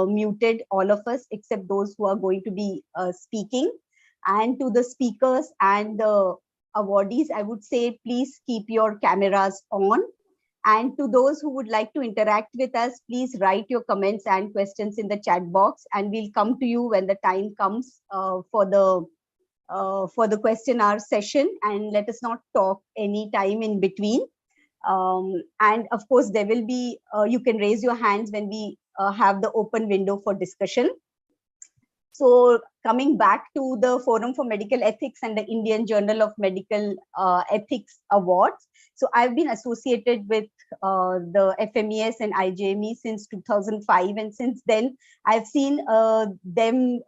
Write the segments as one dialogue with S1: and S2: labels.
S1: muted, all of us, except those who are going to be speaking. And to the speakers and the awardees, I would say, please keep your cameras on. And to those who would like to interact with us, please write your comments and questions in the chat box, and we'll come to you when the time comes for the question hour session, and let us not talk any time in between. And of course, there will be, you can raise your hands when we have the open window for discussion. So coming back to the Forum for Medical Ethics and the Indian Journal of Medical Ethics Awards. So I've been associated with the FMES and IJME since 2005. And since then, I've seen them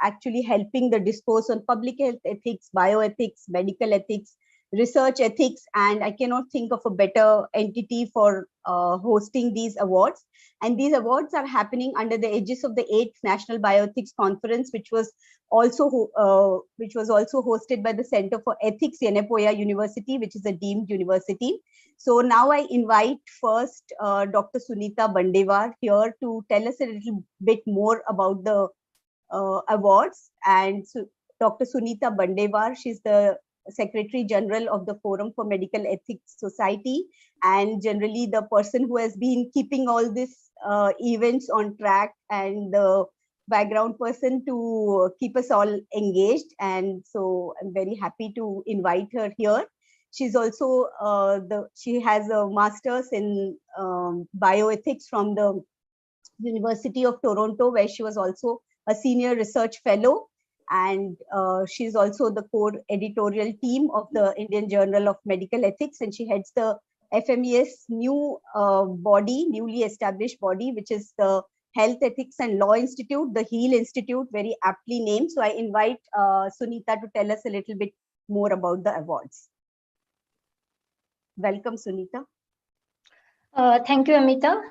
S1: actually helping the discourse on public health ethics, bioethics, medical ethics, research ethics, and I cannot think of a better entity for hosting these awards. And these awards are happening under the aegis of the 8th National Bioethics Conference, which was also hosted by the Center for Ethics, Yenepoya University, which is a deemed university. So now I invite first Dr. Sunita Bandewar here to tell us a little bit more about the awards. And so Dr. Sunita Bandewar, she's the Secretary General of the Forum for Medical Ethics Society, and generally the person who has been keeping all these events on track, and the background person to keep us all engaged. And so I'm very happy to invite her here. She's also she has a master's in bioethics from the University of Toronto, where she was also a senior research fellow. And she's also the core editorial team of the Indian Journal of Medical Ethics, and she heads the FMES newly established body, which is the Health Ethics and Law Institute, the HEAL Institute, very aptly named. So I invite Sunita to tell us a little bit more about the awards. Welcome, Sunita.
S2: Thank you, Amita,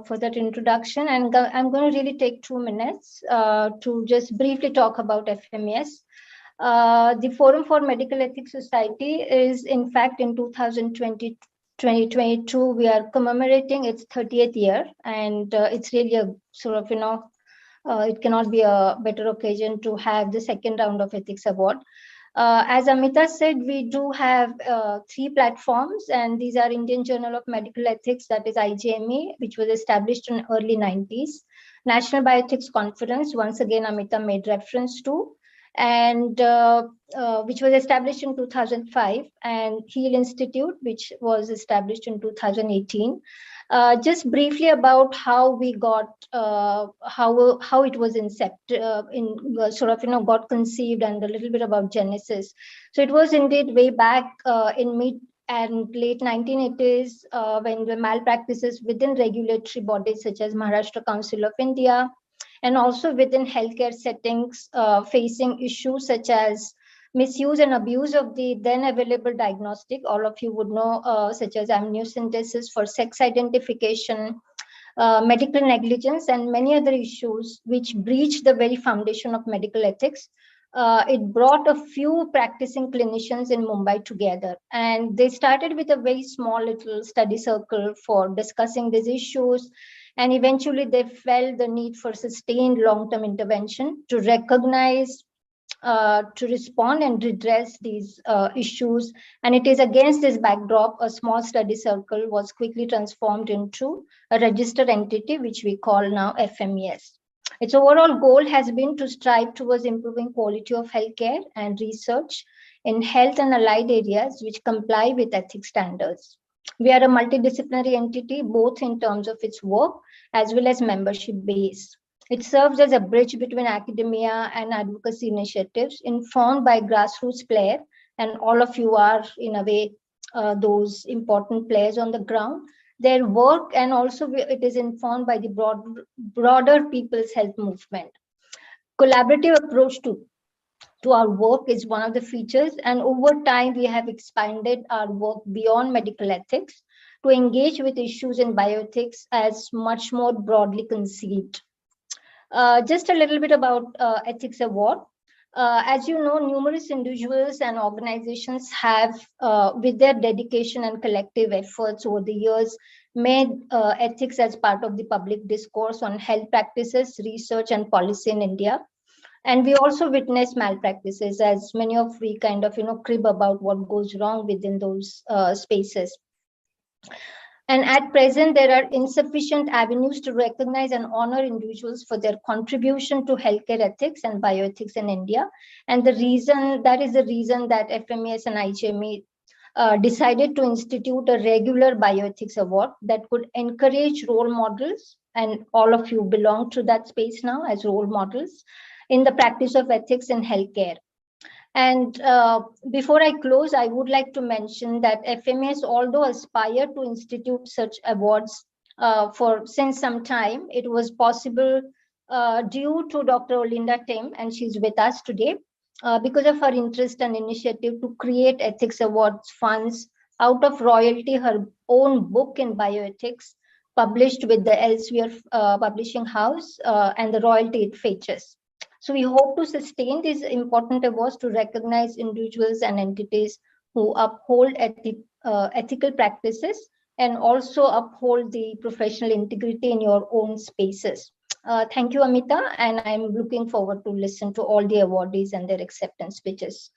S2: for that introduction. And I'm going to really take 2 minutes to just briefly talk about FMES. The Forum for Medical Ethics Society is, in fact, in 2022, we are commemorating its 30th year. And it's really a sort of, it cannot be a better occasion to have the second round of Ethics Award. As Amita said, we do have 3 platforms, and these are Indian Journal of Medical Ethics, that is IJME, which was established in early 90s. National Bioethics Conference, once again, Amita made reference to, and which was established in 2005, and HEAL Institute, which was established in 2018. Just briefly about how we got, how it was got conceived, and a little bit about genesis. So it was indeed way back in mid and late 1980s when the malpractices within regulatory bodies such as Maharashtra Council of India, and also within healthcare settings facing issues such as misuse and abuse of the then available diagnostic, all of you would know, such as amniocentesis for sex identification, medical negligence, and many other issues which breach the very foundation of medical ethics. It brought a few practicing clinicians in Mumbai together, and they started with a very small little study circle for discussing these issues. And eventually they felt the need for sustained long-term intervention to recognize, to respond and redress these issues. And it is against this backdrop, a small study circle was quickly transformed into a registered entity, which we call now FMES. Its overall goal has been to strive towards improving quality of healthcare and research in health and allied areas which comply with ethics standards. We are a multidisciplinary entity, both in terms of its work as well as membership base. It serves as a bridge between academia and advocacy initiatives informed by grassroots players, and all of you are, in a way, those important players on the ground. Their work, and also it is informed by the broader people's health movement. Collaborative approach to our work is one of the features, and over time we have expanded our work beyond medical ethics to engage with issues in bioethics as much more broadly conceived. Just a little bit about Ethics Award. As you know, numerous individuals and organizations have, with their dedication and collective efforts over the years, made ethics as part of the public discourse on health practices, research, and policy in India. And we also witness malpractices, as many of we kind of crib about what goes wrong within those spaces. And at present, there are insufficient avenues to recognize and honor individuals for their contribution to healthcare ethics and bioethics in India. And the reason that is the reason that FMES and IJME decided to institute a regular bioethics award that could encourage role models, and all of you belong to that space now as role models in the practice of ethics in healthcare. And before I close, I would like to mention that FMES, although aspired to institute such awards for since some time, it was possible due to Dr. Olinda Tim, and she's with us today, because of her interest and initiative to create ethics awards funds out of royalty, her own book in bioethics, published with the Elsevier publishing house, and the royalty it fetches. So we hope to sustain these important awards to recognize individuals and entities who uphold ethical practices and also uphold the professional integrity in your own spaces. Thank you, Amita, and I'm looking forward to listen to all the awardees and their acceptance speeches.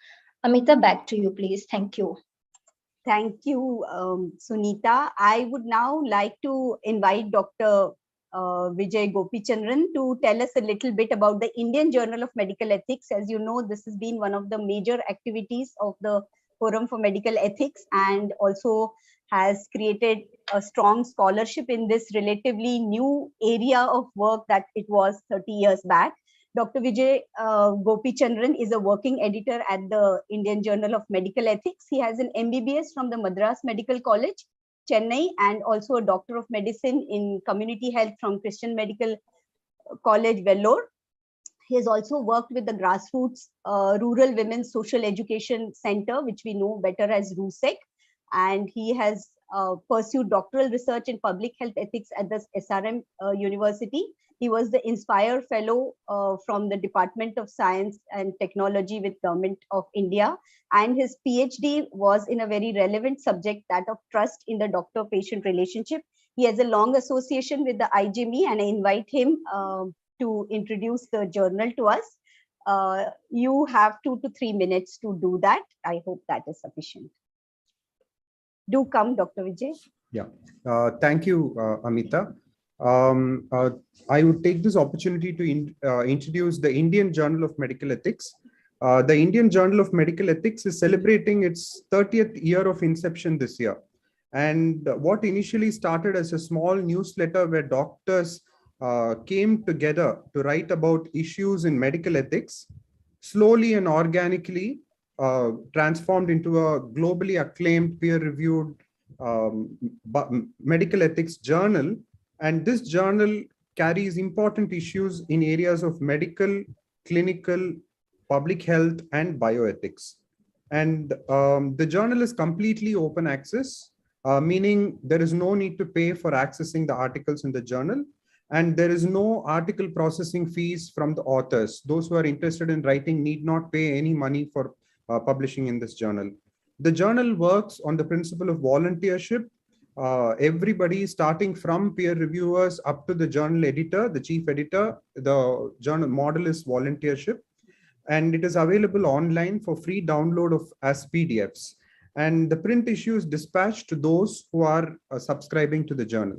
S2: Amita, back to you, please. Thank you.
S1: Thank you, Sunita. I would now like to invite Dr. Vijay Gopichandran to tell us a little bit about the Indian Journal of Medical Ethics. As you know, this has been one of the major activities of the Forum for Medical Ethics, and also has created a strong scholarship in this relatively new area of work that it was 30 years back. Dr. Vijay Gopichandran is a working editor at the Indian Journal of Medical Ethics. He has an MBBS from the Madras Medical College, Chennai, and also a Doctor of Medicine in Community Health from Christian Medical College, Vellore. He has also worked with the grassroots Rural Women's Social Education Center, which we know better as RUSEC, and he has pursued doctoral research in public health ethics at the SRM University. He was the Inspire Fellow from the Department of Science and Technology with Government of India. And his PhD was in a very relevant subject, that of trust in the doctor-patient relationship. He has a long association with the IJME, and I invite him to introduce the journal to us. You have 2 to 3 minutes to do that. I hope that is sufficient. Do come, Dr. Vijay.
S3: Yeah, thank you, Amita. I would take this opportunity to introduce the Indian Journal of Medical Ethics. The Indian Journal of Medical Ethics is celebrating its 30th year of inception this year. And what initially started as a small newsletter where doctors came together to write about issues in medical ethics, slowly and organically transformed into a globally acclaimed, peer-reviewed medical ethics journal. And this journal carries important issues in areas of medical, clinical, public health, and bioethics. And the journal is completely open access, meaning there is no need to pay for accessing the articles in the journal. And there is no article processing fees from the authors. Those who are interested in writing need not pay any money for publishing in this journal. The journal works on the principle of volunteership. Everybody, starting from peer reviewers up to the journal editor, the chief editor, the journal model is volunteership, and it is available online for free download as PDFs. And the print issue is dispatched to those who are subscribing to the journal.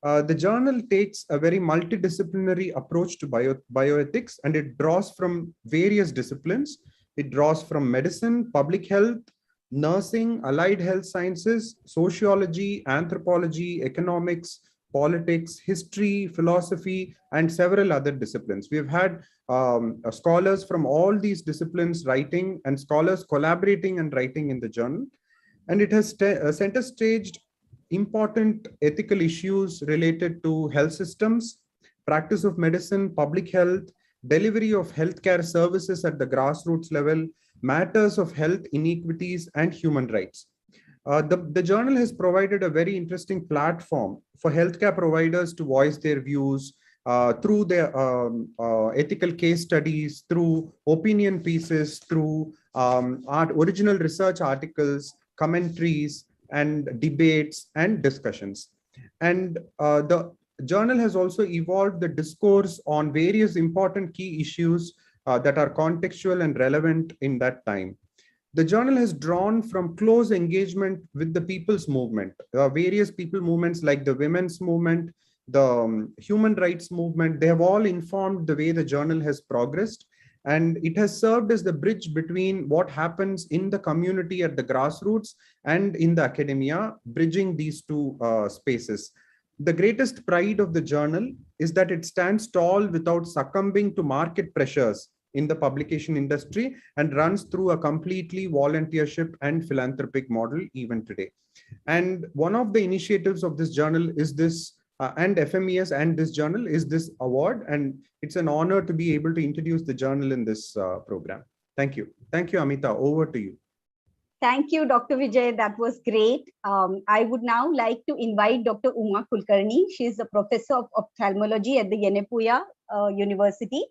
S3: The journal takes a very multidisciplinary approach to bioethics, and it draws from various disciplines. It draws from medicine, public health, nursing, allied health sciences, sociology, anthropology, economics, politics, history, philosophy, and several other disciplines. We have had scholars from all these disciplines writing, and scholars collaborating and writing in the journal. And it has center staged important ethical issues related to health systems, practice of medicine, public health, delivery of healthcare services at the grassroots level, matters of health inequities, and human rights. The journal has provided a very interesting platform for healthcare providers to voice their views through their ethical case studies, through opinion pieces, through original research articles, commentaries, and debates and discussions. And the journal has also evolved the discourse on various important key issues that are contextual and relevant in that time. The journal has drawn from close engagement with the people's movement, various people movements like the women's movement, the human rights movement. They have all informed the way the journal has progressed. And it has served as the bridge between what happens in the community at the grassroots and in the academia, bridging these two spaces. The greatest pride of the journal is that it stands tall without succumbing to market pressures in the publication industry and runs through a completely volunteership and philanthropic model even today. And one of the initiatives of this journal is this, and FMES and this journal is this award. And it's an honor to be able to introduce the journal in this program. Thank you. Thank you, Amita. Over to you.
S1: Thank you, Dr. Vijay. That was great. I would now like to invite Dr. Uma Kulkarni. She is a professor of ophthalmology at the Yenepoya University.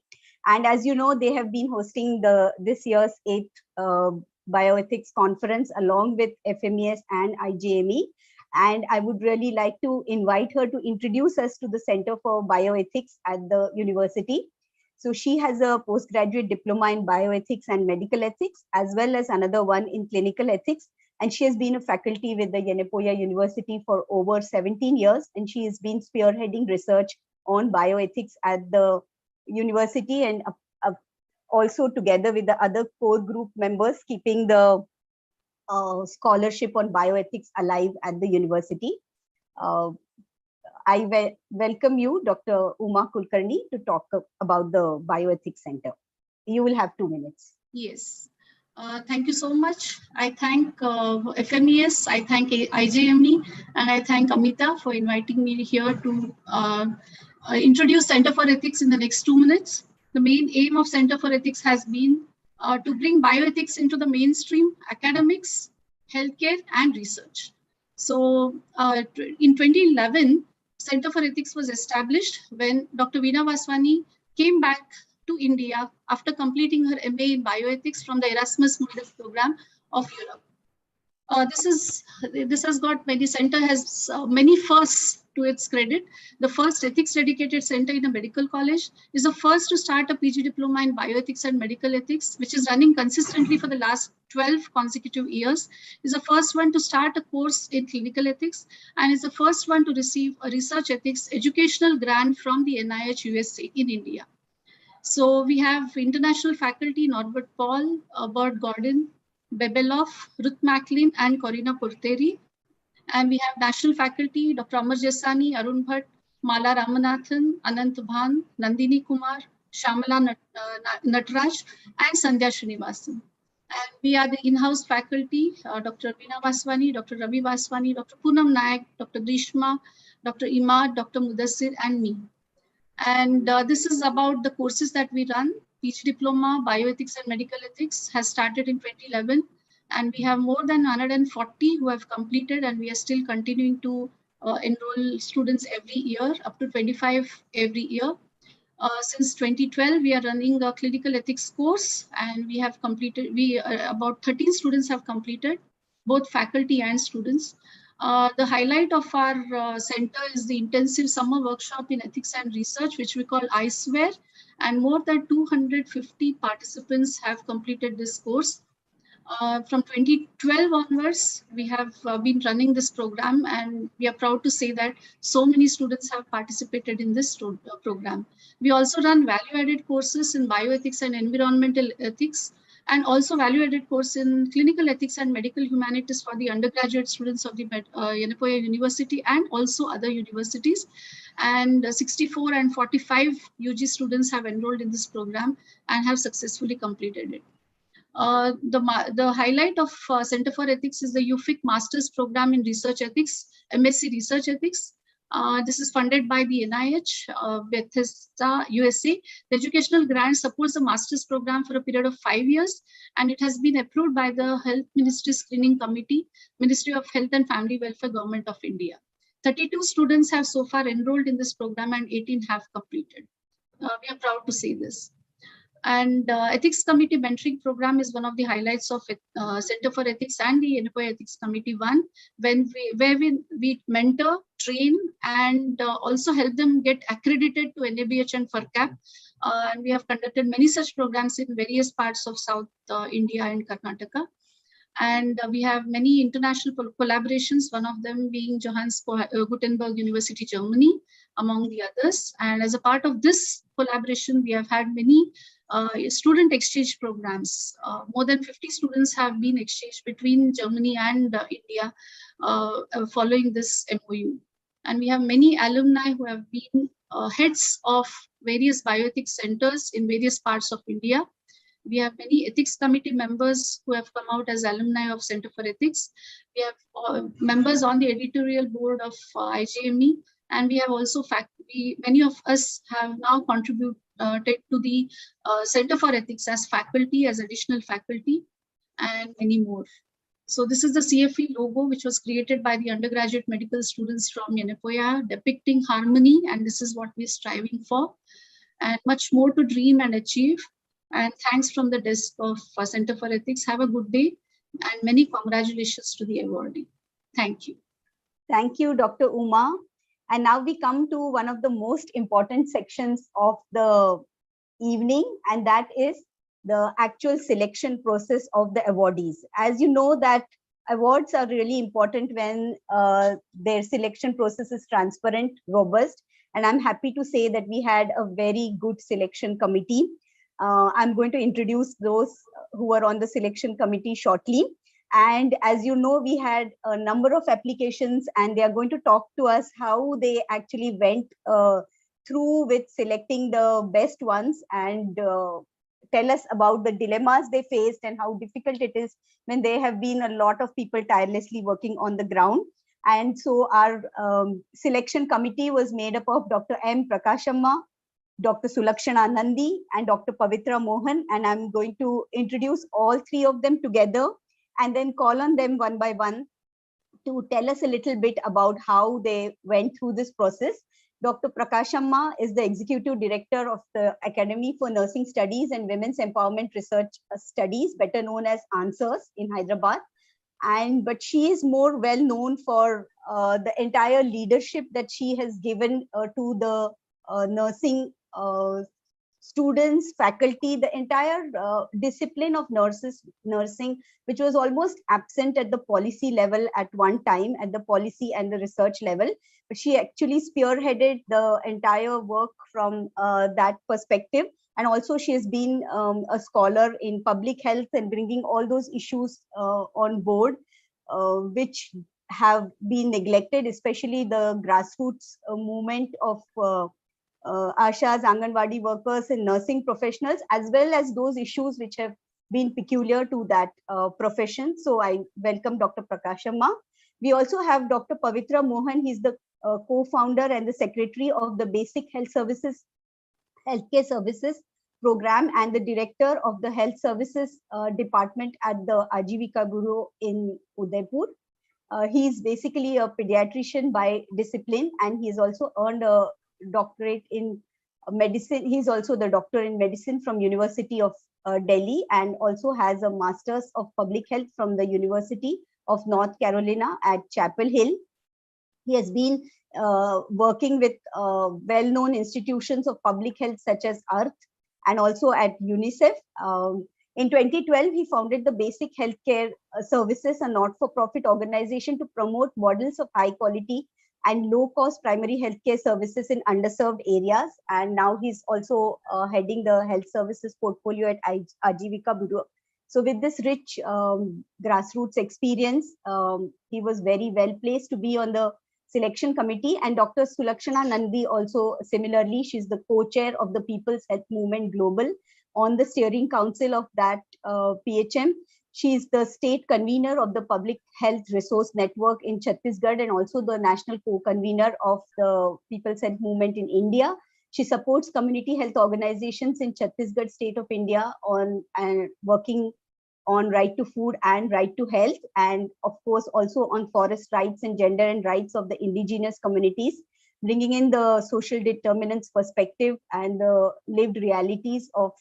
S1: And as you know, they have been hosting this year's 8th bioethics conference along with FMES and IJME. And I would really like to invite her to introduce us to the Center for Bioethics at the university. So she has a postgraduate diploma in bioethics and medical ethics, as well as another one in clinical ethics. And she has been a faculty with the Yenepoya University for over 17 years. And she has been spearheading research on bioethics at the university, and also together with the other core group members, keeping the scholarship on bioethics alive at the university. I welcome you, Dr. Uma Kulkarni, to talk about the Bioethics Center. You will have 2 minutes.
S4: Yes. Thank you so much. I thank FMES, I thank IJME, and I thank Amita for inviting me here to introduce Center for Ethics in the next 2 minutes. The main aim of Center for Ethics has been to bring bioethics into the mainstream academics, healthcare, and research. So in 2011, Center for Ethics was established when Dr. Veena Vaswani came back to India after completing her MA in bioethics from the Erasmus Mundus program of Europe. This has got many, center has many firsts to its credit. The first ethics dedicated center in a medical college is the first to start a PG diploma in bioethics and medical ethics, which is running consistently for the last 12 consecutive years, is the first one to start a course in clinical ethics, and is the first one to receive a research ethics educational grant from the NIH USA in India. So we have international faculty Norbert Paul, Bert Gordon, Bebeloff, Ruth Macklin, and Corina Porteri. And we have national faculty, Dr. Amar Jesani, Arun Bhatt, Mala Ramanathan, Anant Bhan, Nandini Kumar, Shamala Natraj, and Sandhya Srinivasan. And we are the in-house faculty, Dr. Veena Vaswani, Dr. Ravi Vaswani, Dr. Poonam Nayak, Dr. Grishma, Dr. Imad, Dr. Mudassir, and me. And this is about the courses that we run. PhD Diploma, Bioethics and Medical Ethics has started in 2011. And we have more than 140 who have completed, and we are still continuing to enroll students every year, up to 25 every year. Since 2012, we are running a clinical ethics course, and we have completed, about 13 students have completed, both faculty and students. The highlight of our center is the intensive summer workshop in ethics and research, which we call ISWARE, and more than 250 participants have completed this course. From 2012 onwards, we have been running this program, and we are proud to say that so many students have participated in this program. We also run value-added courses in bioethics and environmental ethics, and also value-added course in clinical ethics and medical humanities for the undergraduate students of the Yenepoya University and also other universities. And 64 and 45 UG students have enrolled in this program and have successfully completed it. The highlight of Center for Ethics is the UFIC Master's Program in Research Ethics, MSc Research Ethics. This is funded by the NIH, Bethesda, USA. The educational grant supports the Master's Program for a period of 5 years, and it has been approved by the Health Ministry Screening Committee, Ministry of Health and Family Welfare, Government of India. 32 students have so far enrolled in this program, and 18 have completed. We are proud to say this. And Ethics Committee Mentoring Program is one of the highlights of Center for Ethics and the Yenepoya Ethics Committee 1, where we mentor, train, and also help them get accredited to NABH and FERCAP. And we have conducted many such programs in various parts of South India and Karnataka. And we have many international collaborations, one of them being Johannes Gutenberg University, Germany, among the others. And as a part of this collaboration, we have had many student exchange programs. More than 50 students have been exchanged between Germany and India following this MOU. And we have many alumni who have been heads of various bioethics centers in various parts of India. We have many ethics committee members who have come out as alumni of Center for Ethics. We have members on the editorial board of IJME, and we have also many of us have now contributed to the Center for Ethics as faculty, as additional faculty, and many more. So this is the CFE logo, which was created by the undergraduate medical students from Yenepoya, depicting harmony, and this is what we're striving for, and much more to dream and achieve. And thanks from the desk of Center for Ethics. Have a good day, and many congratulations to the awardee. Thank you.
S1: Thank you, Dr. Uma. And now we come to one of the most important sections of the evening, and that is the actual selection process of the awardees. As you know, that awards are really important when their selection process is transparent, robust, and I'm happy to say that we had a very good selection committee. I'm going to introduce those who are on the selection committee shortly. And as you know, we had a number of applications, and they are going to talk to us how they actually went through with selecting the best ones, and tell us about the dilemmas they faced and how difficult it is when there have been a lot of people tirelessly working on the ground. And so our selection committee was made up of Dr. M. Prakashamma, Dr. Sulakshana Nandi, and Dr. Pavitra Mohan. And I'm going to introduce all three of them together and then call on them one by one to tell us a little bit about how they went through this process. Dr. Prakashamma is the Executive Director of the Academy for Nursing Studies and Women's Empowerment Research Studies, better known as ANSWERS in Hyderabad. But she is more well known for the entire leadership that she has given to the nursing students, faculty, the entire discipline of nursing, which was almost absent at the policy level at one time, at the policy and the research level. But she actually spearheaded the entire work from that perspective. And also she has been a scholar in public health and bringing all those issues on board, which have been neglected, especially the grassroots movement of Ashas, Anganwadi workers and nursing professionals, as well as those issues which have been peculiar to that profession. So I welcome Dr. Prakashamma. We also have Dr. Pavitra Mohan. He's the co-founder and the secretary of the Basic Healthcare Services Program and the director of the Health Services Department at the Ajivika Bureau in Udaipur. He's basically a pediatrician by discipline, and he's also earned a doctorate in medicine. He's also the doctor in medicine from University of Delhi, and also has a master's of public health from the University of North Carolina at Chapel Hill. He has been working with well-known institutions of public health such as Earth and also at UNICEF. In 2012, he founded the Basic Healthcare Services, a not-for-profit organization to promote models of high quality and low-cost primary healthcare services in underserved areas. And now he's also heading the health services portfolio at Ajivika Bureau. So with this rich grassroots experience, he was very well placed to be on the selection committee. And Dr. Sulakshana Nandi also similarly, she's the co-chair of the People's Health Movement Global on the steering council of that PHM. She's the state convener of the Public Health Resource Network in Chhattisgarh and also the national co-convener of the People's Health Movement in India. She supports community health organizations in Chhattisgarh state of India on working on right to food and right to health, and of course also on forest rights and gender and rights of the indigenous communities, bringing in the social determinants perspective and the lived realities of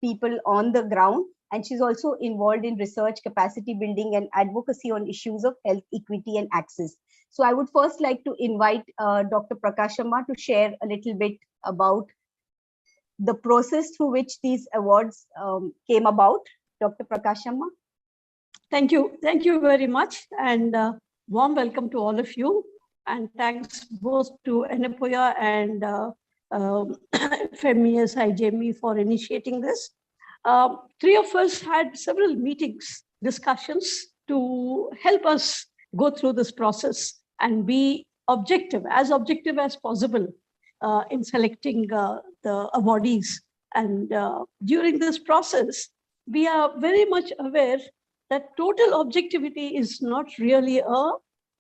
S1: people on the ground. And she's also involved in research, capacity building, and advocacy on issues of health equity and access. So I would first like to invite Dr. Prakashamma to share a little bit about the process through which these awards came about. Dr. Prakashamma.
S5: Thank you. Thank you very much. And warm welcome to all of you. And thanks both to Yenepoya and FMES-IJME for initiating this. Three of us had several meetings, discussions to help us go through this process and be objective as possible in selecting the awardees. And during this process, we are very much aware that total objectivity is not really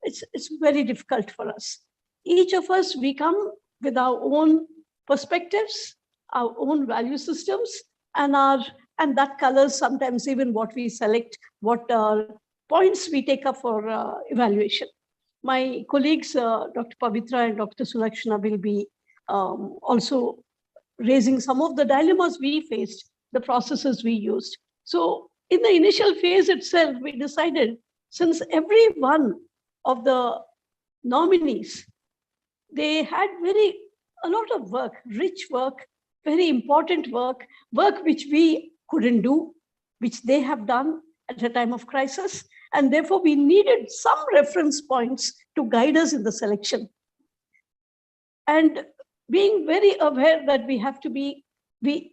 S5: it's very difficult for us. Each of us, we come with our own perspectives, our own value systems, and that colors sometimes even what we select, what points we take up for evaluation. My colleagues, Dr. Pavitra and Dr. Sulakshana, will be also raising some of the dilemmas we faced, the processes we used. So in the initial phase itself, we decided, since every one of the nominees, they had a lot of work, rich work, very important work which we couldn't do, which they have done at a time of crisis. And therefore, we needed some reference points to guide us in the selection. And being very aware that we have to be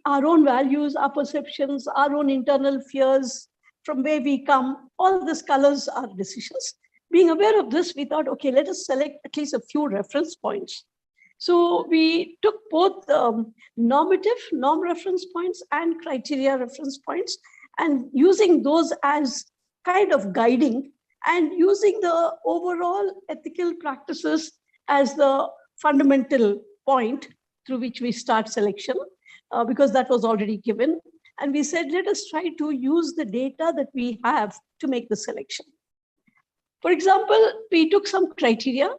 S5: our own values, our perceptions, our own internal fears, from where we come, all this colors our decisions. Being aware of this, we thought, okay, let us select at least a few reference points. So we took both normative, norm reference points and criteria reference points, and using those as kind of guiding, and using the overall ethical practices as the fundamental point through which we start selection, because that was already given. And we said, let us try to use the data that we have to make the selection. For example, we took some criteria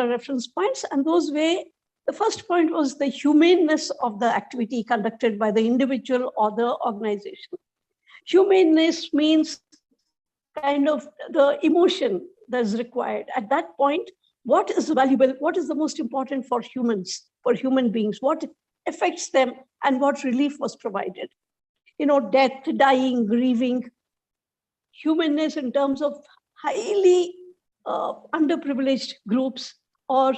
S5: reference points, and those were, the first point was the humaneness of the activity conducted by the individual or the organization. Humaneness means kind of the emotion that is required. At that point, what is valuable, what is the most important for humans, for human beings, what affects them, and what relief was provided. Death, dying, grieving, humanness in terms of highly underprivileged groups or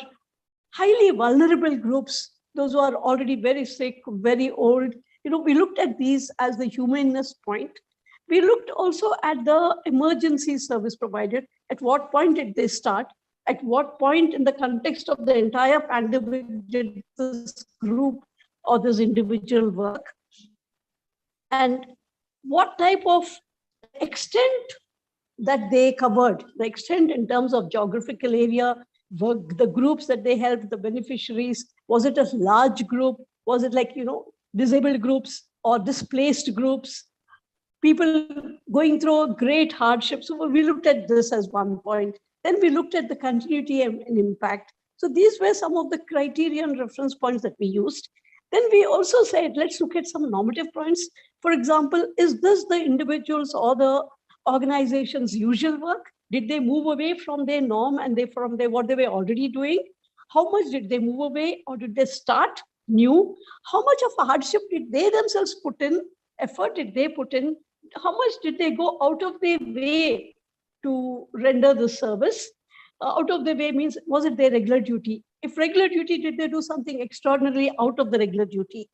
S5: highly vulnerable groups, those who are already very sick, very old. We looked at these as the humanness point. We looked also at the emergency service provided. At what point did they start? At what point in the context of the entire pandemic did this group or this individual work? And what type of extent that they covered, the extent in terms of geographical area, the groups that they helped, the beneficiaries, was it a large group? Was it like, disabled groups or displaced groups? People going through a great hardship. So we looked at this as one point. Then we looked at the continuity and impact. So these were some of the criterion reference points that we used. Then we also said, let's look at some normative points. For example, is this the individuals or the organization's usual work? Did they move away from their norm and from what they were already doing? How much did they move away, or did they start new? How much of a hardship did they themselves put in? Effort did they put in? How much did they go out of their way to render the service? Out of their way means, was it their regular duty? If regular duty, did they do something extraordinarily out of the regular duty?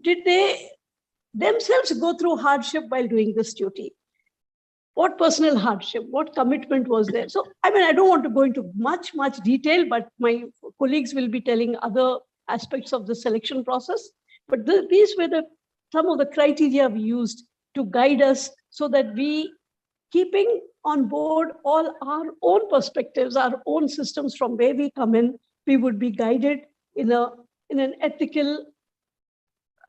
S5: Did they themselves go through hardship while doing this duty? What personal hardship, what commitment was there? So, I don't want to go into much detail, but my colleagues will be telling other aspects of the selection process. But these were some of the criteria we used to guide us, so that we, keeping on board all our own perspectives, our own systems from where we come in, we would be guided in an ethical,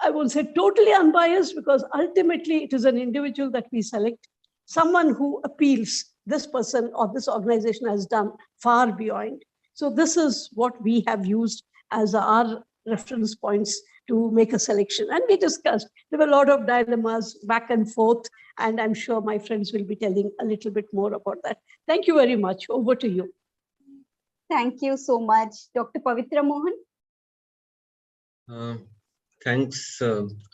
S5: I won't say totally unbiased, because ultimately it is an individual that we select, someone who appeals, this person or this organization has done far beyond. So this is what we have used as our reference points to make a selection. And we discussed, there were a lot of dilemmas back and forth, and I'm sure my friends will be telling a little bit more about that. Thank you very much. Over to you.
S1: Thank you so much. Dr. Pavitra Mohan.
S6: Thanks,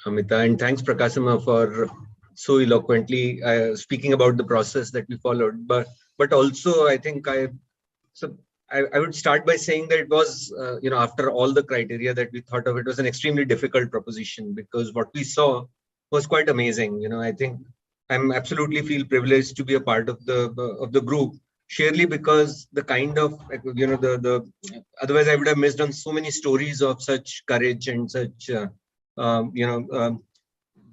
S6: Amita, and thanks, Prakasama, for so eloquently speaking about the process that we followed. But also, I think I would start by saying that it was, after all the criteria that we thought of, it was an extremely difficult proposition, because what we saw was quite amazing. I think I'm absolutely feel privileged to be a part of the group, surely because the kind of, otherwise I would have missed on so many stories of such courage and such,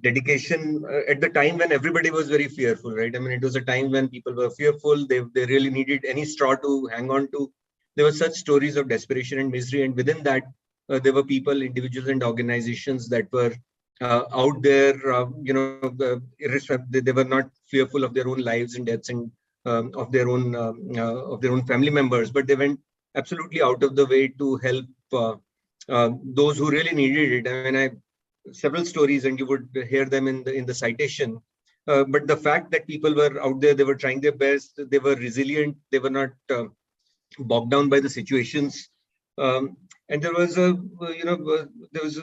S6: dedication at the time when everybody was very fearful, right? I mean, it was a time when people were fearful. They really needed any straw to hang on to. There were such stories of desperation and misery. And within that, there were people, individuals and organizations that were out there, they were not fearful of their own lives and deaths and of their own family members, but they went absolutely out of the way to help those who really needed it. I mean, several stories, and you would hear them in the citation. But the fact that people were out there, they were trying their best, they were resilient, they were not bogged down by the situations. And there was there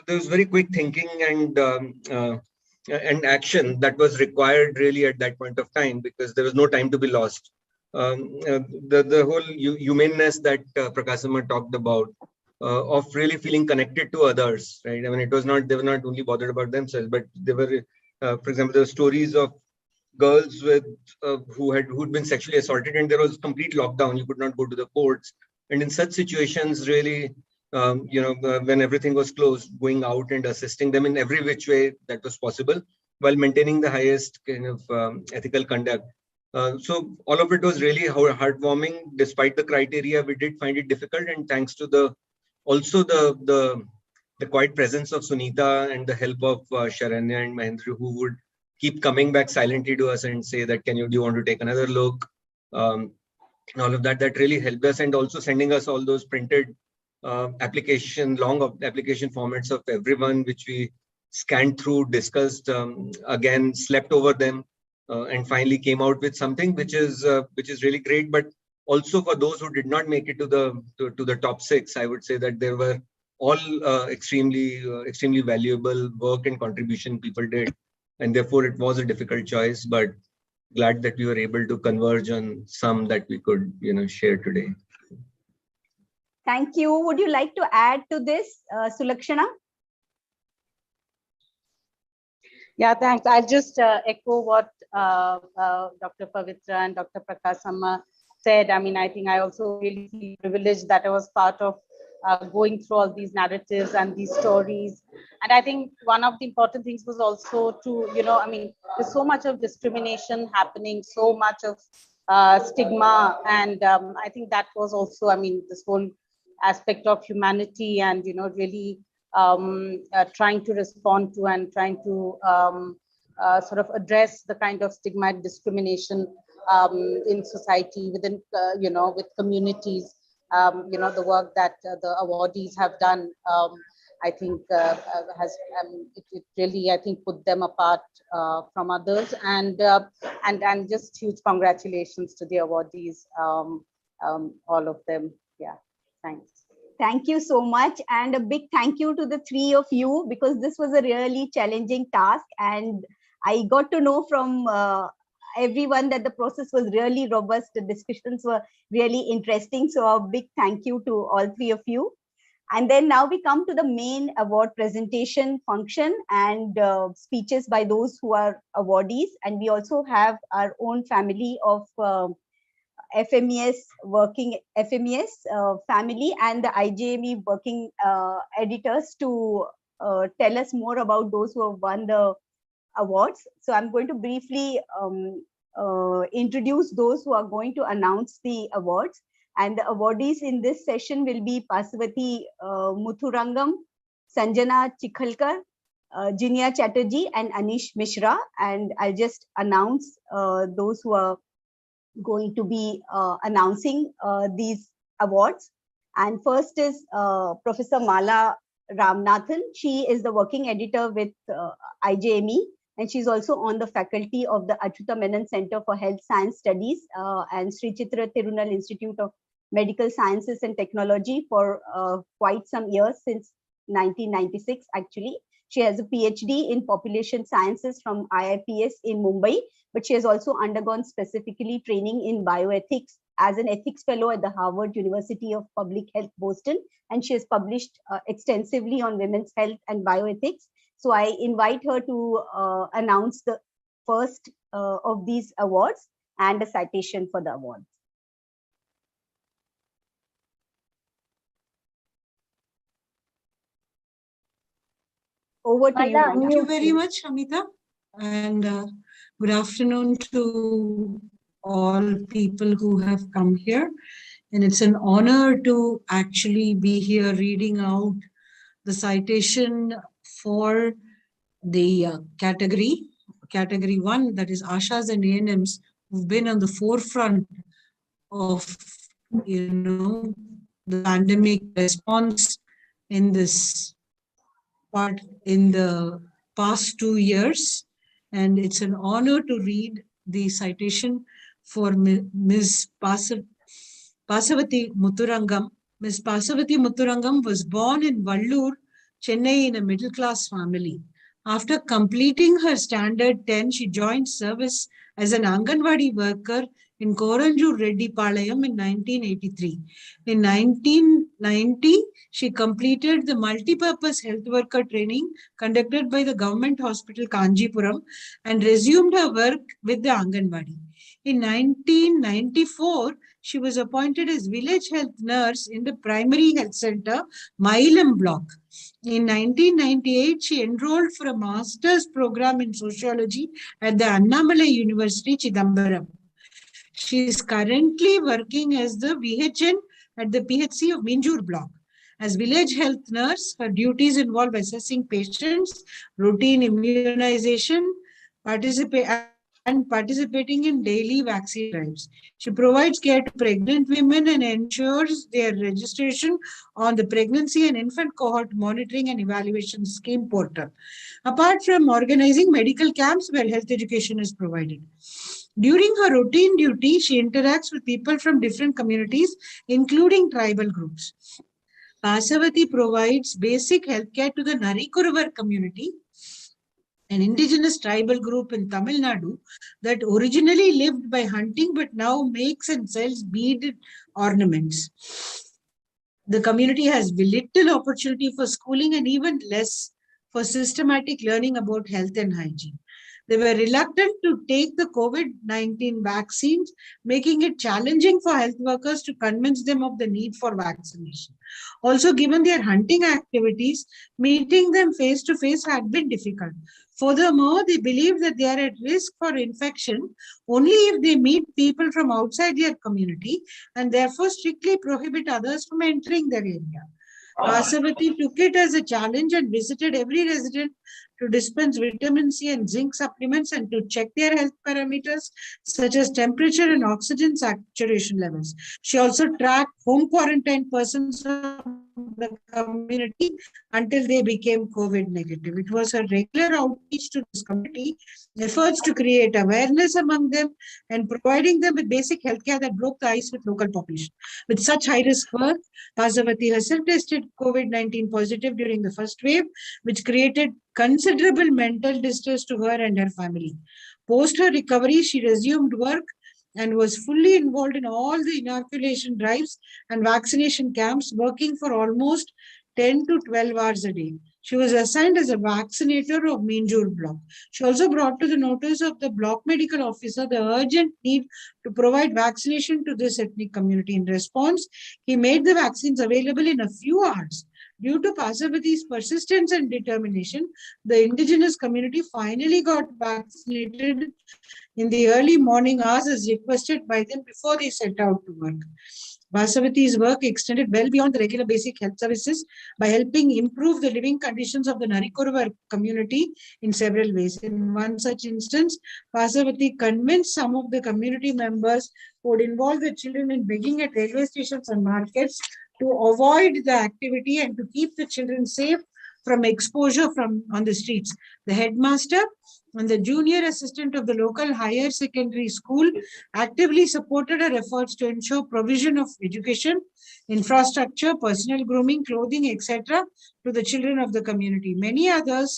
S6: was very quick thinking and action that was required really at that point of time, because there was no time to be lost. The whole humaneness that Prakasama talked about, of really feeling connected to others, right? I mean, they were not only bothered about themselves, but they were, for example, there were stories of girls with who'd been sexually assaulted, and there was complete lockdown. You could not go to the courts, and in such situations, really, when everything was closed, going out and assisting them in every which way that was possible, while maintaining the highest kind of ethical conduct. So all of it was really heartwarming. Despite the criteria, we did find it difficult, and thanks to the quiet presence of Sunita and the help of Sharanya and Mahendra, who would keep coming back silently to us and say that, do you want to take another look? And all of that really helped us, and also sending us all those printed long application formats of everyone, which we scanned through, discussed, again, slept over them, and finally came out with something which is really great. But also for those who did not make it to the top 6, I would say that there were all extremely valuable work and contribution people did, and therefore it was a difficult choice, but glad that we were able to converge on some that we could share today.
S1: Thank you. Would you like to add to this, Sulakshana?
S7: Yeah, thanks. I'll just echo what Dr. Pavitra and Dr. Prakasama said. I mean, I think I also really feel privileged that I was part of going through all these narratives and these stories. And I think one of the important things was also to, I mean, there's so much of discrimination happening, so much of stigma. And I think that was also, I mean, this whole aspect of humanity and, really trying to respond to and trying to sort of address the kind of stigma and discrimination in society, within, with communities. The work that the awardees have done, I think has it really, I think, put them apart from others, and just huge congratulations to the awardees, all of them. Yeah, thanks.
S1: Thank you so much, and a big thank you to the 3 of you, because this was a really challenging task, and I got to know from everyone that the process was really robust. The discussions were really interesting. So a big thank you to all 3 of you. And then now we come to the main award presentation function and speeches by those who are awardees. And we also have our own family of FMES family and the IJME working editors to tell us more about those who have won the awards. So I'm going to briefly introduce those who are going to announce the awards. And the awardees in this session will be Pasavati Muthurangam, Sanjana Chikhalkar, Jinya Chatterjee, and Anish Mishra. And I'll just announce those who are going to be announcing these awards. And first is Professor Mala Ramnathan. She is the working editor with IJME, and she's also on the faculty of the Achyuta Menon Center for Health Science Studies and Sri Chitra Tirunal Institute of Medical Sciences and Technology for quite some years, since 1996 actually. She has a PhD in population sciences from IIPS in Mumbai, but she has also undergone specifically training in bioethics as an ethics fellow at the Harvard University of Public Health, Boston, and she has published extensively on women's health and bioethics. So I invite her to announce the first of these awards and a citation for the awards. Over to you.
S2: Mala,
S8: Thank you very much, Amita. And good afternoon to all people who have come here. And it's an honor to actually be here reading out the citation for the category 1, that is Ashas and ANMs, who've been on the forefront of, the pandemic response in this part in the past 2 years. And it's an honor to read the citation for Ms. Pasavati Muthurangam. Ms. Pasavati Muthurangam was born in Vallur, Chennai, in a middle-class family. After completing her standard 10, she joined service as an Anganwadi worker in Koranjur Reddy Palayam in 1983. In 1990, she completed the multipurpose health worker training conducted by the Government Hospital Kanjipuram and resumed her work with the Anganwadi. In 1994, she was appointed as village health nurse in the primary health center, Mailam block. In 1998, she enrolled for a master's program in sociology at the Annamalai University, Chidambaram. She is currently working as the VHN at the PHC of Minjur block. As village health nurse, her duties involve assessing patients, routine immunization, participating in daily vaccine drives. She provides care to pregnant women and ensures their registration on the Pregnancy and Infant Cohort Monitoring and Evaluation Scheme portal, apart from organizing medical camps where health education is provided. During her routine duty, she interacts with people from different communities, including tribal groups. Pasavati provides basic healthcare to the Narikuruvar community, an indigenous tribal group in Tamil Nadu that originally lived by hunting but now makes and sells beaded ornaments. The community has little opportunity for schooling and even less for systematic learning about health and hygiene. They were reluctant to take the COVID-19 vaccines, making it challenging for health workers to convince them of the need for vaccination. Also, given their hunting activities, meeting them face-to-face had been difficult. Furthermore, they believe that they are at risk for infection only if they meet people from outside their community and therefore strictly prohibit others from entering their area. Pasavati took it as a challenge and visited every resident to dispense vitamin C and zinc supplements and to check their health parameters such as temperature and oxygen saturation levels. She also tracked home quarantine persons from the community until they became COVID negative. It was her regular outreach to this community, efforts to create awareness among them and providing them with basic healthcare that broke the ice with local population. With such high-risk work, Pasavati herself tested COVID-19 positive during the first wave, which created considerable mental distress to her and her family. Post her recovery, she resumed work and was fully involved in all the inoculation drives and vaccination camps, working for almost 10 to 12 hours a day. She was assigned as a vaccinator of Minjur block. She also brought to the notice of the block medical officer the urgent need to provide vaccination to this ethnic community. In response, he made the vaccines available in a few hours. Due to Pasavati's persistence and determination, the indigenous community finally got vaccinated in the early morning hours as requested by them before they set out to work. Pasavati's work extended well beyond the regular basic health services by helping improve the living conditions of the Narikuruvar community in several ways. In one such instance, Pasavati convinced some of the community members who would involve their children in begging at railway stations and markets to avoid the activity and to keep the children safe from exposure on the streets. The headmaster and the junior assistant of the local higher secondary school actively supported our efforts to ensure provision of education, infrastructure, personal grooming, clothing, etc. to the children of the community. Many others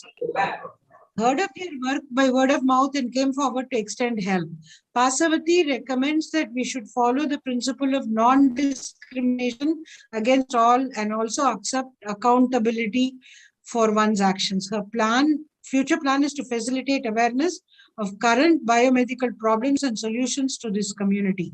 S8: heard of their work by word of mouth and came forward to extend help. Pasavati recommends that we should follow the principle of non-discrimination against all and also accept accountability for one's actions. Her future plan is to facilitate awareness of current biomedical problems and solutions to this community.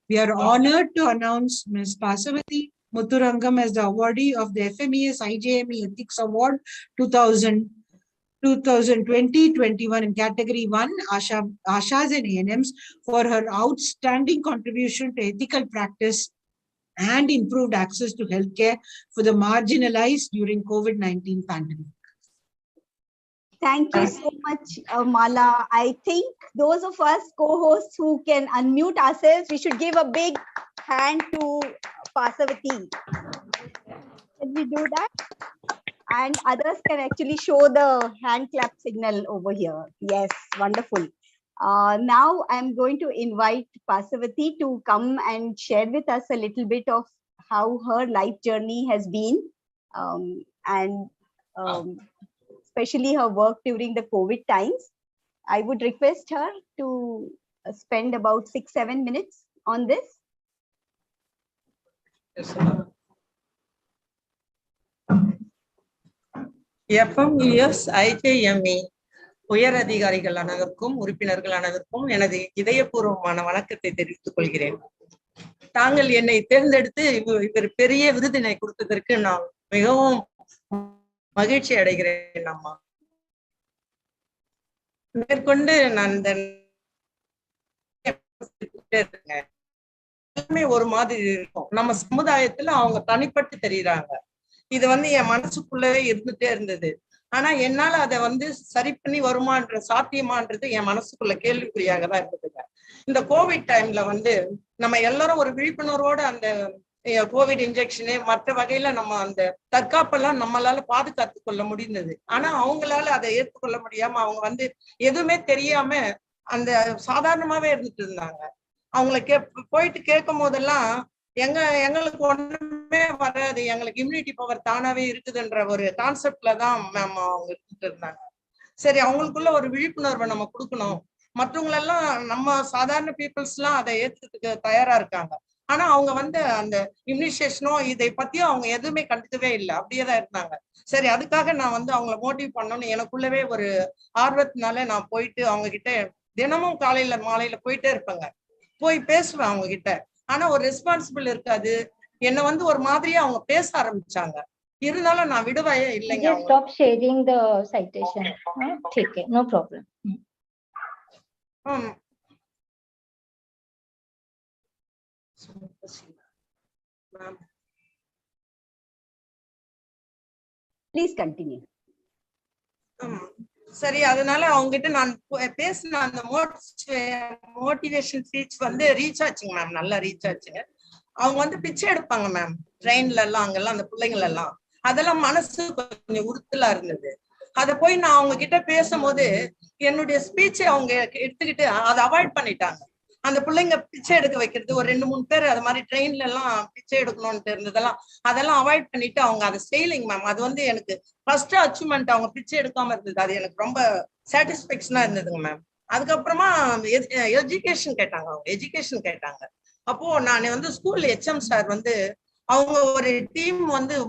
S8: We are honored to announce Ms. Pasavati Muthurangam as the awardee of the FMES-IJME Ethics Award 2020-21 in Category 1, Ashas and ANMs, for her outstanding contribution to ethical practice and improved access to healthcare for the marginalized during COVID-19 pandemic.
S1: Thank you so much, Mala. I think those of us co-hosts who can unmute ourselves, we should give a big hand to Pasavati. Can we do that? And others can actually show the hand clap signal over here. Yes, wonderful. Now I'm going to invite Pasavati to come and share with us a little bit of how her life journey has been, especially her work during the COVID times. I would request her to spend about 6-7 minutes on this.
S9: FMES-IJME உயர் அதிகாரிகள் அனைவருக்கும் உறுப்பினர்கள் அனைவருக்கும் எனது இதயபூர்வமான வணக்கத்தை தெரிவித்துக் கொள்கிறேன். தாங்கள் என்னை தேர்ந்தெடுத்து இவர் பெரிய விருதினை கொடுத்ததற்கு நான் மிகவும் மகிழ்ச்சி அடைகிறேன். அம்மா மேற்கொண்டு நான் எல்லாமே ஒரு மாதிரி இருக்கும். நம்ம சமுதாயத்துல அவங்க தனிப்பட்டு தெரியுறாங்க. இது என் மனசுக்குள்ளவே இருந்துட்டே இருந்தது. ஆனா என்னால அதை சரி பண்ணி வருமான்ற சாத்தியமான்றது என் மனசுக்குள்ள கேள்விக்குறியாக தான் இருந்ததுங்க. இந்த கோவிட் டைம்ல நம்ம எல்லாரும் ஒரு விழிப்புணர்வோட அந்த கோவிட் இன்ஜெக்ஷனு மற்ற வகையில நம்ம அந்த தற்காப்பெல்லாம் நம்மளால பாதுகாத்து கொள்ள முடிந்தது. ஆனா அவங்களால அதை ஏற்றுக்கொள்ள முடியாம அவங்க எதுவுமே தெரியாம அந்த சாதாரணமாவே இருந்துட்டு இருந்தாங்க. அவங்கள போயிட்டு கேட்கும் போதெல்லாம் எங்களுக்கு ஒண்ணுமே வராது, எங்களுக்கு இம்யூனிட்டி பவர் தானாவே இருக்குதுன்ற ஒரு கான்செப்ட்ல தான் மேம் அவங்க இருந்துட்டு இருந்தாங்க. சரி, அவங்களுக்குள்ள ஒரு விழிப்புணர்வை நம்ம கொடுக்கணும். மற்றவங்களெல்லாம் நம்ம சாதாரண பீப்புள்ஸ் எல்லாம் அதை ஏற்றுறதுக்கு தயாரா இருக்காங்க. ஆனா அவங்க அந்த இம்யூனைசேஷனோ இதை பத்தியும் அவங்க எதுவுமே கண்டுக்கவே இல்லை, அப்படியேதான் இருந்தாங்க. சரி, அதுக்காக நான் அவங்கள மோட்டிவ் பண்ணணும்னு எனக்குள்ளவே ஒரு ஆர்வத்தினால நான் போயிட்டு அவங்க கிட்ட தினமும் காலையில மாலையில போயிட்டே இருப்பேங்க. போய் பேசுவேன் அவங்க கிட்ட. ஆனா ஒரு ரெஸ்பான்சிபிள் இருக்காது. என்ன ஒரு மாதிரியா அவங்க பேச ஆரம்பிச்சாங்க. இருந்தாலும் நான் விடுவே இல்லைங்க.
S2: Stop sharing the citation. Okay, no problem.
S1: Please continue.
S9: சரி, அதனால அவங்க கிட்ட நான் பேசின அந்த மோட்டிவேஷன் ஸ்பீச் ரீச் ஆச்சுங்க மேம். நல்லா ரீச் ஆச்சுங்க. அவங்க பிச்சை எடுப்பாங்க மேம் ட்ரெயின்ல எல்லாம். அங்கெல்லாம் அந்த பிள்ளைங்கள் எல்லாம் அதெல்லாம் மனசு கொஞ்சம் உறுத்தலா இருந்தது. அதை போய் நான் அவங்க கிட்ட பேசும்போது என்னுடைய ஸ்பீச்சை அவங்க எடுத்துக்கிட்டு அதை அவாய்ட் பண்ணிட்டாங்க. அந்த பிள்ளைங்க பிச்சை எடுக்க வைக்கிறது ஒரு 2-3 பேர் அது மாதிரி ட்ரெயின்ல எல்லாம் பிச்சை எடுக்கணும்னு இருந்ததெல்லாம் அதெல்லாம் அவாய்ட் பண்ணிட்டு அவங்க அதை ஸ்டைலிங் மேம். அது எனக்கு ஃபர்ஸ்ட் அச்சீவ்மெண்ட். அவங்க பிச்சை எடுக்காம இருந்தது, அது எனக்கு ரொம்ப சாட்டிஸ்பேக்ஷனா இருந்ததுங்க மேம். அதுக்கப்புறமா எஜுகேஷன் கேட்டாங்க. அவங்க எஜுகேஷன் கேட்டாங்க. அப்போ நான் ஸ்கூல் HM சார் அவங்க ஒரு டீம்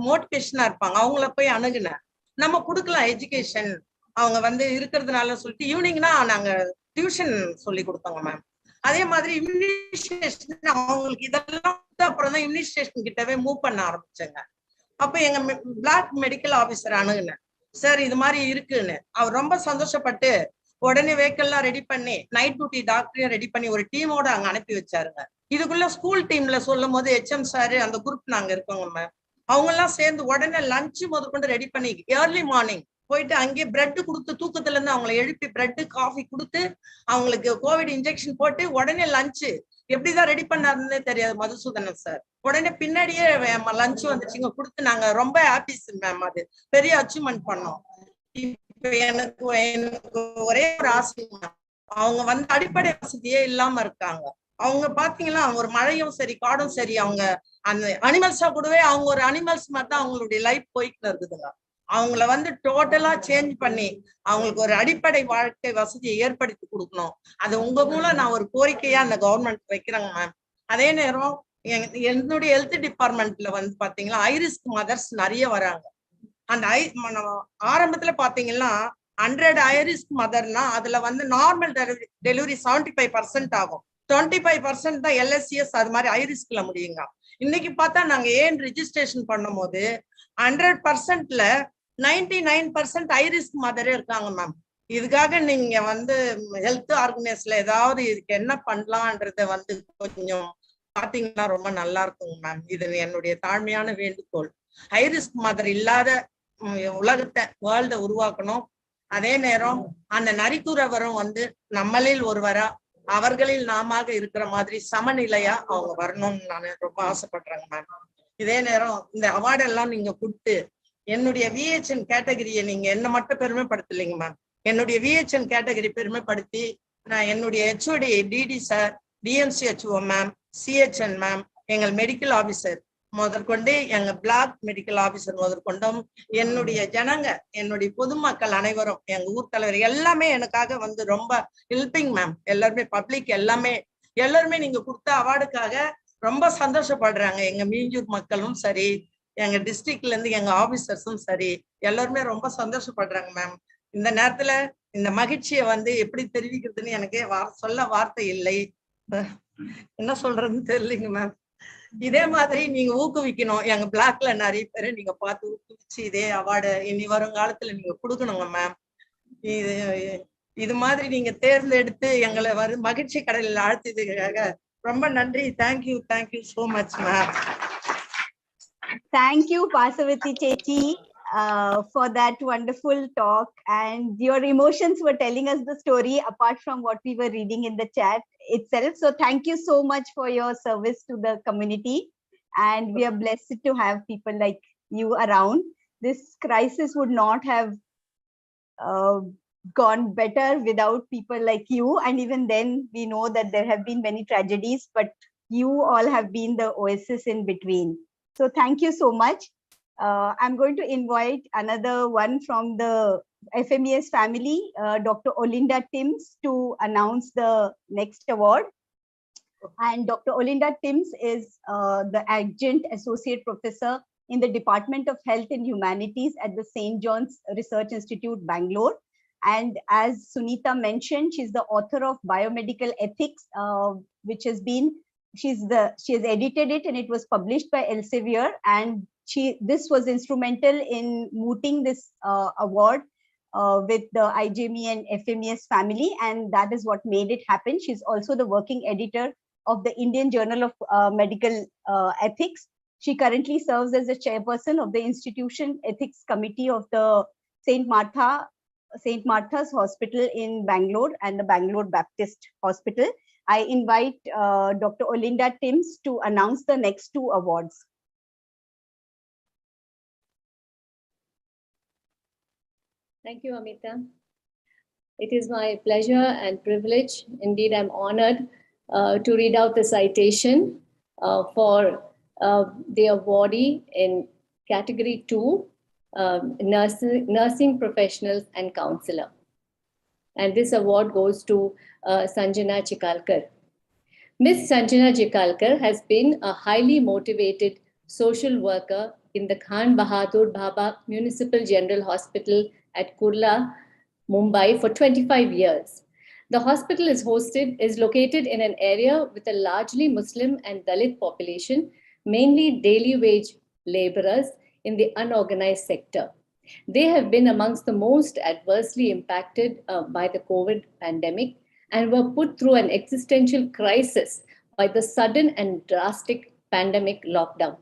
S9: மோட்டிவேஷனா இருப்பாங்க. அவங்கள போய் அணுகுனேன். நம்ம கொடுக்கலாம் எஜுகேஷன் அவங்க இருக்கிறதுனால சொல்லிட்டு ஈவினிங்னா நாங்க டியூஷன் சொல்லி கொடுத்தோங்க மேம். அதே மாதிரி இம்யூனைசேஷன் அவங்களுக்கு இதெல்லாம் அப்புறம் தான் இம்யூனைசேஷன் கிட்டவே மூவ் பண்ண ஆரம்பிச்சாங்க. அப்ப எங்க பிளாக் மெடிக்கல் ஆபீசர் அணுகுனேன். சார் இது மாதிரி இருக்குன்னு. அவர் ரொம்ப சந்தோஷப்பட்டு உடனே வெஹிக்கல்லாம் ரெடி பண்ணி நைட் டியூட்டி டாக்டரையும் ரெடி பண்ணி ஒரு டீமோட அங்க அனுப்பி வச்சாருங்க. இதுக்குள்ள ஸ்கூல் டீம்ல சொல்லும் போது HM சாரு அந்த குரூப் நாங்க இருக்கோங்க மேம். அவங்க எல்லாம் சேர்ந்து உடனே லஞ்சு முதற்கொண்டு ரெடி பண்ணி ஏர்லி மார்னிங் போயிட்டு அங்கேயே பிரெட் கொடுத்து தூக்கத்துல இருந்து அவங்களை எழுப்பி பிரெட் காஃபி கொடுத்து அவங்களுக்கு கோவிட் இன்ஜெக்ஷன் போட்டு உடனே லஞ்சு எப்படிதான் ரெடி பண்ணாருன்னே தெரியாது மதுசூதனன் சார். உடனே பின்னாடியே லஞ்ச் வந்துச்சுங்க கொடுத்து நாங்க ரொம்ப ஹாப்பி மேம். அது பெரிய அச்சீவ்மெண்ட் பண்ணோம். இப்ப எனக்கு ஒரே ஒரு ஆசை, அவங்க வந்து அடிப்படை வசதியே இல்லாம இருக்காங்க. அவங்க பாத்தீங்கன்னா ஒரு மழையும் சரி காடும் சரி, அவங்க அந்த அனிமல்ஸா கூடவே அவங்க ஒரு அனிமல்ஸ் மாதிரி தான் அவங்களுடைய லைஃப் போயிட்டு இருக்குதுங்க. அவங்கள வந்து டோட்டலா சேஞ்ச் பண்ணி அவங்களுக்கு ஒரு அடிப்படை வாழ்க்கை வசதியை ஏற்படுத்தி கொடுக்கணும். அது உங்க மூலம் நான் ஒரு கோரிக்கையா அந்த கவர்மெண்ட் வைக்கிறேங்க மேம். அதே நேரம் என்னுடைய ஹெல்த் டிபார்ட்மெண்ட்ல வந்து பாத்தீங்கன்னா ஐரிஸ்க் மதர்ஸ் நிறைய வராங்க. அந்த ஆரம்பத்துல பாத்தீங்கன்னா 100 ஐரிஸ்க் மதர்னா அதுல வந்து நார்மல் டெலிவரி 75% ஆகும். 25% தான் LSCS அது மாதிரி ஐரிஸ்க்ல முடியுங்க. இன்னைக்கு பார்த்தா நாங்க ஏன் ரிஜிஸ்ட்ரேஷன் பண்ணும் போது 100%ல 99% ஐரிஸ்க் மதரே இருக்காங்க மேம். இதுக்காக நீங்க வந்து ஹெல்த் ஆர்கனைஸ்ல ஏதாவது இதுக்கு என்ன பண்ணலான்றத வந்து கொஞ்சம் பாத்தீங்கன்னா ரொம்ப நல்லா இருக்குங்க மேம். இது என்னுடைய தாழ்மையான வேண்டுகோள். ஐரிஸ்க் மதர் இல்லாத உலகத்தை வேர்ல்ட உருவாக்கணும். அதே நேரம் அந்த நரிக்குறவரும் வந்து நம்மளில் ஒருவரா அவர்களில் நாம இருக்கிற மாதிரி சமநிலையா அவங்க வரணும்னு நான் ரொம்ப ஆசைப்படுறேங்க மேம். இதே நேரம் இந்த அவார்டு எல்லாம் நீங்க கொடுத்து என்னுடைய VHN கேட்டகரியை நீங்க என்ன மட்டும் பெருமைப்படுத்தலைங்க மேம். என்னுடைய VHN கேட்டகரி பெருமைப்படுத்தி நான் என்னுடைய HOD DD sir, DMCHO ma'am, CHN ma'am, எங்கள் மெடிக்கல் ஆபீசர் முதற்கொண்டு எங்க பிளாக் மெடிக்கல் ஆபீசர் முதற்கொண்டும் என்னுடைய ஜனங்க என்னுடைய பொதுமக்கள் அனைவரும் எங்க ஊர் தலைவர் எல்லாமே எனக்காக வந்து ரொம்ப ஹெல்பிங் மேம். எல்லாருமே பப்ளிக் எல்லாருமே நீங்க கொடுத்த அவார்டுக்காக ரொம்ப சந்தோஷப்படுறாங்க. எங்க மீஞ்சூர் மக்களும் சரி, எங்க டிஸ்ட்ரிக்ட்ல இருந்து எங்க ஆபீசர்ஸும் சரி, எல்லாருமே ரொம்ப சந்தோஷப்படுறாங்க மேம். இந்த நேரத்துல இந்த மகிழ்ச்சியை வந்து எப்படி தெரிவிக்கிறதுன்னு எனக்கு சொல்ல வார்த்தை இல்லை. என்ன சொல்றதுன்னு தெரியலைங்க மேம். இதே மாதிரி நீங்க ஊக்குவிக்கணும். எங்க பிளாக்ல நிறைய பேரை நீங்க பார்த்து ஊக்குவிச்சு இதே அவார்டு இனி வருங்காலத்துல நீங்க கொடுக்கணுங்க மேம். இது மாதிரி நீங்க தேர்ந்தெடுத்து எங்களை மகிழ்ச்சி கடலில் ஆழ்த்ததுக்காக ரொம்ப நன்றி. Thank you so much ma'am.
S1: Thank you, Pasavati Chechi, for that wonderful talk. And your emotions were telling us the story apart from what we were reading in the chat itself. So thank you so much for your service to the community. And we are blessed to have people like you around. This crisis would not have gone better without people like you. And even then, we know that there have been many tragedies, but you all have been the oasis in between. So thank you so much. I'm going to invite another one from the FMES family, Dr. Olinda Timms, to announce the next award. And Dr. Olinda Timms is the Adjunct Associate Professor in the Department of Health and Humanities at the St. John's Research Institute, Bangalore. And as Sunita mentioned, she's the author of Biomedical Ethics, which has been she has edited it and it was published by Elsevier, and this was instrumental in mooting this award with the IJME and FMES family, and that is what made it happen. She's also the working editor of the Indian Journal of Medical Ethics. She currently serves as the chairperson of the Institution Ethics Committee of the St. Martha's Hospital in Bangalore and the Bangalore Baptist Hospital. I invite Dr. Olinda Timms to announce the next two awards.
S10: Thank you, Amita. It is my pleasure and privilege, indeed I'm honored to read out the citation for the awardee in category 2, nursing professionals and counselor. And this award goes to Sanjana Chikalkar. Ms. Sanjana Chikalkar has been a highly motivated social worker in the Khan Bahadur Bhabha Municipal General Hospital at Kurla, Mumbai for 25 years. The hospital is located in an area with a largely Muslim and Dalit population, mainly daily wage laborers in the unorganized sector. They have been amongst the most adversely impacted by the COVID pandemic and were put through an existential crisis by the sudden and drastic pandemic lockdown.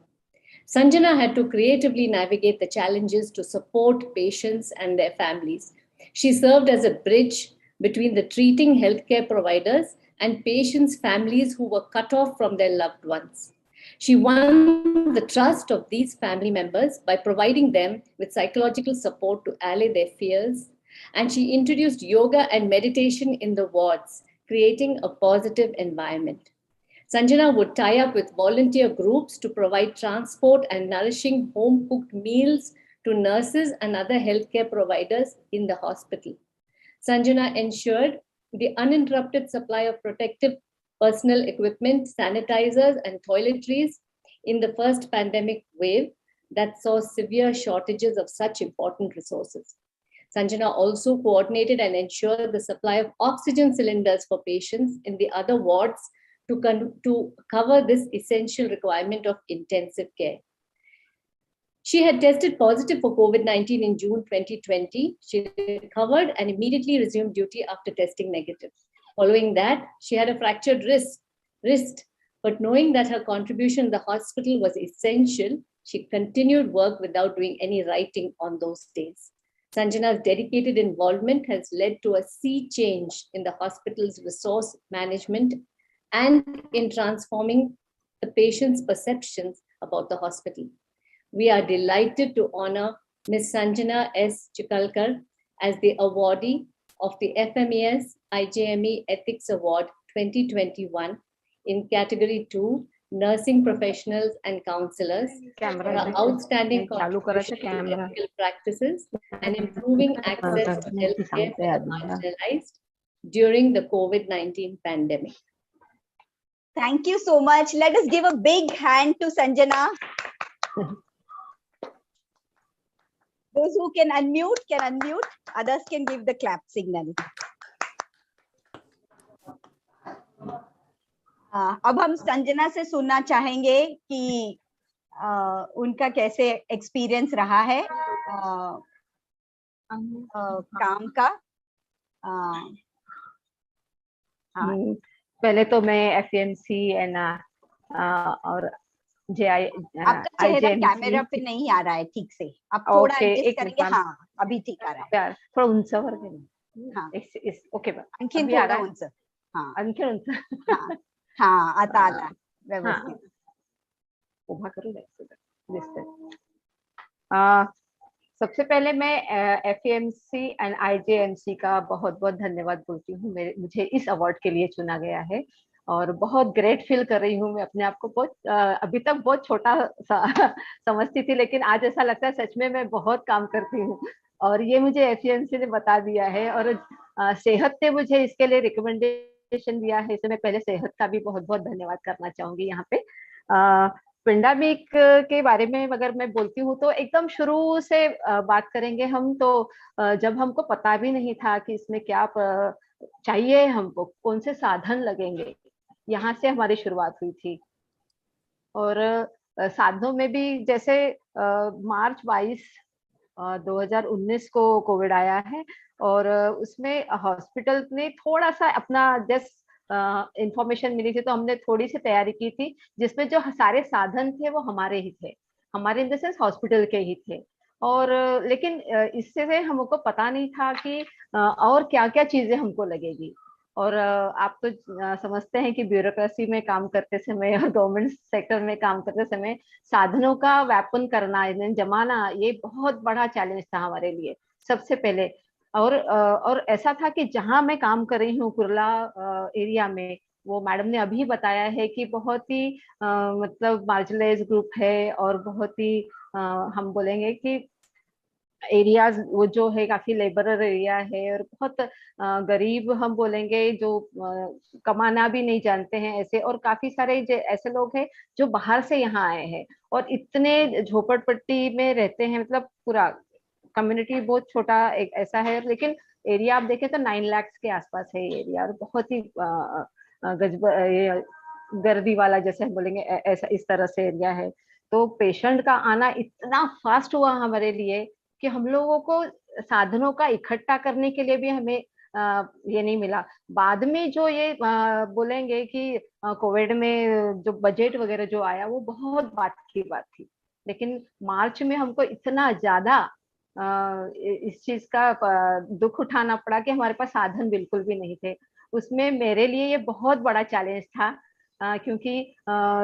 S10: Sanjana had to creatively navigate the challenges to support patients and their families. She served as a bridge between the treating healthcare providers and patients' families who were cut off from their loved ones. She won the trust of these family members by providing them with psychological support to allay their fears, and she introduced yoga and meditation in the wards, creating a positive environment. Sanjana would tie up with volunteer groups to provide transport and nourishing home-cooked meals to nurses and other healthcare providers in the hospital. Sanjana ensured the uninterrupted supply of protective personal equipment, sanitizers, and toiletries in the first pandemic wave that saw severe shortages of such important resources. Sanjana also coordinated and ensured the supply of oxygen cylinders for patients in the other wards to cover this essential requirement of intensive care. She had tested positive for COVID-19 in June 2020. She recovered and immediately resumed duty after testing negative. Following that, she had a fractured wrist, but knowing that her contribution in the hospital was essential, she continued work without doing any writing on those days. Sanjana's dedicated involvement has led to a sea change in the hospital's resource management and in transforming the patient's perceptions about the hospital. We are delighted to honor Ms. Sanjana S. Chikalkar as the awardee of the FMES-IJME Ethics Award 2021 in Category 2, Nursing Professionals and Counselors, for outstanding contribution to ethical practices and improving access to healthcare for the marginalized during the COVID-19 pandemic.
S1: Thank you so much. Let us give a big hand to Sanjana. Those who can unmute, others can give the clap signal. अब हम संजना से सुनना चाहेंगे कि उनका कैसे experience रहा है काम का।
S11: पहले तो मैं FMC और
S1: आपका चेहरा कैमरा पे नहीं आ रहा है ठीक से, आप थोड़ा एडजस्ट करेंगे। हाँ, अभी ठीक आ रहा है,
S11: थोड़ा उंचावर
S1: हाँ
S11: ओके
S1: आणखीन थोडं उंच, हाँ
S11: आणखीन उंच,
S1: हाँ आता आला व्यवस्थित
S11: उभा करू दिसतंय। सबसे पहले मैं FMC एंड IJMC का बहुत बहुत धन्यवाद बोलती हूँ। मुझे इस अवार्ड के लिए चुना गया है और बहुत ग्रेट फील कर रही हूँ। मैं अपने आप को बहुत अभी तक बहुत छोटा समझती थी, लेकिन आज ऐसा लगता है सच में मैं बहुत काम करती हूँ और ये मुझे FMC ने बता दिया है और सेहत ने मुझे इसके लिए रिकमेंडेशन दिया है। इसलिए मैं पहले सेहत का भी बहुत बहुत धन्यवाद करना चाहूंगी। यहाँ पे पेंडेमिक के बारे में अगर मैं बोलती हूँ तो एकदम शुरू से बात करेंगे हम, तो जब हमको पता भी नहीं था कि इसमें क्या चाहिए, हमको कौन से साधन लगेंगे, यहाँ से हमारी शुरुआत हुई थी। और साधनों में भी जैसे मार्च 22, 2019 को कोविड आया है और उसमें हॉस्पिटल ने थोड़ा सा अपना जस्ट इंफॉर्मेशन मिली थी तो हमने थोड़ी सी तैयारी की थी, जिसमें जो सारे साधन थे वो हमारे ही थे, हमारे इन द सेंस हॉस्पिटल के ही थे। और लेकिन इससे हमको पता नहीं था कि और क्या क्या चीजें हमको लगेगी। और आप तो समझते हैं कि ब्यूरोक्रेसी में काम करते समय और गवर्नमेंट सेक्टर में काम करते समय साधनों का व्यापन करना, जमाना, ये बहुत बड़ा चैलेंज था हमारे लिए सबसे पहले। और ऐसा था कि जहां मैं काम कर रही हूँ कुर्ला एरिया में, वो मैडम ने अभी बताया है कि बहुत ही मतलब मार्जिनलाइज ग्रुप है और बहुत ही हम बोलेंगे कि एरियाज वो जो है काफी लेबरर एरिया है और बहुत गरीब हम बोलेंगे, जो कमाना भी नहीं जानते हैं ऐसे, और काफी सारे ऐसे लोग हैं जो बाहर से यहाँ आए हैं और इतने झोपड़पट्टी में रहते हैं। मतलब पूरा कम्युनिटी बहुत छोटा एक ऐसा है, लेकिन एरिया आप देखें तो 9 लाख के आसपास है ये एरिया और बहुत ही गर्दी वाला जैसे हम बोलेंगे ऐसा इस तरह से एरिया है। तो पेशेंट का आना इतना फास्ट हुआ हमारे लिए कि हम लोगों को साधनों का इकट्ठा करने के लिए भी हमें ये नहीं मिला। बाद में जो ये बोलेंगे कि कोविड में जो बजट वगैरह जो आया वो बहुत बात की बात थी, लेकिन मार्च में हमको इतना ज्यादा इस चीज का दुख उठाना पड़ा कि हमारे पास साधन बिल्कुल भी नहीं थे। उसमें मेरे लिए ये बहुत बड़ा चैलेंज था, क्योंकि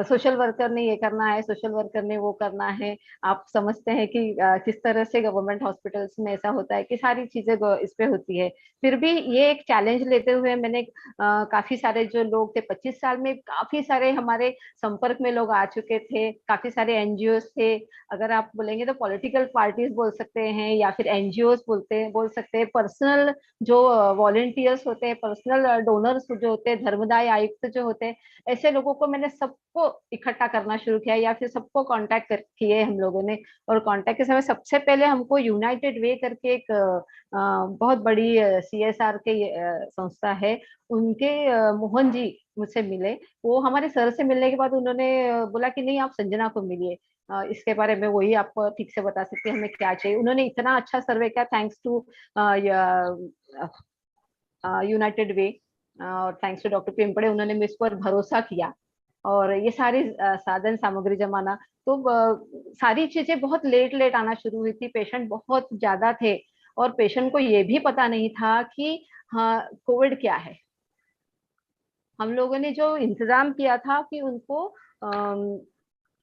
S11: सोशल वर्कर ने ये करना है, सोशल वर्कर ने वो करना है। आप समझते हैं कि किस तरह से गवर्नमेंट हॉस्पिटल्स में ऐसा होता है कि सारी चीजें इस पे होती है। फिर भी ये एक चैलेंज लेते हुए मैंने काफी सारे जो लोग थे, 25 साल में काफी सारे हमारे संपर्क में लोग आ चुके थे, काफी सारे एनजीओ थे। अगर आप बोलेंगे तो पॉलिटिकल पार्टीज बोल सकते हैं, या फिर एनजीओ बोल सकते हैं, पर्सनल जो वॉलंटियर्स होते हैं, पर्सनल डोनर्स जो होते हैं, धर्मदाय आयुक्त जो होते हैं, ऐसे लोगों को मैंने सबको इकट्ठा करना शुरू किया, या फिर सबको कांटेक्ट किए हम लोगों ने। और कांटेक्ट के समय सबसे पहले हमको यूनाइटेड वे करके एक बहुत बड़ी CSR के संस्था है, उनके मोहन जी मुझसे मिले। वो हमारे सर से मिलने के बाद उन्होंने बोला कि नहीं, आप संजना को मिलिए, इसके बारे में वही आपको ठीक से बता सकती है हमें क्या चाहिए। उन्होंने इतना अच्छा सर्वे किया, थैंक्स टू यूनाइटेड वे और थैंक्स टू डॉक्टर पिंपड़े, उन्होंने मुझ पर भरोसा किया। और ये सारी साधन सामग्री जमाना, तो सारी चीजें बहुत लेट आना शुरू हुई थी। पेशेंट बहुत ज्यादा थे और पेशेंट को ये भी पता नहीं था कि हाँ कोविड क्या है। हम लोगों ने जो इंतजाम किया था कि उनको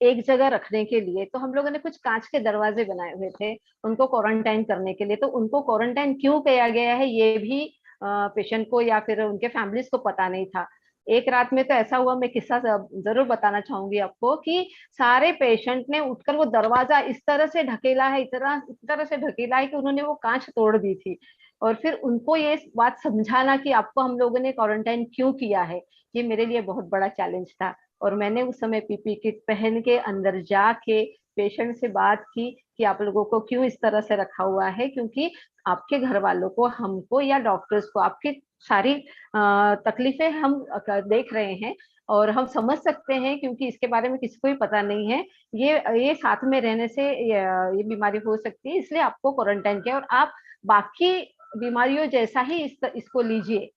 S11: एक जगह रखने के लिए, तो हम लोगों ने कुछ कांच के दरवाजे बनाए हुए थे उनको क्वारंटाइन करने के लिए। तो उनको क्वारंटाइन क्यों किया गया है ये भी पेशेंट को या फिर उनके फैमिलीज को पता नहीं था। एक रात में तो ऐसा हुआ, मैं किस्सा जरूर बताना चाहूंगी आपको, कि सारे पेशेंट ने उठकर वो दरवाजा इस तरह से ढकेला है, इस तरह से ढकेला है कि उन्होंने वो कांच तोड़ दी थी। और फिर उनको ये बात समझाना कि आपको हम लोगों ने क्वारंटाइन क्यों किया है, ये मेरे लिए बहुत बड़ा चैलेंज था। और मैंने उस समय पीपी किट पहन के अंदर जाके पेशेंट से बात की कि आप लोगों को क्यों इस तरह से रखा हुआ है, क्योंकि आपके घर वालों को, हमको या डॉक्टर्स को आपकी सारी तकलीफें हम देख रहे हैं और हम समझ सकते हैं, क्योंकि इसके बारे में किसी को भी पता नहीं है। ये साथ में रहने से ये बीमारी हो सकती है, इसलिए आपको क्वारंटाइन किया और आप बाकी बीमारियों जैसा ही इसको लीजिए।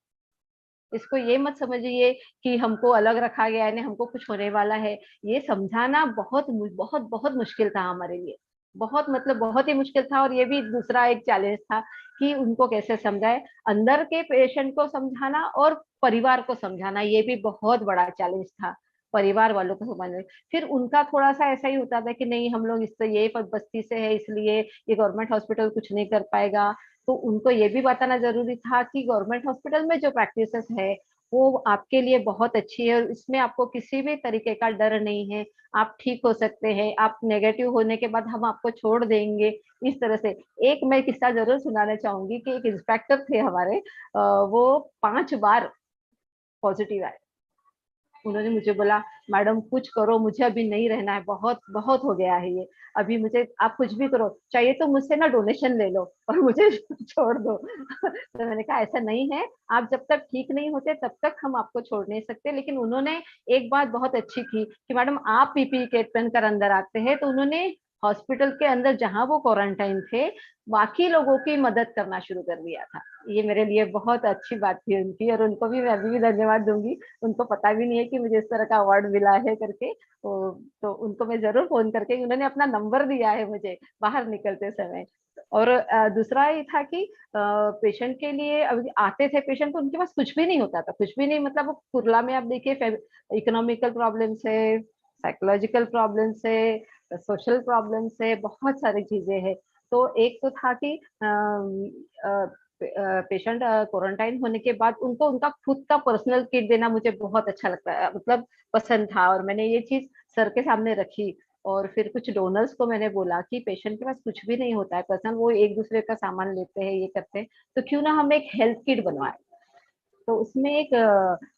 S11: इसको ये मत समझिए कि हमको अलग रखा गया है, नहीं हमको कुछ होने वाला है। ये समझाना बहुत बहुत बहुत मुश्किल था हमारे लिए, बहुत मतलब बहुत ही मुश्किल था। और ये भी दूसरा एक चैलेंज था कि उनको कैसे समझाए, अंदर के पेशेंट को समझाना और परिवार को समझाना, ये भी बहुत बड़ा चैलेंज था, परिवार वालों को समझना। फिर उनका थोड़ा सा ऐसा ही होता था कि नहीं हम लोग ये बस्ती से है, इसलिए ये गवर्नमेंट हॉस्पिटल कुछ नहीं कर पाएगा। तो उनको ये भी बताना जरूरी था कि गवर्नमेंट हॉस्पिटल में जो प्रैक्टिसेस है वो आपके लिए बहुत अच्छी है और इसमें आपको किसी भी तरीके का डर नहीं है, आप ठीक हो सकते हैं, आप नेगेटिव होने के बाद हम आपको छोड़ देंगे। इस तरह से एक मैं किस्सा जरूर सुनाना चाहूंगी कि एक इंस्पेक्टर थे हमारे, वो 5 बार पॉजिटिव आए। उन्होंने मुझे बोला मैडम कुछ करो, मुझे अभी नहीं रहना है, बहुत बहुत हो गया है ये, अभी मुझे आप कुछ भी करो, चाहिए तो मुझसे ना डोनेशन ले लो और मुझे छोड़ दो। तो मैंने कहा ऐसा नहीं है, आप जब तक ठीक नहीं होते तब तक हम आपको छोड़ नहीं सकते। लेकिन उन्होंने एक बात बहुत अच्छी की कि मैडम आप पीपीई किट पहनकर अंदर आते हैं, तो उन्होंने हॉस्पिटल के अंदर जहां वो क्वारंटाइन थे बाकी लोगों की मदद करना शुरू कर दिया था। ये मेरे लिए बहुत अच्छी बात थी उनकी, और उनको भी मैं अभी भी धन्यवाद दूंगी। उनको पता भी नहीं है कि मुझे इस तरह का अवार्ड मिला है करके, तो उनको मैं जरूर फोन करके, उन्होंने अपना नंबर दिया है मुझे बाहर निकलते समय। और दूसरा ये था कि पेशेंट के लिए अभी आते थे पेशेंट, तो उनके पास कुछ भी नहीं होता था, कुछ भी नहीं, मतलब वो कुरला में आप देखिए इकोनॉमिकल प्रॉब्लम से, साइकोलॉजिकल प्रॉब्लम से, सोशल प्रॉब्लम से, बहुत सारी चीजें हैं। तो एक तो था कि पेशेंट क्वारंटाइन होने के बाद उनको उनका खुद का पर्सनल किट देना मुझे बहुत अच्छा लगता है, मतलब पसंद था, और मैंने ये चीज सर के सामने रखी। और फिर कुछ डोनर्स को मैंने बोला कि पेशेंट के पास कुछ भी नहीं होता है पर्सनल, वो एक दूसरे का सामान लेते हैं, ये करते हैं, तो क्यों ना हम एक हेल्थ किट बनवाए। तो उसमें एक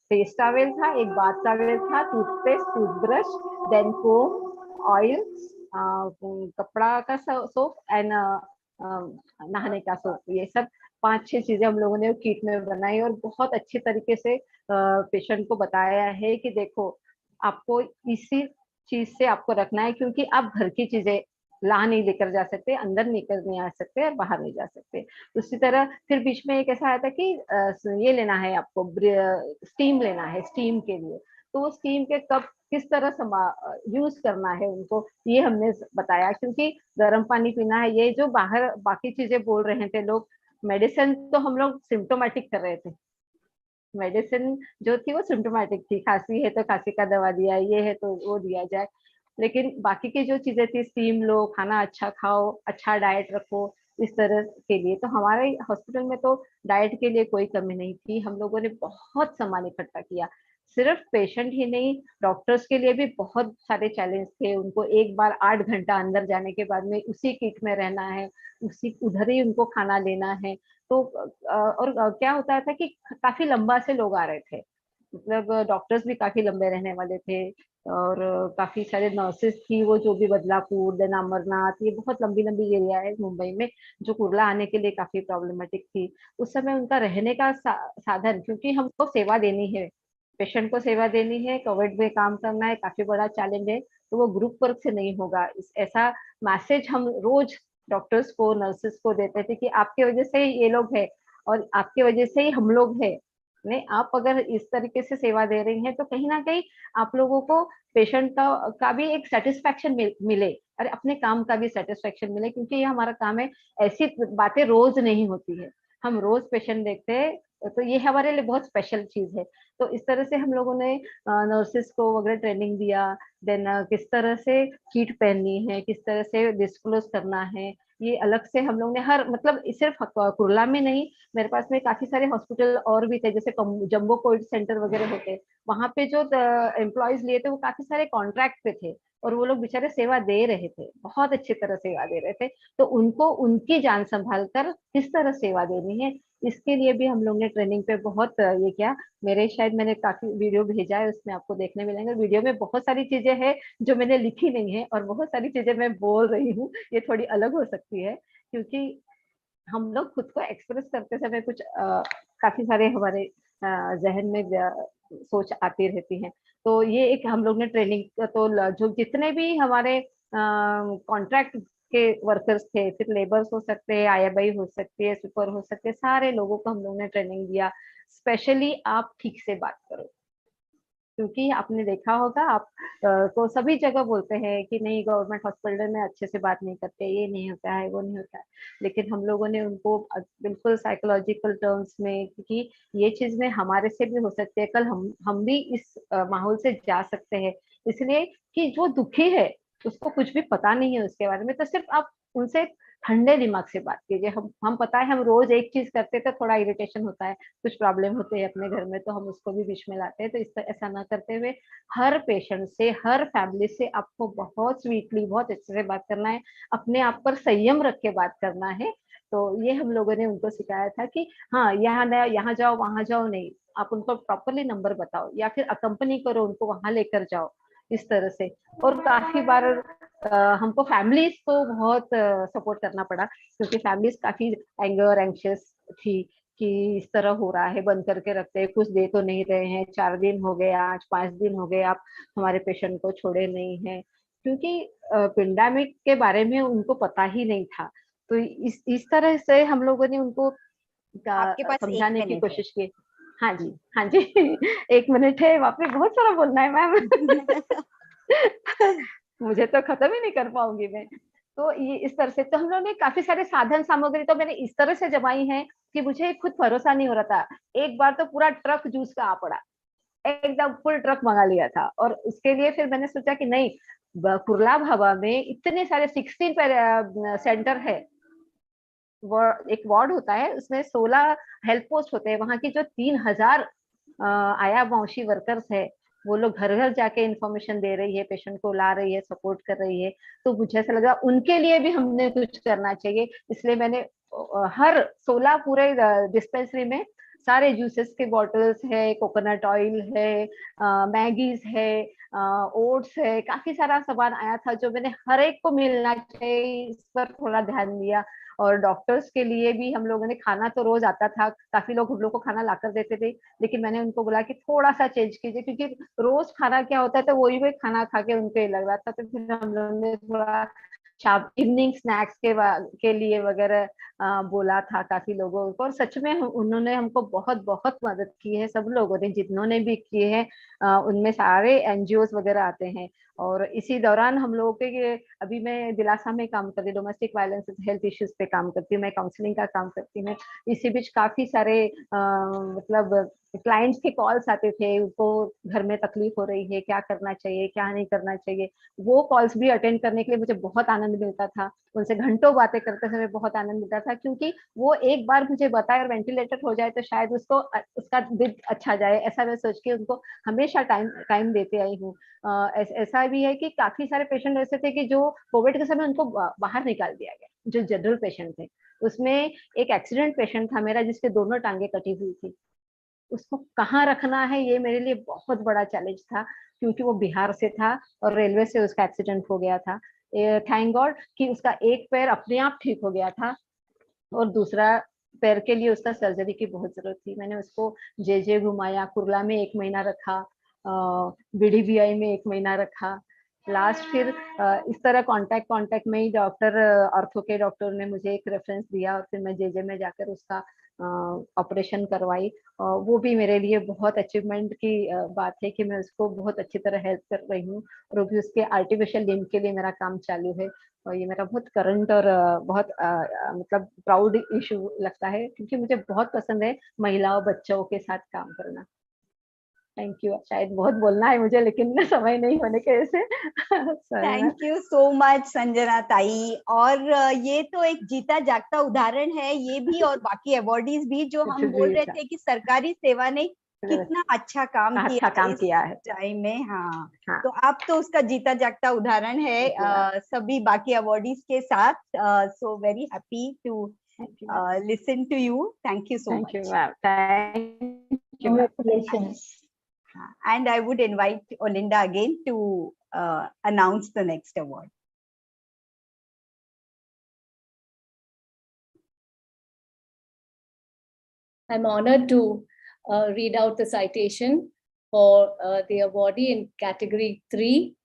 S11: फेस टॉवेल था, एक बाथ टॉवेल था, टूथपेस्ट, टूथब्रश, देन कोम, ऑयल, कपड़ा का सोप एंड नहाने का सोप, ये सब 5-6 चीजें हम लोगों ने किट में बनाई और बहुत अच्छे तरीके से पेशेंट को बताया है कि देखो आपको इसी चीज से आपको रखना है, क्योंकि आप घर की चीजें ला नहीं लेकर जा सकते, अंदर लेकर नहीं आ सकते और बाहर नहीं जा सकते। उसी तरह फिर बीच में एक ऐसा आया था कि ये लेना है आपको, स्टीम लेना है स्टीम के लिए, तो वो स्टीम के कप किस तरह यूज करना है उनको, ये हमने बताया, क्योंकि गर्म पानी पीना है। ये जो बाहर बाकी चीजें बोल रहे थे लोग, मेडिसिन तो हम लोग सिम्टोमेटिक कर रहे थे, मेडिसिन जो थी वो सिम्टोमेटिक थी, खांसी है तो खांसी का दवा दिया, ये है तो वो दिया जाए, लेकिन बाकी की जो चीजें थी, स्टीम लो, खाना अच्छा खाओ, अच्छा डाइट रखो, इस तरह के लिए। तो हमारे हॉस्पिटल में तो डाइट के लिए कोई कमी नहीं थी। हम लोगों ने बहुत सामान इकट्ठा किया, सिर्फ पेशेंट ही नहीं, डॉक्टर्स के लिए भी बहुत सारे चैलेंज थे। उनको एक बार 8 घंटा अंदर जाने के बाद में उसी किट में रहना है, उसी उधर ही उनको खाना लेना है। तो और क्या होता था कि काफी लंबा से लोग आ रहे थे, मतलब डॉक्टर्स भी काफी लंबे रहने वाले थे, और काफी सारे नर्सेस थी, वो जो भी बदलापुर, देन अमरनाथ, ये बहुत लंबी लंबी एरिया है मुंबई में, जो कुर्ला आने के लिए काफी प्रॉब्लमेटिक थी। उस समय उनका रहने का साधन, क्योंकि हमको सेवा देनी है, पेशेंट को सेवा देनी है, कोविड में काम करना है, काफी बड़ा चैलेंज है, तो वो ग्रुप वर्क से नहीं होगा। ऐसा मैसेज हम रोज डॉक्टर्स को, नर्सेस को देते थे कि आपके वजह से ये लोग है और आपके वजह से ही हम लोग है। नहीं, आप अगर इस तरीके से सेवा दे रही हैं तो कहीं ना कहीं आप लोगों को पेशेंट का भी एक सेटिस्फेक्शन मिले, और अपने काम का भी सेटिस्फेक्शन मिले, क्योंकि ये हमारा काम है। ऐसी बातें रोज नहीं होती है, हम रोज पेशेंट देखते हैं, तो ये हमारे लिए बहुत स्पेशल चीज है। तो इस तरह से हम लोगों ने नर्सेस को वगैरह ट्रेनिंग दिया, देन किस तरह से किट पहननी है, किस तरह से डिस्क्लोज करना है, ये अलग से हम लोग ने हर, मतलब सिर्फ कुर्ला में नहीं, मेरे पास में काफी सारे हॉस्पिटल और भी थे, जैसे जम्बो कोविड सेंटर वगैरह होते, वहां पे जो एम्प्लॉयज लिए थे वो काफी सारे कॉन्ट्रैक्ट पे थे, और वो लोग बेचारे सेवा दे रहे थे, बहुत अच्छी तरह सेवा दे रहे थे। तो उनको उनकी जान संभाल कर किस तरह सेवा देनी है, इसके लिए भी हम लोग ने ट्रेनिंग पे बहुत ये किया। मेरे शायद मैंने काफी वीडियो भेजा है, उसमें आपको देखने मिलेंगे। वीडियो में बहुत सारी चीजें हैं जो मैंने लिखी नहीं है, और बहुत सारी चीजें मैं बोल रही हूँ, ये थोड़ी अलग हो सकती है, क्योंकि हम लोग खुद को एक्सप्रेस करते समय कुछ काफी सारे हमारे जहन में सोच आती रहती है। तो ये एक हम लोग ने ट्रेनिंग, तो जो जितने भी हमारे कॉन्ट्रैक्ट के वर्कर्स थे, फिर लेबर्स हो सकते हैं, आईएबआई हो सकती है, सुपर हो सकते हैं, सारे लोगों को हम लोग ने ट्रेनिंग दिया। स्पेशली आप ठीक से बात करो, क्योंकि आपने देखा होगा, आप को सभी जगह बोलते हैं कि नहीं, गवर्नमेंट हॉस्पिटल में अच्छे से बात नहीं करते, ये नहीं होता है, वो नहीं होता है, लेकिन हम लोगों ने उनको बिल्कुल साइकोलॉजिकल टर्म्स में, क्योंकि ये चीज में हमारे से भी हो सकती है, कल हम भी इस माहौल से जा सकते हैं, इसलिए कि जो दुखी है उसको कुछ भी पता नहीं है उसके बारे में, तो सिर्फ आप उनसे ठंडे दिमाग से बात कीजिए। हम पता है, हम रोज एक चीज करते तो थोड़ा इरिटेशन होता है, कुछ प्रॉब्लम होते हैं अपने घर में, तो हम उसको भी बीच में लाते हैं। तो इस ऐसा ना करते हुए हर पेशेंट से, हर फैमिली से आपको बहुत स्वीटली, बहुत अच्छे से बात करना है, अपने आप पर संयम रख के बात करना है। तो ये हम लोगों ने उनको सिखाया था कि हाँ, यहाँ जाओ, वहां जाओ नहीं, आप उनको प्रॉपरली नंबर बताओ, या फिर अकम्पनी करो, उनको वहां लेकर जाओ, इस तरह से। और काफी बार हमको फैमिलीज को बहुत सपोर्ट करना पड़ा, क्योंकि फैमिलीज काफी एंग्शियस थी कि इस तरह हो रहा है, बंद करके रखते हैं, कुछ दे तो नहीं रहे हैं, 4 दिन हो गए, आज 5 दिन हो गए, आप हमारे पेशेंट को छोड़े नहीं है, क्योंकि पेंडेमिक के बारे में उनको पता ही नहीं था। तो इस तरह से हम लोगों ने उनको
S1: आपके पास 1
S11: समझाने की
S1: मिनट है।
S11: कोशिश की। हाँ जी, हाँ जी। 1 मिनट है, वहाँ पे बहुत सारा बोलना है मैम। मुझे तो खत्म ही नहीं कर पाऊंगी मैं। तो ये इस तरह से, तो हम लोगों ने काफी सारे साधन सामग्री तो मैंने इस तरह से जमाई है कि मुझे खुद भरोसा नहीं हो रहा था। एक बार तो पूरा ट्रक जूस का आ पड़ा, एकदम फुल ट्रक मंगा लिया था, और उसके लिए फिर मैंने सोचा कि नहीं, कुर्ला भाभा में इतने सारे 16 सेंटर है, एक वार्ड होता है, उसमें 16 हेल्प पोस्ट होते हैं, वहां की जो 3000 आया मौसी वर्कर्स है, वो लोग घर घर जाके इंफॉर्मेशन दे रही है, पेशेंट को ला रही है, सपोर्ट कर रही है। तो मुझे ऐसा लगा उनके लिए भी हमने कुछ करना चाहिए, इसलिए मैंने हर 16 पूरे डिस्पेंसरी में सारे जूसेस के बॉटल्स है, कोकोनट ऑयल है, मैगीज है, ओट्स है, काफी सारा सामान आया था जो मैंने हर एक को मिलना चाहिए, इस पर थोड़ा ध्यान दिया। और डॉक्टर्स के लिए भी हम लोगों ने, खाना तो रोज आता था, काफी लोग हम लोग को खाना लाकर देते थे, लेकिन मैंने उनको बोला कि थोड़ा सा चेंज कीजिए, क्योंकि रोज खाना क्या होता है, तो वही वही खाना खा के उनको ये लग रहा था। तो फिर हम लोगों ने थोड़ा शाम इवनिंग स्नैक्स के लिए वगैरह बोला था काफी लोगों को, और सच में उन्होंने हमको बहुत बहुत मदद की है, सब लोगों ने जिन्होंने भी किए हैं, उनमें सारे एनजीओ वगैरह आते हैं, और इसी दौरान हम लोगों के अभी मैं दिलासा में काम करती हूँ, डोमेस्टिक वायलेंस हेल्थ इश्यूज पे काम करती हूँ, मैं काउंसलिंग का काम करती हूँ। इसी बीच काफी सारे मतलब क्लाइंट्स के कॉल्स आते थे, उनको घर में तकलीफ हो रही है, क्या करना चाहिए क्या नहीं करना चाहिए, वो कॉल्स भी अटेंड करने के लिए मुझे बहुत आनंद मिलता था। उनसे घंटों बातें करते समय बहुत आनंद मिलता था, क्योंकि वो एक बार मुझे बताए और वेंटिलेटर हो जाए तो शायद उसको उसका दिन अच्छा जाए, ऐसा मैं सोच के उनको हमेशा टाइम देते आई हूँ। ऐसा भी है कि काफी सारे पेशेंट ऐसे थे कि जो कोविड के समय उनको बाहर निकाल दिया गया, जो जनरल पेशेंट थे। उसमें एक एक्सीडेंट पेशेंट था मेरा जिसके दोनों टांगे कटी हुई थी, उसको कहाँ रखना है ये मेरे लिए बहुत बड़ा चैलेंज था, क्योंकि वो बिहार से था और रेलवे से उसका एक्सीडेंट हो गया था। थैंक गॉड कि उसका एक पैर अपने आप ठीक हो गया था और दूसरा पैर के लिए उसका सर्जरी की बहुत जरूरत थी। मैंने उसको जे घुमाया, कुर्ला में 1 महीना रखा, BDBI में 1 महीना रखा। लास्ट फिर इस तरह कांटेक्ट में ही डॉक्टर ऑर्थो के डॉक्टर ने मुझे एक रेफरेंस दिया और फिर मैं जे में जाकर उसका ऑपरेशन करवाई। वो भी मेरे लिए बहुत अचीवमेंट की बात है कि मैं उसको बहुत अच्छी तरह हेल्प कर रही हूँ, और अभी उसके आर्टिफिशियल लिम्ब के लिए मेरा काम चालू है। और ये मेरा बहुत करंट और बहुत मतलब प्राउड इशू लगता है, क्योंकि मुझे बहुत पसंद है महिलाओं बच्चों के साथ काम करना। Thank you. शायद बहुत बोलना है मुझे, लेकिन समय नहीं होने की वजह से।
S1: Thank you so much Sanjana ताई। और ये तो एक जीता जागता उदाहरण है ये भी, और बाकी अवार्डीज भी, जो हम बोल रहे थे कि सरकारी सेवा ने कितना अच्छा काम किया है टाइम में। हाँ, तो आप तो उसका जीता जागता उदाहरण है सभी बाकी अवार्डीज के साथ। So very happy to listen to you. Thank you so much.
S2: Congratulations.
S1: And I would invite Olinda again to announce the next award.
S10: I'm honored to read out the citation for the awardee in category 3,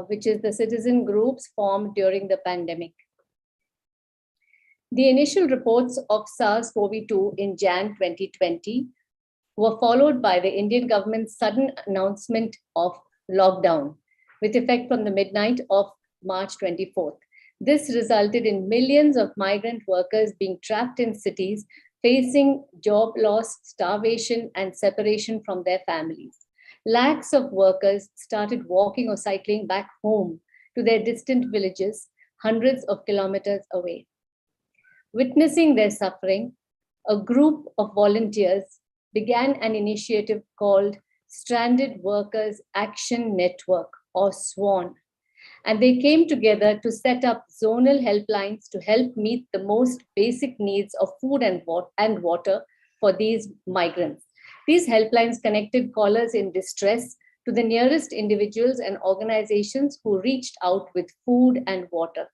S10: which is the citizen groups formed during the pandemic. The initial reports of SARS-CoV-2 in Jan 2020 were followed by the Indian government's sudden announcement of lockdown with effect from the midnight of March 24th. This resulted in millions of migrant workers being trapped in cities, facing job loss, starvation, and separation from their families. Lakhs of workers started walking or cycling back home to their distant villages, hundreds of kilometers away. Witnessing their suffering, a group of volunteers began an initiative called Stranded Workers Action Network, or SWAN. And they came together to set up zonal helplines to help meet the most basic needs of food and water for these migrants. These helplines connected callers in distress to the nearest individuals and organizations who reached out with food and water.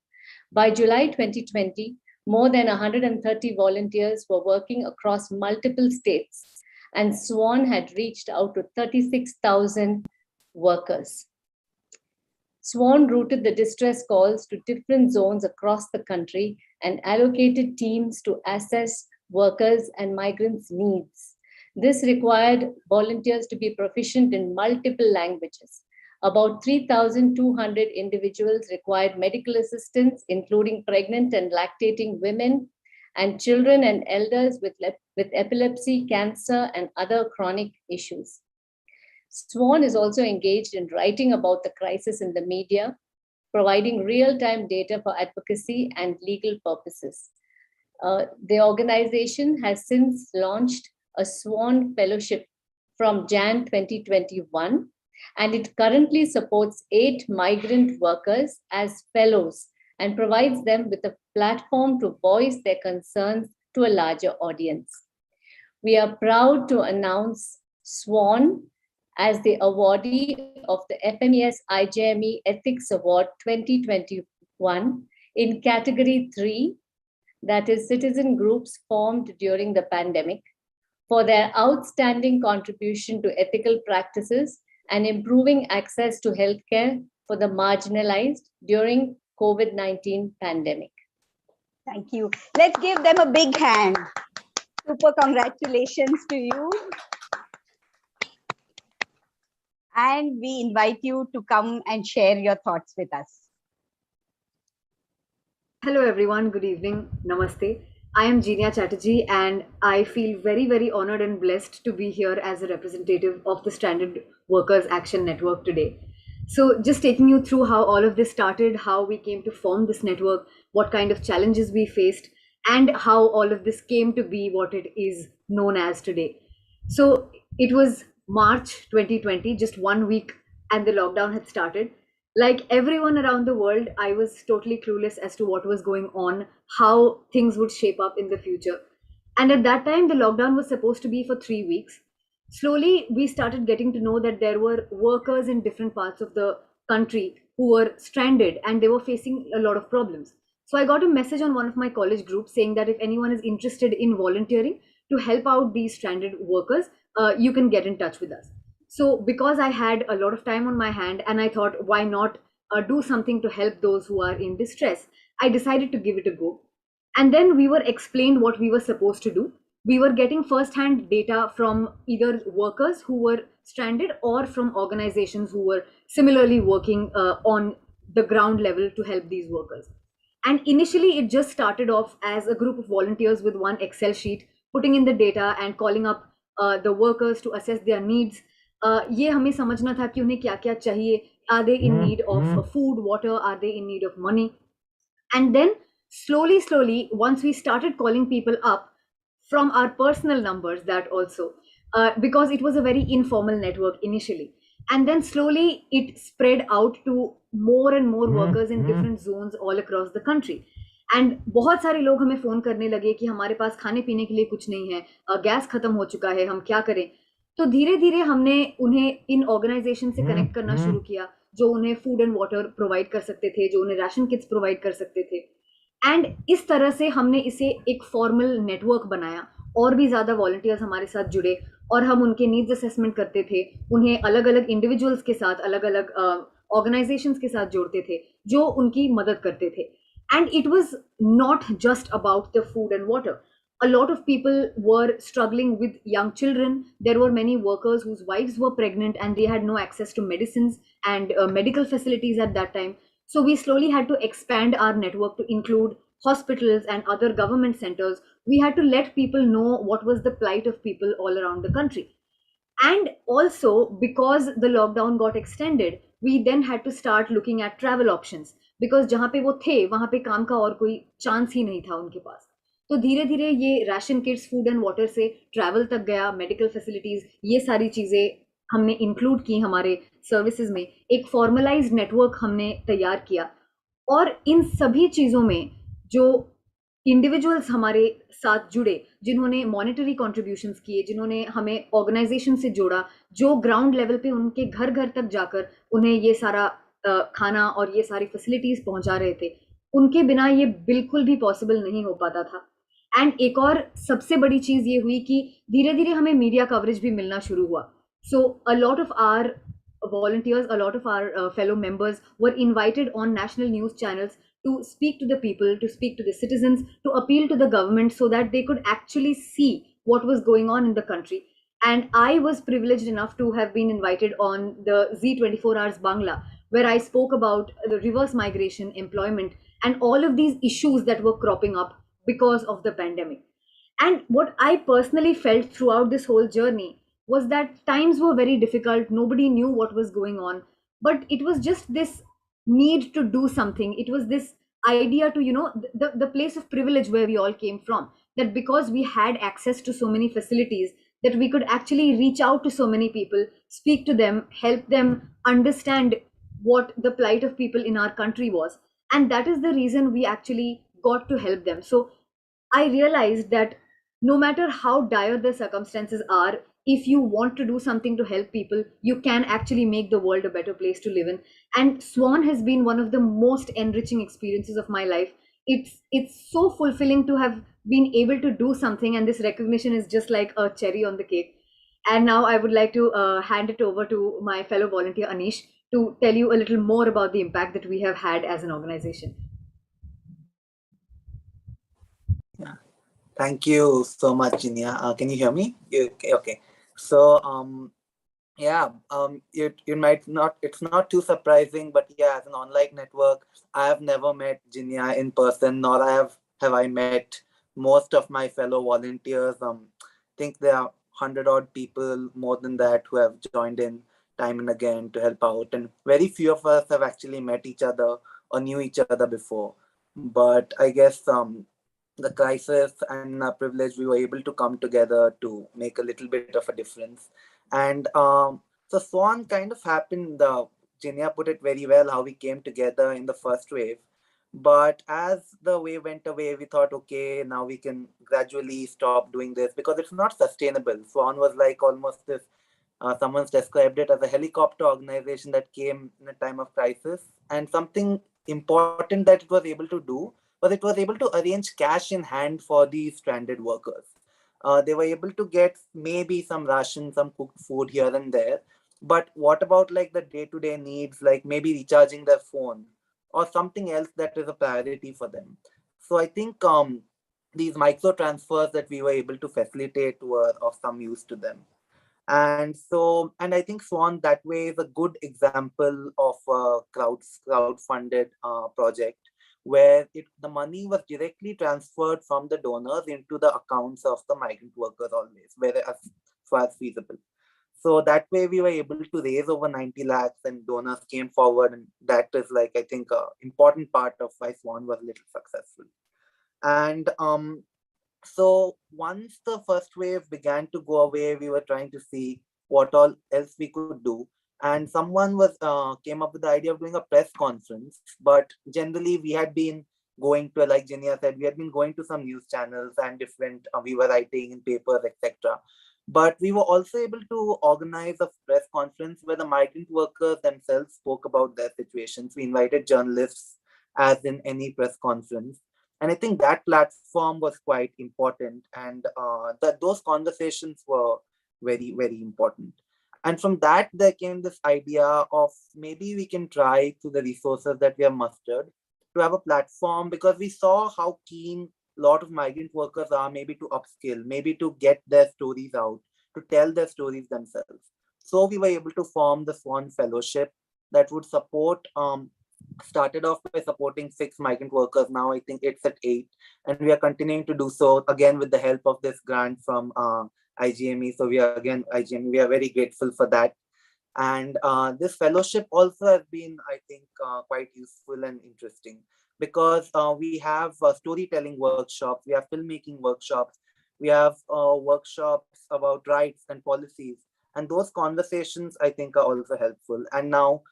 S10: By July 2020, more than 130 volunteers were working across multiple states, and SWAN had reached out to 36,000 workers. SWAN routed the distress calls to different zones across the country and allocated teams to assess workers' and migrants' needs. This required volunteers to be proficient in multiple languages. About 3,200 individuals required medical assistance, including pregnant and lactating women, and children and elders with epilepsy, cancer, and other chronic issues. SWAN is also engaged in writing about the crisis in the media, providing real-time data for advocacy and legal purposes. The organization has since launched a Swan Fellowship from Jan 2021, and it currently supports 8 migrant workers as fellows and provides them with a platform to voice their concerns to a larger audience. We are proud to announce SWAN as the awardee of the FMES-IJME Ethics Award 2021 in category 3, that is citizen groups formed during the pandemic, for their outstanding contribution to ethical practices and improving access to healthcare for the marginalized during COVID-19 pandemic.
S1: Thank you. Let's give them a big hand. Super congratulations to you. and we invite you to come and share your thoughts with us.
S12: Hello everyone, good evening, namaste. I am Jeenia Chatterjee and I feel very, very honored and blessed to be here as a representative of the Stranded Workers Action Network today. So just taking you through how all of this started, how we came to form this network, what kind of challenges we faced, and how all of this came to be what it is known as today. So it was March 2020, just 1 week, and the lockdown had started. Like everyone around the world, I was totally clueless as to what was going on, how things would shape up in the future. And at that time, the lockdown was supposed to be for 3 weeks. Slowly, we started getting to know that there were workers in different parts of the country who were stranded and they were facing a lot of problems. So I got a message on one of my college groups saying that if anyone is interested in volunteering to help out these stranded workers, you can get in touch with us. So because I had a lot of time on my hand and I thought, why not do something to help those who are in distress, I decided to give it a go. And then we were explained what we were supposed to do. We were getting first-hand data from either workers who were stranded or from organizations who were similarly working on the ground level to help these workers. And initially, it just started off as a group of volunteers with one Excel sheet, putting in the data and calling up the workers to assess their needs. ये हमें समझना था कि उन्हें क्या क्या चाहिए. Are they in need of food, water? Are they in need of money? And then slowly, once we started calling people up from our personal numbers, that also, because it was a very informal network initially. And then slowly it spread out to more and more workers in different zones all across the country. And बहुत सारे लोग हमें phone करने लगे कि हमारे पास खाने पीने के लिए कुछ नहीं है, गैस खत्म हो चुका है, हम क्या करें. तो धीरे धीरे हमने उन्हें इन ऑर्गेनाइजेशन से कनेक्ट करना शुरू किया जो उन्हें फूड एंड वाटर प्रोवाइड कर सकते थे, जो उन्हें राशन किट्स प्रोवाइड कर सकते थे. एंड इस तरह से हमने इसे एक फॉर्मल नेटवर्क बनाया. और भी ज़्यादा वॉलंटियर्स हमारे साथ जुड़े और हम उनके नीड्स असेसमेंट करते थे, उन्हें अलग अलग इंडिविजुअल्स के साथ, अलग अलग ऑर्गेनाइजेशंस के साथ जोड़ते थे जो उनकी मदद करते थे. And it was not just about the food and water. A lot of people were struggling with young children. There were many workers whose wives were pregnant and they had no access to medicines and medical facilities at that time. So we slowly had to expand our network to include hospitals and other government centers. We had to let people know what was the plight of people all around the country. And also, because the lockdown got extended, we then had to start looking at travel options. Because जहाँ पे वो थे, वहाँ पे काम का और कोई चांस ही नहीं था उनके पास. तो धीरे धीरे ये ration kits, food and water से ट्रैवल तक गया, मेडिकल फैसिलिटीज, ये सारी चीज़ें हमने इंक्लूड की हमारे सर्विसेज में. एक फॉर्मलाइज्ड नेटवर्क हमने तैयार किया. और इन सभी चीज़ों में जो इंडिविजुअल्स हमारे साथ जुड़े, जिन्होंने मॉनेटरी कॉन्ट्रीब्यूशंस किए, जिन्होंने हमें ऑर्गेनाइजेशन से जोड़ा, जो ग्राउंड लेवल पे उनके घर घर तक जाकर उन्हें ये सारा खाना और ये सारी फैसिलिटीज़ पहुंचा रहे थे, उनके बिना ये बिल्कुल भी पॉसिबल नहीं हो पाता था. एंड एक और सबसे बड़ी चीज़ ये हुई कि धीरे धीरे हमें मीडिया कवरेज भी मिलना शुरू हुआ. So a lot of our volunteers, a lot of our fellow members were invited on national news channels to speak to the people, to speak to the citizens, to appeal to the government so that they could actually see what was going on in the country. And I was privileged enough to have been invited on the Z24 Hours Bangla, where I spoke about the reverse migration, employment, and all of these issues that were cropping up because of the pandemic. And what I personally felt throughout this whole journey was that times were very difficult. Nobody knew what was going on, but it was just this need to do something. It was this idea to, the place of privilege where we all came from, that because we had access to so many facilities, that we could actually reach out to so many people, speak to them, help them understand what the plight of people in our country was. And that is the reason we actually got to help them. So I realized that no matter how dire the circumstances are, if you want to do something to help people, you can actually make the world a better place to live in. And Swan has been one of the most enriching experiences of my life. It's so fulfilling to have been able to do something, and this recognition is just like a cherry on the cake. And now I would like to hand it over to my fellow volunteer Anish to tell you a little more about the impact that we have had as an organization.
S13: Thank you so much, Jeenia. Can you hear me? Okay. So Yeah, you might not, it's not too surprising, but yeah, as an online network, I have never met Jinya in person, nor have I met most of my fellow volunteers. I think there are 100 odd people, more than that, who have joined in time and again to help out, and very few of us have actually met each other or knew each other before. But I guess the crisis and privilege, we were able to come together to make a little bit of a difference. And so Swan kind of happened, Jinya put it very well, how we came together in the first wave. But as the wave went away, we thought, okay, now we can gradually stop doing this because it's not sustainable. Swan was like almost this, someone's described it as a helicopter organization that came in a time of crisis. And something important that it was able to do was it was able to arrange cash in hand for the stranded workers. They were able to get maybe some ration, some cooked food here and there. But what about like the day-to-day needs, like maybe recharging their phone or something else that is a priority for them? So I think these micro transfers that we were able to facilitate were of some use to them. And I think Swan that way is a good example of a crowd-funded project where the money was directly transferred from the donors into the accounts of the migrant workers always, where as far as feasible. So that way we were able to raise over 90 lakhs and donors came forward, and that is like I think a important part of why Swan was a little successful. And so once the first wave began to go away, we were trying to see what all else we could do. And someone was came up with the idea of doing a press conference. But generally, we had been going to, like Jinya said, we had been going to some news channels and different. We were writing in papers, etc. But we were also able to organize a press conference where the migrant workers themselves spoke about their situations. We invited journalists, as in any press conference, and I think that platform was quite important, and that those conversations were very important. And from that there came this idea of maybe we can try through the resources that we have mustered to have a platform, because we saw how keen a lot of migrant workers are maybe to upskill, maybe to get their stories out, to tell their stories themselves. So we were able to form the Swan Fellowship that would support, started off by supporting 6 migrant workers. Now I think it's at 8, and we are continuing to do so again with the help of this grant from IJME. So we are again IJME. We are very grateful for that. And this fellowship also has been, I think, quite useful and interesting because we have storytelling workshops, we have filmmaking workshops, we have workshops about rights and policies, and those conversations I think are also helpful. And now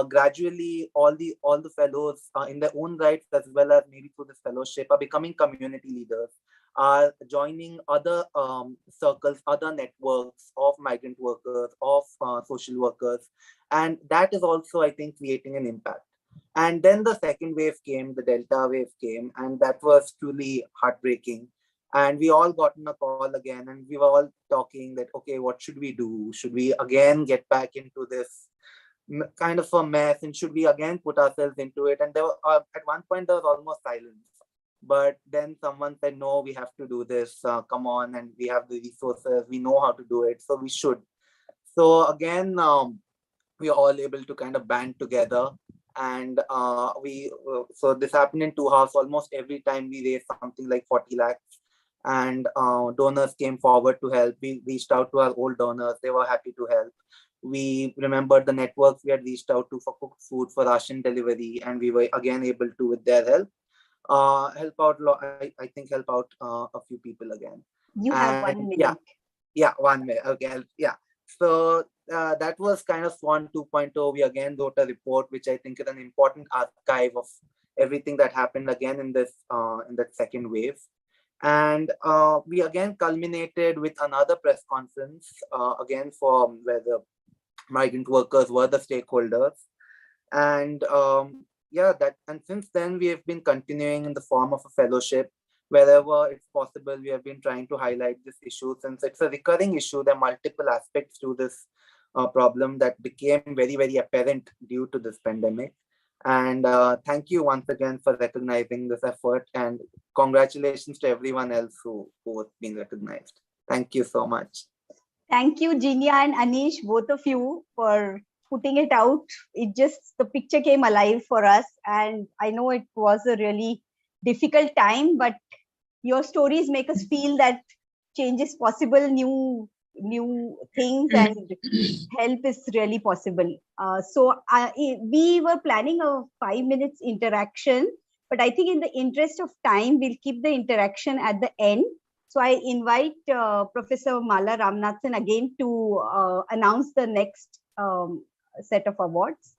S13: gradually all the fellows in their own rights, as well as maybe through this fellowship, are becoming community leaders, are joining other circles, other networks of migrant workers, of social workers, and that is also, I think, creating an impact. And then the second wave came, the Delta wave came, and that was truly heartbreaking. And we all got on a call again, and we were all talking that, okay, what should we do? Should we again get back into this kind of a mess, and should we again put ourselves into it? And there were, at one point there was almost silence, but then someone said, no, we have to do this, come on, and we have the resources, we know how to do it, so we should. So again, we are all able to kind of band together, and so this happened in 2 halves. Almost every time we raised something like 40 lakhs, and donors came forward to help. We reached out to our old donors, they were happy to help. We remembered the networks we had reached out to for cooked food, for ration delivery, and we were again able to, with their help, help out. I think help out a few people again.
S1: You have 1
S13: And
S1: minute.
S13: yeah, 1 minute. Okay, yeah. So that was kind of Swan 2.0. We again wrote a report, which I think is an important archive of everything that happened again in this in that second wave. And we again culminated with another press conference, again for where the migrant workers were the stakeholders. And yeah, that, and since then we have been continuing in the form of a fellowship. Wherever it's possible, we have been trying to highlight this issue, since it's a recurring issue. There are multiple aspects to this problem that became very apparent due to this pandemic. And thank you once again for recognizing this effort, and congratulations to everyone else who has been recognized. Thank you so much.
S1: Thank you, Jinya and Anish, both of you, for putting it out. The picture came alive for us. And I know it was a really difficult time, but your stories make us feel that change is possible, new things and help is really possible. We were planning a 5 minutes interaction, but I think in the interest of time, we'll keep the interaction at the end. So I invite Professor Mala Ramanathan again to announce the next set of awards.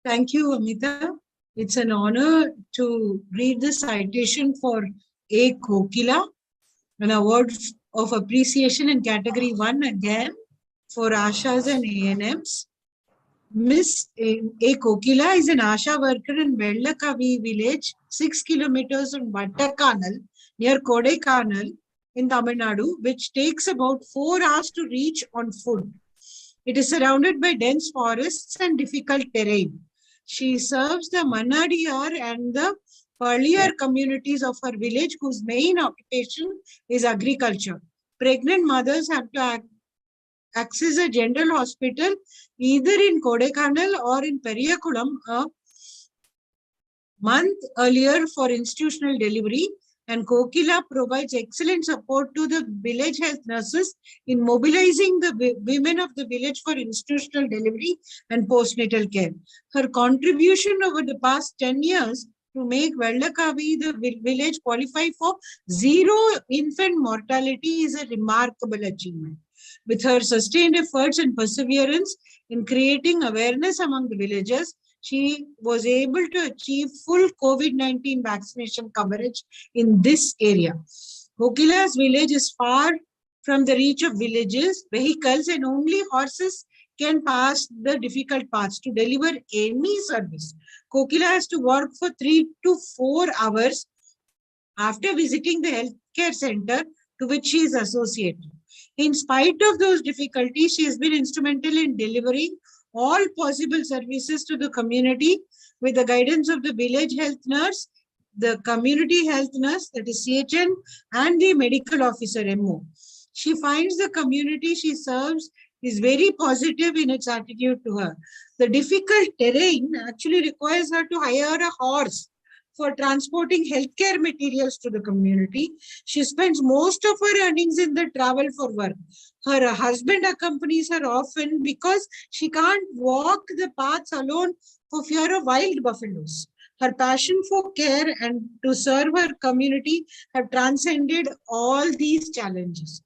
S8: Thank you, Amita. It's an honor to read the citation for A. Kokila, an award of appreciation in category 1 again for Ashas and ANMs. Miss A. Kokila is an Asha worker in Vellakavi village, 6 kilometers from Vattakanal, near Kodaikanal in Tamil Nadu, which takes about 4 hours to reach on foot. It is surrounded by dense forests and difficult terrain. She serves the Manadiyar and the Paliyar communities of her village, whose main occupation is agriculture. Pregnant mothers have to access a general hospital either in Kodaikanal or in Periyakulam a month earlier for institutional delivery, and Kokila provides excellent support to the village health nurses in mobilizing the women of the village for institutional delivery and postnatal care. Her contribution over the past 10 years to make Vellakavi, the village, qualify for zero infant mortality is a remarkable achievement. With her sustained efforts and perseverance in creating awareness among the villagers, she was able to achieve full COVID-19 vaccination coverage in this area. Kokila's village is far from the reach of vehicles, and only horses can pass the difficult paths. To deliver any service, Kokila has to walk for 3 to 4 hours after visiting the healthcare center to which she is associated. In spite of those difficulties, she has been instrumental in delivering all possible services to the community with the guidance of the village health nurse, the community health nurse, that is CHN, and the medical officer, MO. She finds the community she serves is very positive in its attitude to her. The difficult terrain actually requires her to hire a horse for transporting healthcare materials to the community. She spends most of her earnings in the travel for work. Her husband accompanies her often because she can't walk the paths alone for fear of wild buffaloes. Her passion for care and to serve her community have transcended all these challenges.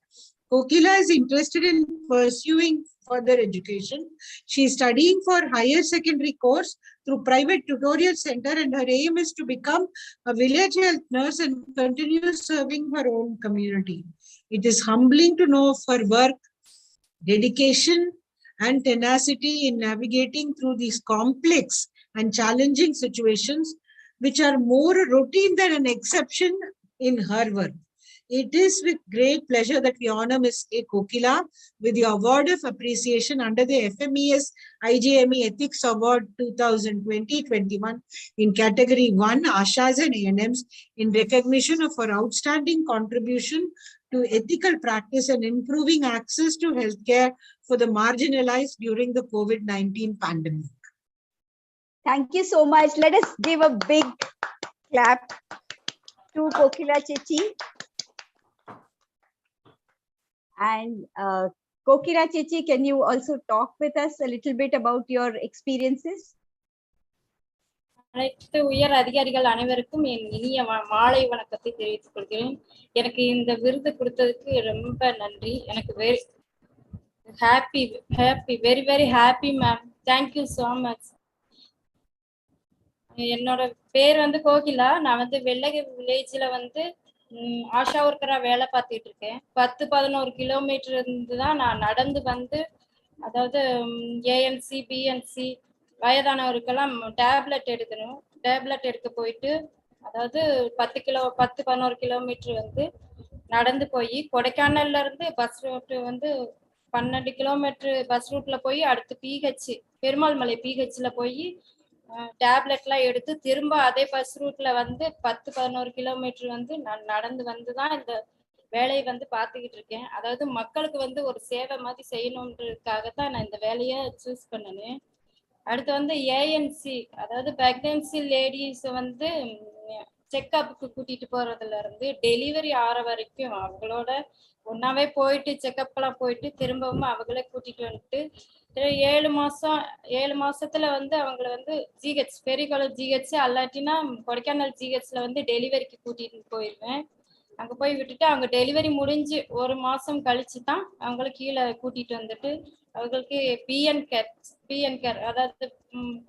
S8: Kokila is interested in pursuing further education. She is studying for higher secondary course through private tutorial center, and her aim is to become a village health nurse and continue serving her own community. It is humbling to know of her work, dedication, and tenacity in navigating through these complex and challenging situations, which are more routine than an exception in her work. It is with great pleasure that we honor Ms. A. Kokila with the Award of Appreciation under the FMES-IJME Ethics Award 2020-21 in Category 1, Ashas and ANMs, in recognition of her outstanding contribution to ethical practice and improving access to healthcare for the marginalized during the COVID-19 pandemic.
S1: Thank you so much. Let us give a big clap to Kokila Chechi. And Kokila Chechi, can you also talk with us a little bit about your experiences?
S14: அனைத்து உயர் அதிகாரிகள் அனைவருக்கும் என் இனிய மாலை வணக்கத்தை தெரிவித்துக் கொள்கிறேன். எனக்கு இந்த விருது கொடுத்ததுக்கு ரொம்ப நன்றி. எனக்கு very happy ma'am. Thank you so much. என்னோட பேர் கோகிலா. நான் வெள்ளகி வில்லேஜ்ல ஆஷா ஒர்க்கரா வேலை பார்த்துட்டு இருக்கேன். 10-11 கிலோமீட்டர் இருந்து தான் நான் நடந்து அதாவது ஏஎன்சி பிஎன்சி வயதானவருக்கெல்லாம் டேப்லெட் எடுக்கணும். டேப்லெட் எடுக்க போயிட்டு அதாவது 10-11 கிலோமீட்டர் நடந்து போய் கொடைக்கானல்ல இருந்து பஸ் ரூட் 12 கிலோமீட்டர் பஸ் ரூட்ல போய் அடுத்து பிஹெச் பெருமாள் மலை பிஹெச்ல போய் டேப்லெட்லாம் எடுத்து திரும்ப அதே பஸ் ரூட்ல 10-11 கிலோமீட்டர் நான் நடந்து தான் இந்த வேலையை வந்து பார்த்துக்கிட்டு இருக்கேன். அதாவது மக்களுக்கு வந்து ஒரு சேவை மாதிரி செய்யணுன்றதுக்காக தான் நான் இந்த வேலையை சூஸ் பண்ணினேன். அடுத்து வந்து ஏஎன்சி, அதாவது பிரெக்னன்சி லேடிஸ் வந்து செக்கப்புக்கு கூட்டிட்டு போறதுல இருந்து டெலிவரி ஆற வரைக்கும் அவங்களோட ஒன்னாவே போயிட்டு செக்கப்லாம் போயிட்டு திரும்பவும் அவங்களே கூட்டிட்டு வந்துட்டு 7 மாசத்துல வந்து அவங்கள வந்து ஜிஹெச் பெரியகுளம் ஜிஹெச் அல்லாட்டினா கொடைக்கானல் ஜிஹெச்ல வந்து டெலிவரிக்கு கூட்டிட்டு போயிடுவேன். அங்க போய் விட்டுட்டு அவங்க டெலிவரி முடிஞ்சு 1 மாசம் கழிச்சு தான் அவங்கள கீழே கூட்டிட்டு வந்துட்டு அவங்களுக்கு பிஎன் கேர் அதாவது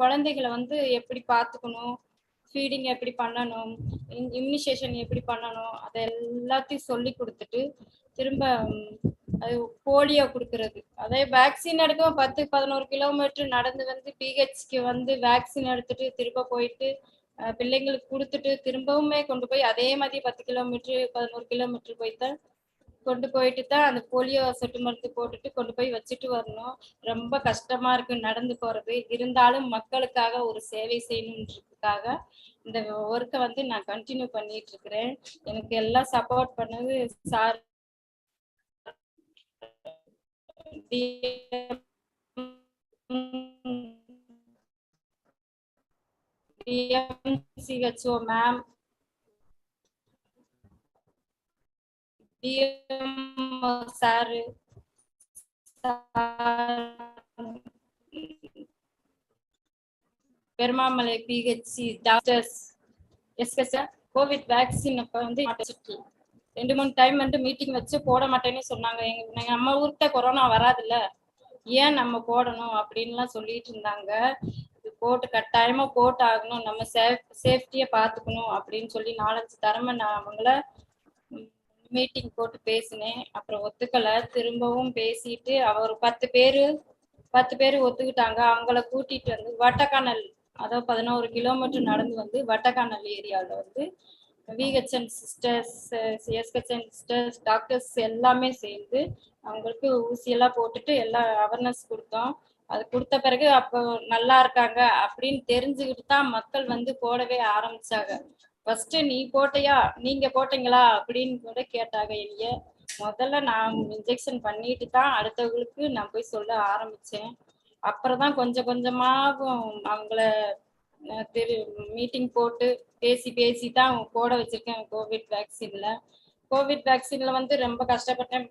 S14: குழந்தைகளை வந்து எப்படி பார்த்துக்கணும், ஃபீடிங் எப்படி பண்ணணும், இம்யூனைசேஷன் எப்படி பண்ணணும், அதை எல்லாத்தையும் சொல்லி கொடுத்துட்டு திரும்ப அது போலியோ கொடுக்கறது, அதே வேக்சின் எடுக்க 10-11 கிலோமீட்டர் நடந்து வந்து பிஹெச்க்கு வந்து வேக்சின் எடுத்துட்டு திரும்ப போயிட்டு பிள்ளைங்களுக்கு கொடுத்துட்டு திரும்பவுமே கொண்டு போய் அதே மாதிரி 10 கிலோமீட்டர் 11 கிலோமீட்டர் கொண்டு போயிட்டு தான் அந்த போலியோ சொட்டு மருந்து போட்டுட்டு கொண்டு போய் வச்சுட்டு வரணும். ரொம்ப கஷ்டமா இருக்கு நடந்து போறது. இருந்தாலும் மக்களுக்காக ஒரு சேவை செய்யணுன்றதுக்காக இந்த ஒர்க்கை வந்து நான் கண்டினியூ பண்ணிட்டு இருக்கிறேன். எனக்கு எல்லாம் சப்போர்ட் பண்ணது sir DMCHO ma'am, sir, Perumamalai PHC doctors, SK covid vaccine அப்போ வந்து 2-3 டைம் வந்து மீட்டிங் வச்சு போட மாட்டேன்னு சொன்னாங்க. எங்க நம்ம ஊர்கிட்ட கொரோனா வராதுல்ல, ஏன் நம்ம போடணும் அப்படின்லாம் சொல்லிட்டு இருந்தாங்க. போட்டு கட்டாயமா போட்டு ஆகணும், நம்ம சேஃப்டியை பார்த்துக்கணும் அப்படின்னு சொல்லி 4-5 தரமை நான் அவங்கள மீட்டிங் போட்டு பேசினேன். அப்புறம் ஒத்துக்கலை, திரும்பவும் பேசிட்டு அவர் 10 பேர் ஒத்துக்கிட்டாங்க. அவங்கள கூட்டிட்டு வந்து வட்டக்கானல், அதாவது 11 கிலோமீட்டர் நடந்து வந்து வட்டக்கானல் ஏரியாவில் வந்து VHN sisters, SHN sisters, doctors எல்லாமே சேர்ந்து அவங்களுக்கு ஊசியெல்லாம் போட்டுட்டு எல்லாம் அவேர்னஸ் கொடுத்தோம். அது கொடுத்த பிறகு அப்போ நல்லா இருக்காங்க அப்படின்னு தெரிஞ்சுக்கிட்டு தான் மக்கள் வந்து போடவே ஆரம்பிச்சாங்க. ஃபர்ஸ்ட் நீ போட்டையா, நீங்க போட்டீங்களா அப்படின்னு கூட கேட்டாங்க. என்னைய முதல்ல நான் இன்ஜெக்ஷன் பண்ணிட்டு தான் அடுத்தவங்களுக்கு நான் போய் சொல்ல ஆரம்பிச்சேன். அப்புறம் தான் கொஞ்சம் கொஞ்சமாகவும் அவங்கள மீட்டிங் போட்டு பேசி தான் போட வச்சிருக்கேன். கோவிட் வேக்சின்ல வந்து ரொம்ப கஷ்டப்பட்டேன்.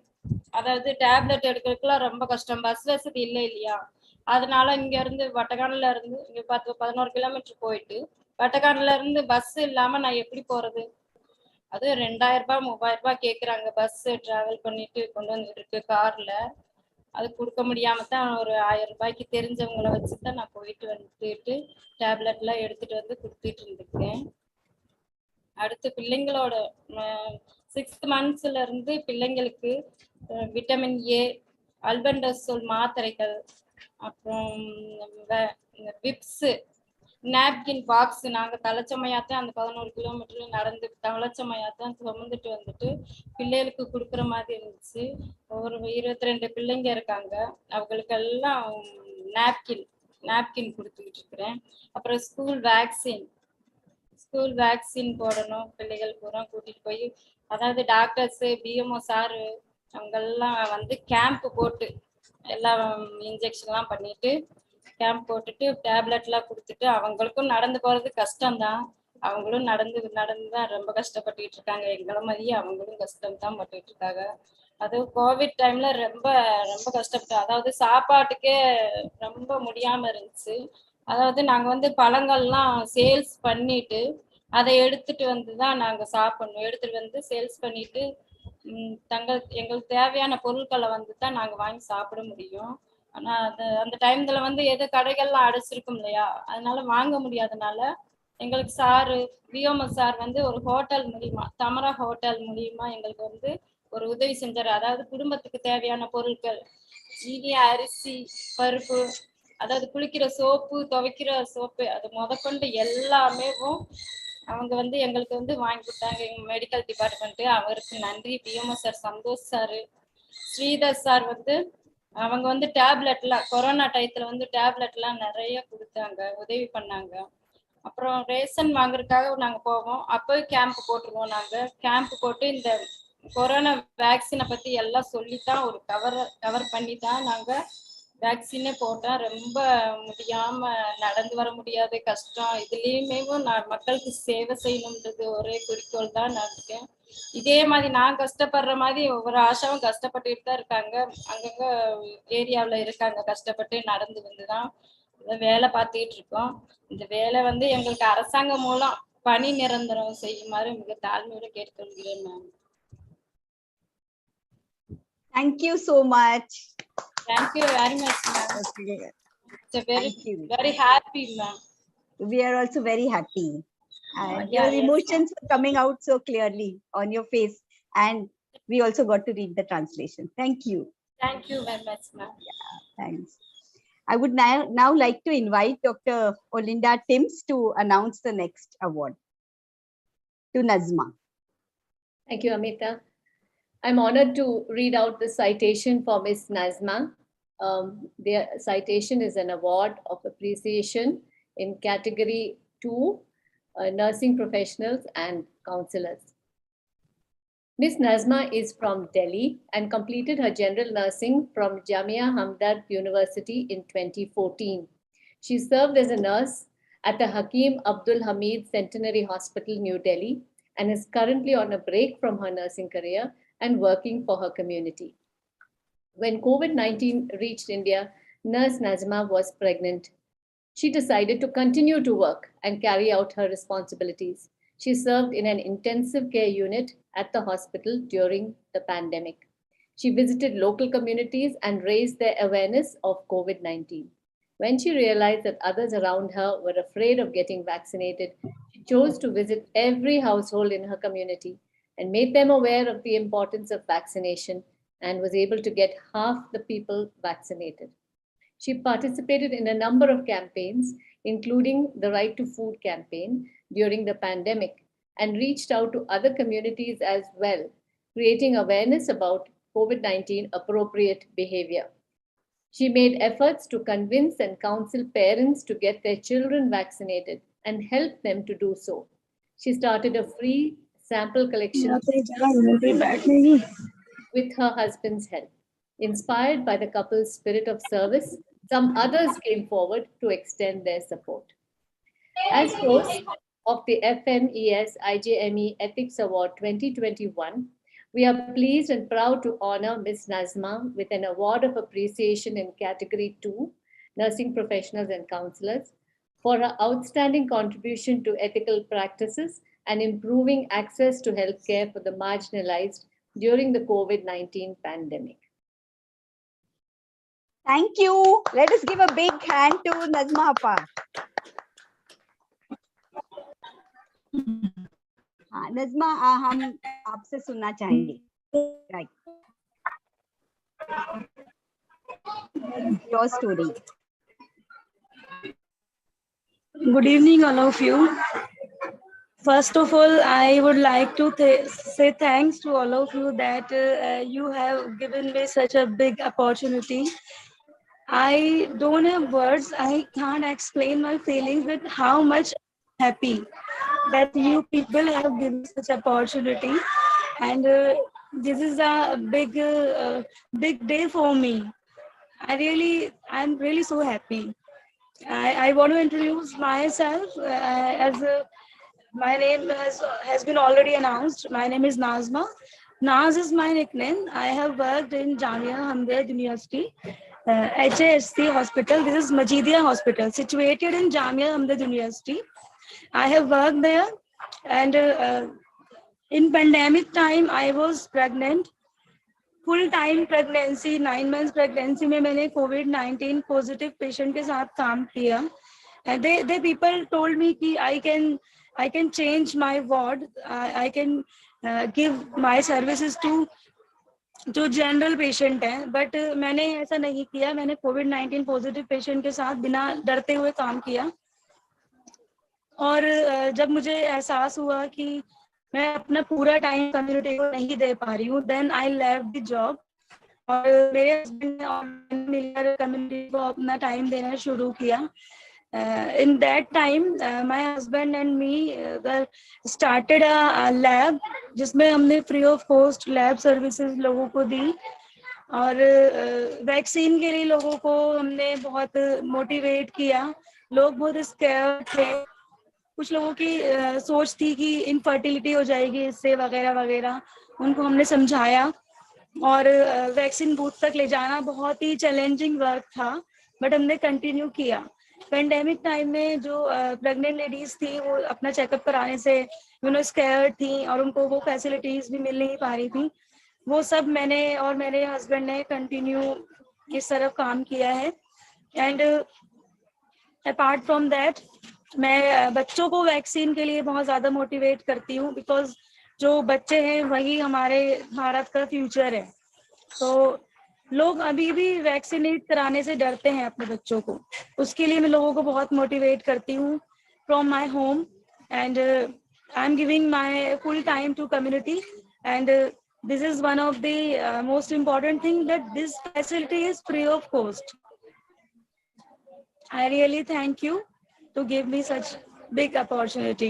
S14: அதாவது டேப்லெட் எடுக்கிறதுக்குலாம் ரொம்ப கஷ்டம், பஸ் வசதி இல்லை இல்லையா. அதனால இங்க இருந்து வட்டக்கானல்ல இருந்து இங்க 10-11 கிலோமீட்டர் போயிட்டு வட்டக்கானல்ல இருந்து பஸ் இல்லாம நான் எப்படி போறது? அது 2000 ரூபாய் 3000 ரூபாய் கேக்குறாங்க பஸ் டிராவல் பண்ணிட்டு கொண்டு வந்துட்டு இருக்கு கார்ல. அது கொடுக்க முடியாம தான் ஒரு 1000 ரூபாய்க்கு தெரிஞ்சவங்களை வச்சுதான் நான் போயிட்டு வந்துட்டு டேப்லெட் எல்லாம் எடுத்துட்டு வந்து கொடுத்துட்டு இருந்திருக்கேன். அடுத்து பிள்ளைங்களோட 6 மந்த்ஸ்ல இருந்து பிள்ளைங்களுக்கு விட்டமின் ஏ, அல்பெண்டசோல் மாத்திரைகள், அப்புறம் விப்ஸ், நாப்கின் பாக்ஸ் நாங்க தலைச்சமையாத்தான் அந்த 11 கிலோமீட்டர் நடந்து தலைச்சமையாத்தான் சுமந்துட்டு வந்துட்டு பிள்ளைகளுக்கு கொடுக்குற மாதிரி இருந்துச்சு. ஒரு 22 பிள்ளைங்க இருக்காங்க, அவங்களுக்கெல்லாம் நாப்கின் கொடுத்துக்கிட்டு இருக்கிறேன். அப்புறம் ஸ்கூல் வேக்சின் போடணும், பிள்ளைகள் பூரா கூட்டிட்டு போய், அதாவது டாக்டர்ஸ், பிஎம்ஓ சாரு அவங்கெல்லாம் வந்து கேம்ப் போட்டு எல்லாம் இன்ஜெக்ஷன்லாம் பண்ணிட்டு கேம்ப் போட்டுட்டு டேப்லெட்லாம் கொடுத்துட்டு அவங்களுக்கும் நடந்து போறது கஷ்டம்தான். அவங்களும் நடந்து தான் ரொம்ப கஷ்டப்பட்டுட்டு இருக்காங்க. எங்களை மாதிரியே அவங்களும் கஷ்டம்தான் பட்டுட்டு இருக்காங்க. அதுவும் கோவிட் டைம்ல ரொம்ப ரொம்ப கஷ்டப்பட்டோம். அதாவது சாப்பாட்டுக்கே ரொம்ப முடியாம இருந்துச்சு. அதாவது நாங்க வந்து பழங்கள்லாம் சேல்ஸ் பண்ணிட்டு அதை எடுத்துட்டு வந்து தான் நாங்க சாப்பிடணும். எடுத்துட்டு வந்து சேல்ஸ் பண்ணிட்டு எங்களுக்கு தேவையான பொருட்களை வந்து தான் நாங்க வாங்கி சாப்பிட முடியும். ஆனா அந்த டைம்ல வந்து எது கடைகள்லாம் அடைச்சிருக்கும் இல்லையா, அதனால வாங்க முடியாதனால எங்களுக்கு சாரு வியோம சார் வந்து ஒரு ஹோட்டல் மூலியமா, தமரா ஹோட்டல் மூலியமா எங்களுக்கு வந்து ஒரு உதவி செஞ்சாரு. அதாவது குடும்பத்துக்கு தேவையான பொருட்கள், சீனி, அரிசி, பருப்பு, அதாவது குளிக்கிற சோப்பு, துவைக்கிற சோப்பு, அது முதற்கொண்டு எல்லாமே அவங்க வந்து எங்களுக்கு வந்து வாங்கி கொடுத்தாங்க. எங்க மெடிக்கல் டிபார்ட்மெண்ட், அவருக்கு நன்றி. PMO sir, Santosh sir, Sridhar sir வந்து அவங்க வந்து டேப்லெட்லாம் கொரோனா டயத்துல வந்து டேப்லெட்லாம் நிறைய கொடுத்தாங்க, உதவி பண்ணாங்க. அப்புறம் ரேஷன் வாங்குறதுக்காக நாங்க போவோம், அப்போ கேம்ப் போட்டுருவோம். நாங்க கேம்ப் போட்டு இந்த கொரோனா வேக்சினை பத்தி எல்லாம் சொல்லித்தான் ஒரு கவர் பண்ணி தான் நாங்க வேக்சினே போட்டோம். ரொம்ப முடியாம நடந்து வர முடியாத கஷ்டம், இதுலயுமே நான் மக்களுக்கு சேவை செய்யணுன்றது ஒரே குறிக்கோள் தான் நான் இருக்கேன். இதே மாதிரி நான் கஷ்டப்படுற மாதிரி ஒவ்வொரு ஆஷாவும் கஷ்டப்பட்டுட்டு தான் இருக்காங்க. அங்கங்க ஏரியாவில் இருக்காங்க, கஷ்டப்பட்டு நடந்து வந்து தான் வேலை பார்த்துக்கிட்டு இருக்கோம். இந்த வேலை வந்து எங்களுக்கு அரசாங்கம் மூலம் பணி நிரந்தரம் செய்யுமாறு மிக தாழ்மையோட கேட்டுக்கொள்கிறேன் ma'am.
S1: Thank you so much.
S14: Thank you very much, ma'am. It's a very happy, ma'am.
S1: We are also very happy. And
S14: Yeah,
S1: your
S14: yes,
S1: emotions are coming out so clearly on your face. And we also got to read the translation. Thank you.
S14: Thank you very much, ma'am.
S1: Yeah, thanks. I would now like to invite Dr. Olinda Timms to announce the next award to Nazma.
S10: Thank you, Amita. I'm honored to read out the citation for Miss Nazma. The citation is an award of appreciation in category 2, nursing professionals and counselors. Miss Nazma is from Delhi and completed her general nursing from Jamia Hamdard University in 2014. She served as a nurse at the Hakim Abdul Hamid Centenary Hospital, New Delhi, and is currently on a break from her nursing career and working for her community. When COVID-19 reached India, Nurse Nazma was pregnant. She decided to continue to work and carry out her responsibilities. She served in an intensive care unit at the hospital during the pandemic. She visited local communities and raised their awareness of COVID-19. When she realized that others around her were afraid of getting vaccinated, she chose to visit every household in her community and made them aware of the importance of vaccination and was able to get half the people vaccinated. She participated in a number of campaigns, including the Right to Food campaign during the pandemic, and reached out to other communities as well, creating awareness about COVID-19 appropriate behavior. She made efforts to convince and counsel parents to get their children vaccinated and help them to do so. She started a free sample collection with her husband's help. Inspired by the couple's spirit of service, some others came forward to extend their support. As host of the FMES-IJME Ethics Award 2021, we are pleased and proud to honor Ms. Nazma with an award of appreciation in category 2, nursing professionals and counselors, for her outstanding contribution to ethical practices and improving access to healthcare for the marginalized during the COVID-19 pandemic.
S1: Thank you. Let us give a big hand to Nazma Appa. हाँ नज़मा हम आपसे सुनना चाहेंगे. Right. Your story.
S15: Good evening, all of you. First of all, I would like to say thanks to all of you that you have given me such a big opportunity. I don't have words. I can't explain my feelings with how much I'm happy that you people have given such opportunity, and this is a big day for me. I'm really so happy. I want to introduce myself as my name has been already announced. My name is Nazma. Naz is my nickname. I have worked in Jamia Hamdard University, HASC hospital. This is Majidia Hospital, situated in Jamia Hamdard University. I have worked there, and in pandemic time, I was pregnant. Full time pregnancy, 9 months pregnancy में मैंने COVID-19 positive patient के साथ काम किया. And they people told me कि I can change my ward. I can give my services to जो general patient हैं, but मैंने ऐसा नहीं किया. मैंने COVID-19 पॉजिटिव पेशेंट के साथ बिना डरते हुए काम किया. और जब मुझे एहसास हुआ कि मैं अपना पूरा टाइम कम्युनिटी को नहीं दे पा रही हूँ, then I left the job और मेरे हस्बैंड ने मिलकर कम्युनिटी को अपना टाइम देना शुरू किया. in that time, my husband and me started a lab, जिसमें हमने free of cost lab services लोगों को दी, और वैक्सीन के लिए लोगों को हमने बहुत मोटिवेट किया. लोग बहुत स्कैर्ड थे, कुछ लोगों की सोच थी कि इनफर्टिलिटी हो जाएगी इससे वगैरह वगैरह, उनको हमने समझाया. और वैक्सीन बूथ तक ले जाना बहुत ही चैलेंजिंग वर्क था, बट हमने कंटिन्यू किया. पेंडेमिक टाइम में जो प्रेग्नेंट लेडीज थी वो अपना चेकअप कराने से स्कैर्ड थी और उनको वो फैसिलिटीज भी मिल नहीं पा रही थी. वो सब मैंने और मेरे हस्बैंड ने कंटिन्यू इस तरफ काम किया है. एंड अपार्ट फ्रॉम दैट, मैं बच्चों को वैक्सीन के लिए बहुत ज़्यादा मोटिवेट करती हूँ, बिकॉज जो बच्चे हैं वही हमारे भारत का फ्यूचर है. तो लोग अभी भी वैक्सीनेट कराने से डरते हैं अपने बच्चों को. उसके लिए मैं लोगों को बहुत मोटिवेट करती हूँ from my home, and I am giving my full time to community. And this is one of the most important thing, that this facility is free of cost. I really thank you to give me such big opportunity.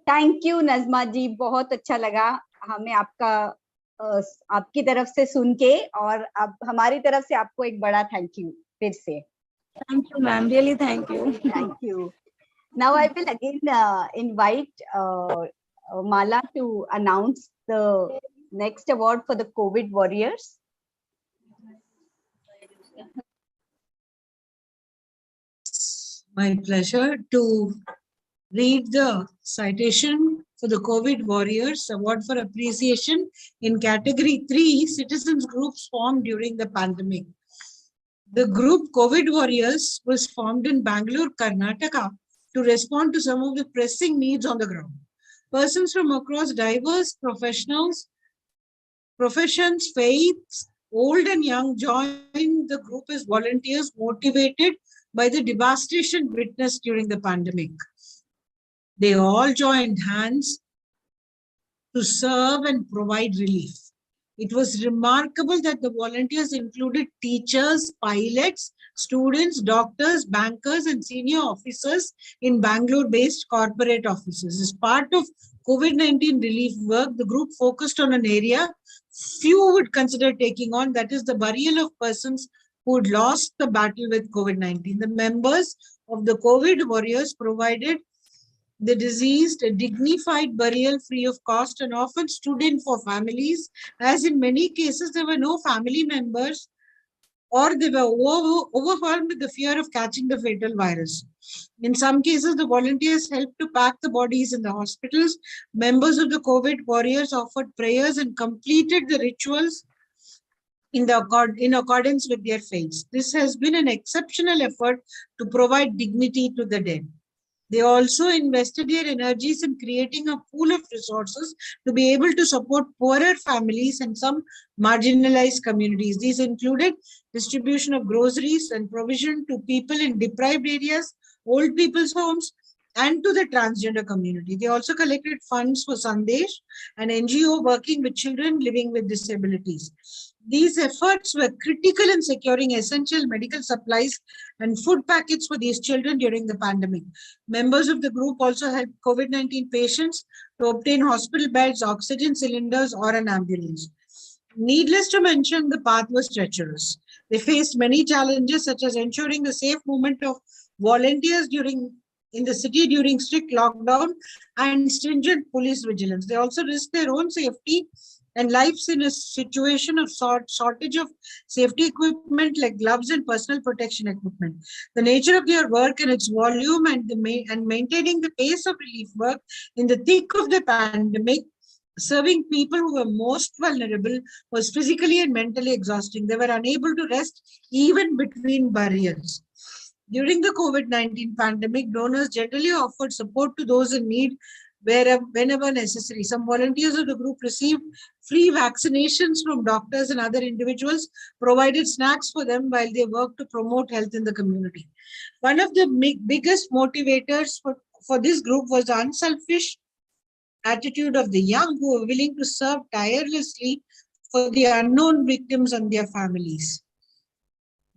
S1: Thank you Nazma ji, बहुत अच्छा लगा हमें आपकी तरफ से सुन के, और अब हमारी तरफ से आपको एक बड़ा थैंक यू फिर से.
S15: Thank you, ma'am. Really thank you.
S1: Thank you. Now I will again invite Mala to announce the next award for the COVID warriors.
S8: My pleasure to read the citation for the COVID Warriors Award for Appreciation in Category 3, Citizens Groups formed during the pandemic. The group COVID Warriors was formed in Bangalore, Karnataka, to respond to some of the pressing needs on the ground. Persons from across diverse professions, faiths, old and young, joined the group as volunteers motivated by the devastation witnessed during the pandemic. They all joined hands to serve and provide relief. It was remarkable that the volunteers included teachers, pilots, students, doctors, bankers, and senior officers in Bangalore-based corporate offices. As part of COVID-19 relief work, the group focused on an area few would consider taking on, that is the burial of persons who had lost the battle with COVID-19. The members of the COVID Warriors provided the deceased a dignified burial free of cost and often stood in for families, as in many cases there were no family members or they were overwhelmed with the fear of catching the fatal virus. In some cases, the volunteers helped to pack the bodies in the hospitals. Members of the COVID Warriors offered prayers and completed the rituals in accordance with their faiths. This has been an exceptional effort to provide dignity to the dead. They also invested their energies in creating a pool of resources to be able to support poorer families and some marginalized communities. These included distribution of groceries and provision to people in deprived areas, old people's homes, and to the transgender community. They also collected funds for Sandesh, an NGO working with children living with disabilities. These efforts were critical in securing essential medical supplies and food packets for these children during the pandemic. Members of the group also helped COVID-19 patients to obtain hospital beds, oxygen cylinders, or an ambulance. Needless to mention, the path was treacherous. They faced many challenges, such as ensuring the safe movement of volunteers in the city during strict lockdown and stringent police vigilance. They also risked their own safety and lives in a situation of shortage of safety equipment like gloves and personal protection equipment. The nature of their work and its volume and maintaining the pace of relief work in the thick of the pandemic, serving people who were most vulnerable, was physically and mentally exhausting. They were unable to rest even between burials. During the COVID-19 pandemic, donors generally offered support to those in need whenever necessary. Some volunteers of the group received free vaccinations from doctors and other individuals, provided snacks for them while they worked to promote health in the community. One of the biggest motivators for this group was the unselfish attitude of the young who were willing to serve tirelessly for the unknown victims and their families.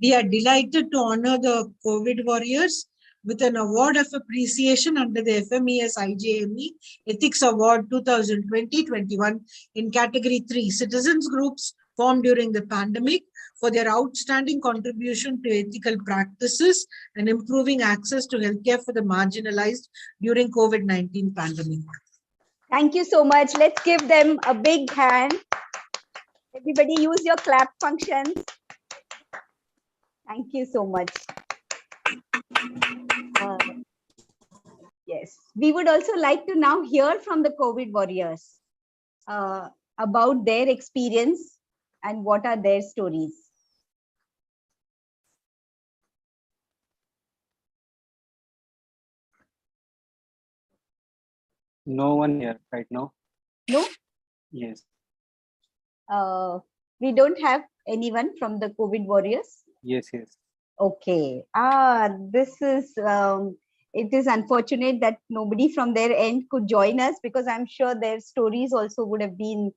S8: We are delighted to honor the COVID warriors with an award of appreciation under the FMES-IJME Ethics Award 2020-21 in Category 3, Citizens Groups formed during the pandemic for their outstanding contribution to ethical practices and improving access to healthcare for the marginalized during COVID-19 pandemic.
S1: Thank you so much. Let's give them a big hand. Everybody use your clap functions. Thank you so much. Yes, we would also like to now hear from the COVID warriors about their experience and what are their stories.
S16: No one here right now.
S1: No?
S16: Yes.
S1: We don't have anyone from the COVID warriors?
S16: Yes, yes.
S1: Okay. This is, it is unfortunate that nobody from their end could join us, because I'm sure their stories also would have been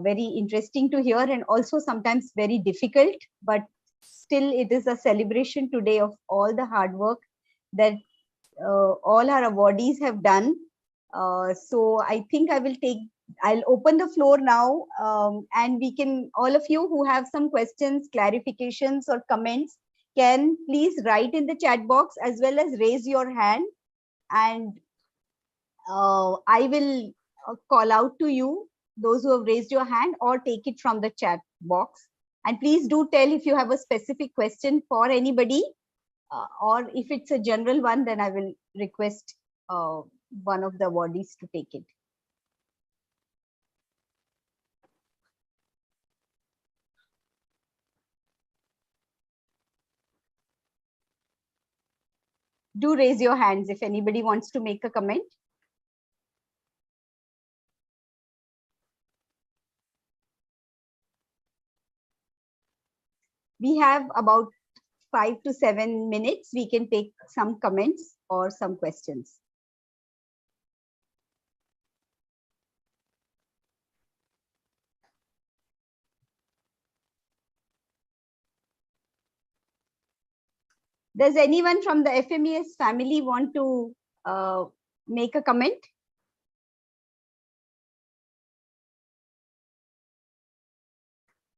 S1: very interesting to hear and also sometimes very difficult, but still it is a celebration today of all the hard work that all our awardees have done. So I think I'll open the floor now, and we can, all of you who have some questions, clarifications or comments, can please write in the chat box as well as raise your hand, and I will call out to you, those who have raised your hand, or take it from the chat box. And please do tell if you have a specific question for anybody, or if it's a general one, then I will request one of the awardees to take it. Do raise your hands if anybody wants to make a comment. We have about 5 to 7 minutes. We can take some comments or some questions. Does anyone from the FMES family want to make a comment?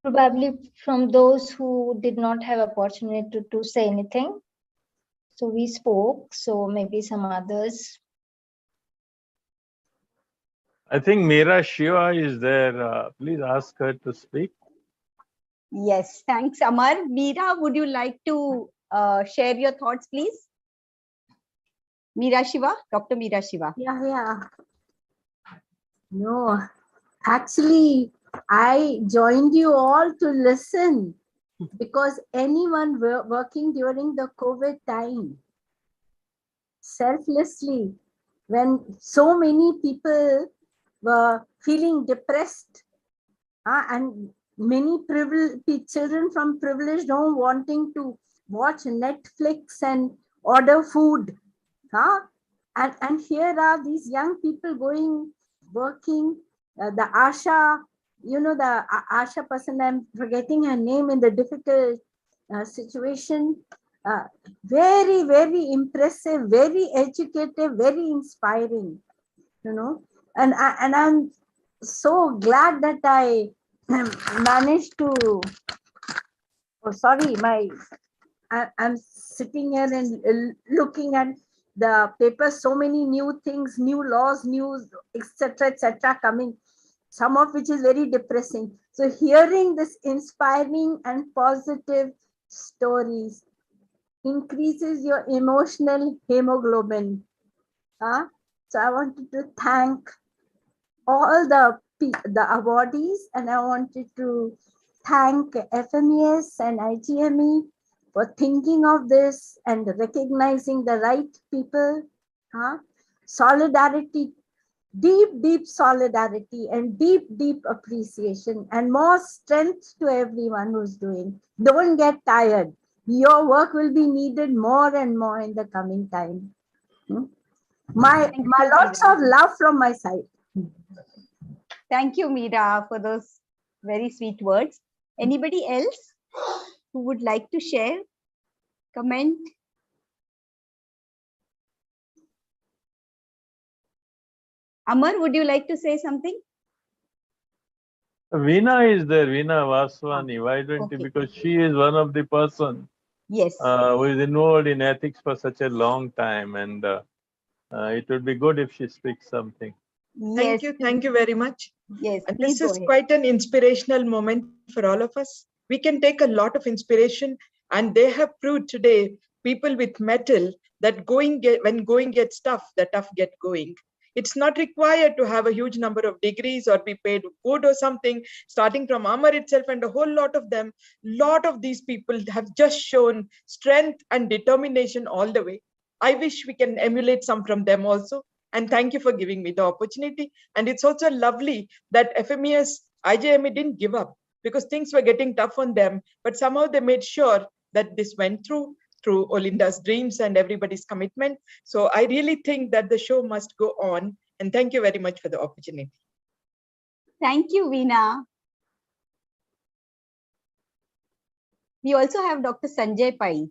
S2: Probably from those who did not have opportunity to say anything. So we spoke, so maybe some others.
S17: I think Meera Shiva is there. Please ask her to speak.
S1: Yes, thanks, Amar. Meera, would you like to share your thoughts, please? Meera Shiva, Dr. Meera Shiva.
S18: Yeah. No, actually, I joined you all to listen, because anyone working during the COVID time, selflessly, when so many people were feeling depressed, and many children from privileged home wanting to watch Netflix and order food, and here are these young people working, the Asha, the Asha person, I'm forgetting her name, in the difficult situation. Very, very impressive, very educative, very inspiring, and I'm so glad that I managed to, I'm sitting here and looking at the paper, so many new things, new laws, news, etc., coming, some of which is very depressing. So hearing this inspiring and positive stories increases your emotional hemoglobin. So I wanted to thank all the awardees, and I wanted to thank FMES and IJME for thinking of this and recognizing the right people. Solidarity, deep solidarity, and deep appreciation, and more strength to everyone who's doing. Don't get tired. Your work will be needed more and more in the coming time. My lots of love from my side.
S1: Thank you, Meera, for those very sweet words. Anybody else? who would like to share, comment? Amar, would you like to say something?
S17: Veena is there, Veena Vaswani. Why don't you? Because she is one of the person
S1: yes,
S17: who is involved in ethics for such a long time, and it would be good if she speaks something.
S1: Yes.
S19: Thank you very much.
S1: Yes,
S19: and
S1: please
S19: this
S1: go
S19: is
S1: ahead.
S19: quite an inspirational moment for all of us. We can take a lot of inspiration, and they have proved today, people with metal, that when going gets tough, the tough get going. It's not required to have a huge number of degrees or be paid good or something. Starting from Amar itself and a whole lot of them, lot of these people have just shown strength and determination all the way. I wish we can emulate some from them also. And thank you for giving me the opportunity. And it's also lovely that FMES-IJME didn't give up, because things were getting tough on them, but somehow they made sure that this went through Olinda's dreams and everybody's commitment. So I really think that the show must go on. And thank you very much for the opportunity.
S1: Thank you, Veena. We also have Dr. Sanjay Pai.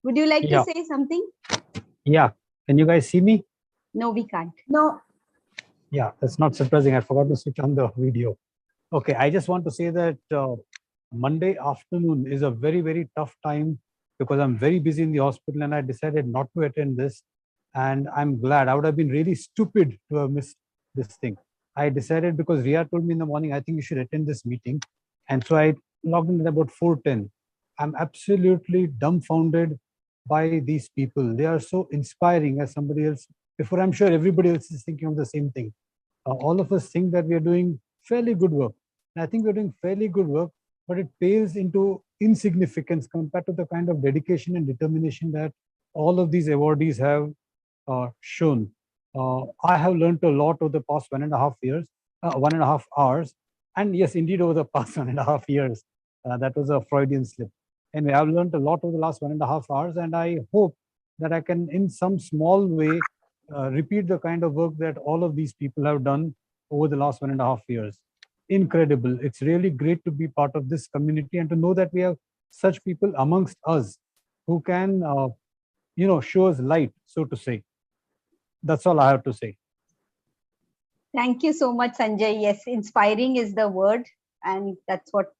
S1: Would you like to say something?
S20: Yeah. Can you guys see me?
S1: No, we can't.
S18: No.
S20: Yeah, that's not surprising. I forgot to switch on the video. Okay, I just want to say that Monday afternoon is a very, very tough time because I'm very busy in the hospital and I decided not to attend this. And I'm glad. I would have been really stupid to have missed this thing. I decided because Ria told me in the morning, I think you should attend this meeting. And so I logged in at about 4:10. I'm absolutely dumbfounded by these people. They are so inspiring, as somebody else, before I'm sure everybody else is thinking of the same thing. All of us think that we are doing fairly good work. And I think we're doing fairly good work, but it pales into insignificance compared to the kind of dedication and determination that all of these awardees have shown. I have learned a lot over the past 1.5 hours. And yes, indeed, over the past 1.5 years. That was a Freudian slip. Anyway, I've learned a lot over the last 1.5 hours, and I hope that I can, in some small way, repeat the kind of work that all of these people have done over the last 1.5 years. Incredible. It's really great to be part of this community and to know that we have such people amongst us who can, show us light, so to say. That's all I have to say.
S1: Thank you so much, Sanjay. Yes, inspiring is the word, and that's what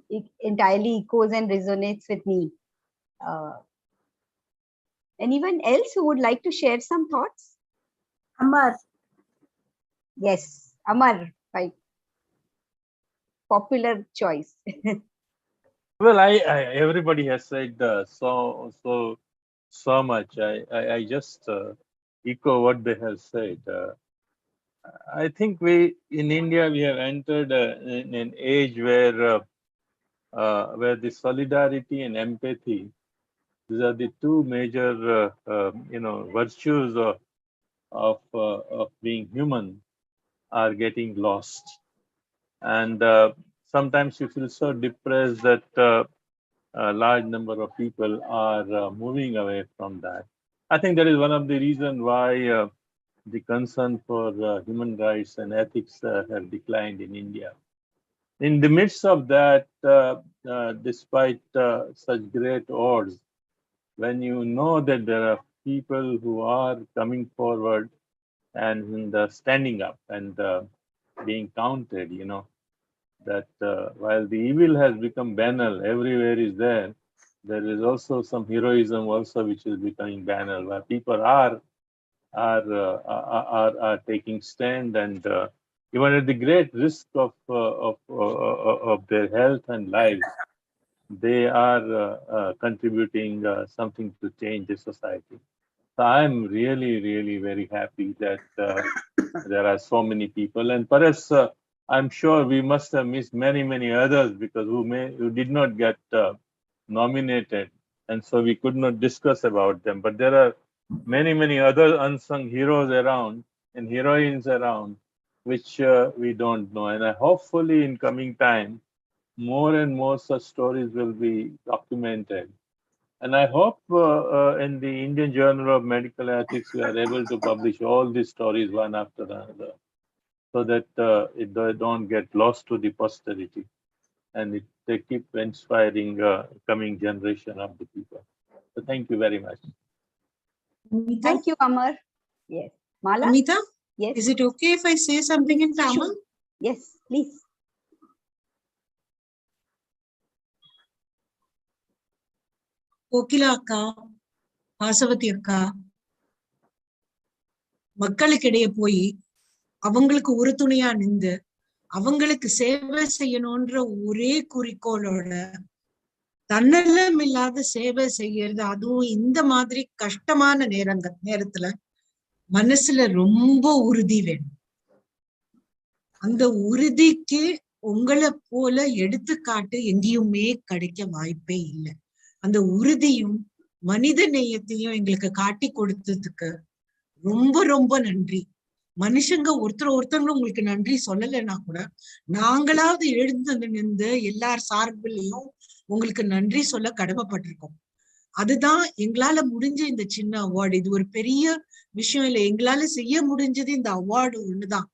S1: it entirely echoes and resonates with me. Anyone else who would like to share some thoughts?
S18: Amar.
S1: Yes, Amar, by popular choice.
S17: Well, everybody has said so much. I just echo what they have said. I think we in India we have entered in an age where the solidarity and empathy, these are the two major virtues of being human, are getting lost. And sometimes you feel so depressed that a large number of people are moving away from that. I think that is one of the reasons why the concern for human rights and ethics have declined in India. In the midst of that, despite such great odds, when you know that there are people who are coming forward and standing up and being counted, that while the evil has become banal, everywhere is there, there is also some heroism also which is becoming banal, where people are taking stand and even at the great risk of their health and lives, they are contributing something to change the society. So I'm really, really very happy that there are so many people, and perhaps I'm sure we must have missed many, many others because who did not get nominated, and so we could not discuss about them. But there are many, many other unsung heroes around and heroines around, which we don't know. And hopefully in coming time, more and more such stories will be documented. And I hope in the Indian Journal of Medical Ethics, we are able to publish all these stories one after another. so that they don't get lost to the posterity, and they keep inspiring coming generation of the people. So thank you very much.
S8: Amita?
S1: Thank you, Amar. Yes. Mala?
S8: Amita?
S1: Yes.
S8: Is it okay if I say something in Tamil?
S1: Sure. Yes, please.
S8: Kokila அக்கா, வாசவதி அக்கா மக்களுக்கிடையே போய் அவங்களுக்கு உறுதுணையா நின்று அவங்களுக்கு சேவை செய்யணும்ன்ற ஒரே குறிக்கோளோட தன்னலம் இல்லாத சேவை செய்யறது, அதுவும் இந்த மாதிரி கஷ்டமான நேரத்துல மனசுல ரொம்ப உறுதி வேணும். அந்த உறுதிக்கு உங்களை போல எடுத்துக்காட்டு எங்கேயுமே கிடைக்க வாய்ப்பே இல்லை. அந்த உறுதியும் மனித நேயத்தையும் எங்களுக்கு காட்டி கொடுத்ததுக்கு ரொம்ப ரொம்ப நன்றி. மனுஷங்க ஒருத்தவங்க உங்களுக்கு நன்றி சொல்லலைன்னா கூட நாங்களாவது எழுந்து நின்று எல்லார் சார்பிலையும் உங்களுக்கு நன்றி சொல்ல கடமைப்பட்டிருக்கோம். அதுதான் எங்களால முடிஞ்ச இந்த சின்ன அவார்டு. இது ஒரு பெரிய விஷயம் இல்லை. எங்களால செய்ய முடிஞ்சது இந்த அவார்டு ஒண்ணுதான்.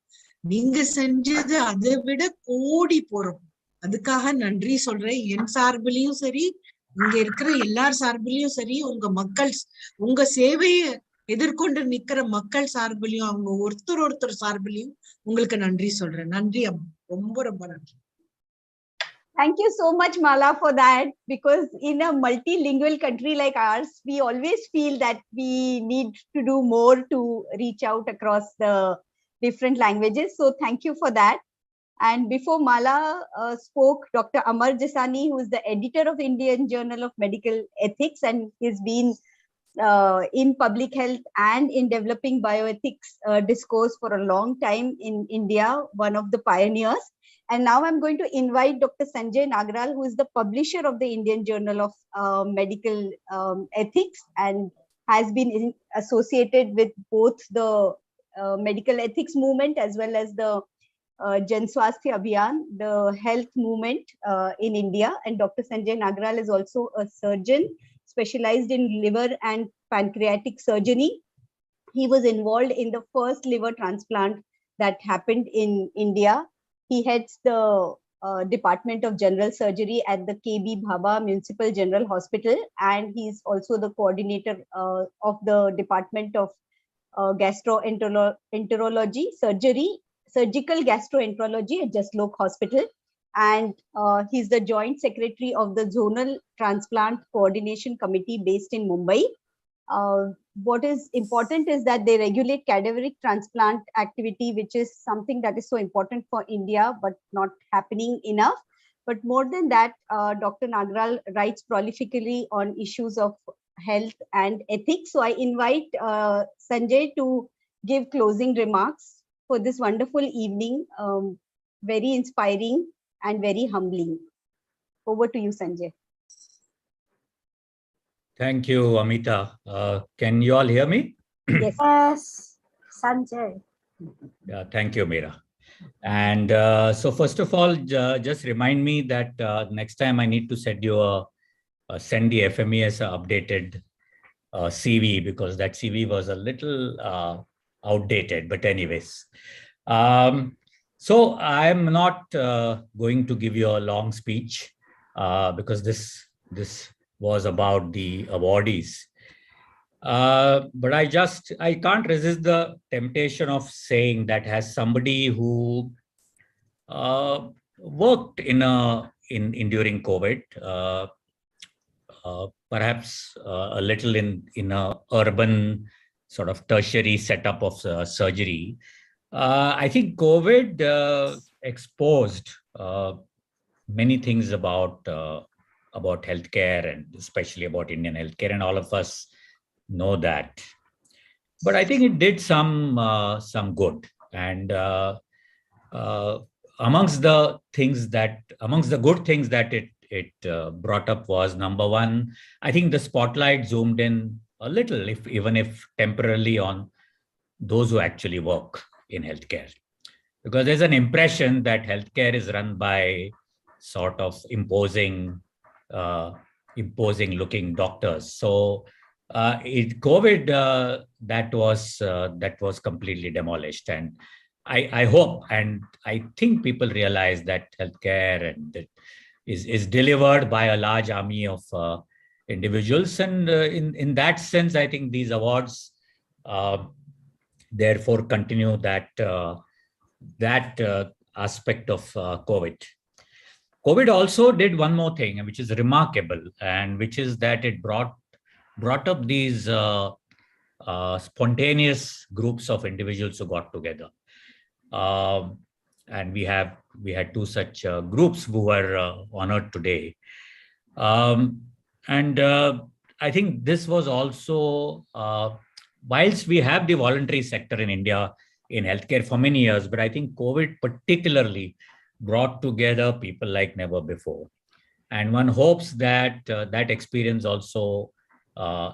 S8: நீங்க செஞ்சது அதை விட கோடி போறோம். அதுக்காக நன்றி சொல்றேன். என் சார்பிலையும் சரி, இங்க இருக்கிற எல்லார் சார்பிலையும் சரி, உங்க சேவையை எதிர்கொண்டு நிக்கிற மக்கள் சார்பிலையும், அவங்க ஒருத்தர் சார்பிலையும் உங்களுக்கு நன்றி சொல்றேன். நன்றி அம்மா, ரொம்ப ரொம்ப நன்றி.
S1: Thank you so much, Mala, for that, because in a multilingual country like ours, we always feel that we need to do more to reach out across the different languages. So thank you for that. And before Mala spoke, Dr. Amar Jasani, who is the editor of Indian Journal of Medical Ethics, and he's been in public health and in developing bioethics discourse for a long time in India, one of the pioneers. And now I'm going to invite Dr. Sanjay Nagral, who is the publisher of the Indian Journal of Medical Ethics and has been associated with both the medical ethics movement as well as the Jan Swasthya Abhiyan, the health movement in India. And Dr. Sanjay Nagral is also a surgeon specialized in liver and pancreatic surgery. He was involved in the first liver transplant that happened in India. He heads the Department of General Surgery at the KB Bhabha Municipal General Hospital, and he's also the coordinator of the Department of Gastroenterology, Surgical Gastroenterology at Jaslok Hospital. And he's the Joint Secretary of the Zonal Transplant Coordination Committee based in Mumbai. What is important is that they regulate cadaveric transplant activity, which is something that is so important for India, but not happening enough. But more than that, Dr. Nagral writes prolifically on issues of health and ethics. So I invite Sanjay to give closing remarks for this wonderful evening, very inspiring and very humbling. Over to you, Sanjay.
S21: Thank you, Amita. Can you all hear me?
S1: Yes.
S18: Yes, Sanjay.
S21: Yeah, thank you, Meera. And so first of all, just remind me that next time I need to send you send the FMES updated CV, because that CV was a little outdated, but anyways. So I'm not going to give you a long speech because this was about the awardees. But I can't resist the temptation of saying that as somebody who worked during COVID, perhaps a little in a urban sort of tertiary setup of surgery. I think COVID exposed many things about healthcare, and especially about Indian healthcare, and all of us know that. But I think it did some good, and amongst the good things that it brought up was, number one, I think the spotlight zoomed in a little, even if temporarily, on those who actually work in healthcare, because there's an impression that healthcare is run by sort of imposing looking doctors. So COVID, that was completely demolished, and I hope and I think people realize that healthcare and that is delivered by a large army of individuals. And in that sense, I think these awards therefore continue that aspect of COVID. COVID also did one more thing, which is remarkable, and which is that it brought up these spontaneous groups of individuals who got together. And we had two such groups who were honored today. And I think this was also, whilst we have the voluntary sector in India in healthcare for many years, but I think COVID particularly brought together people like never before. And one hopes that that experience also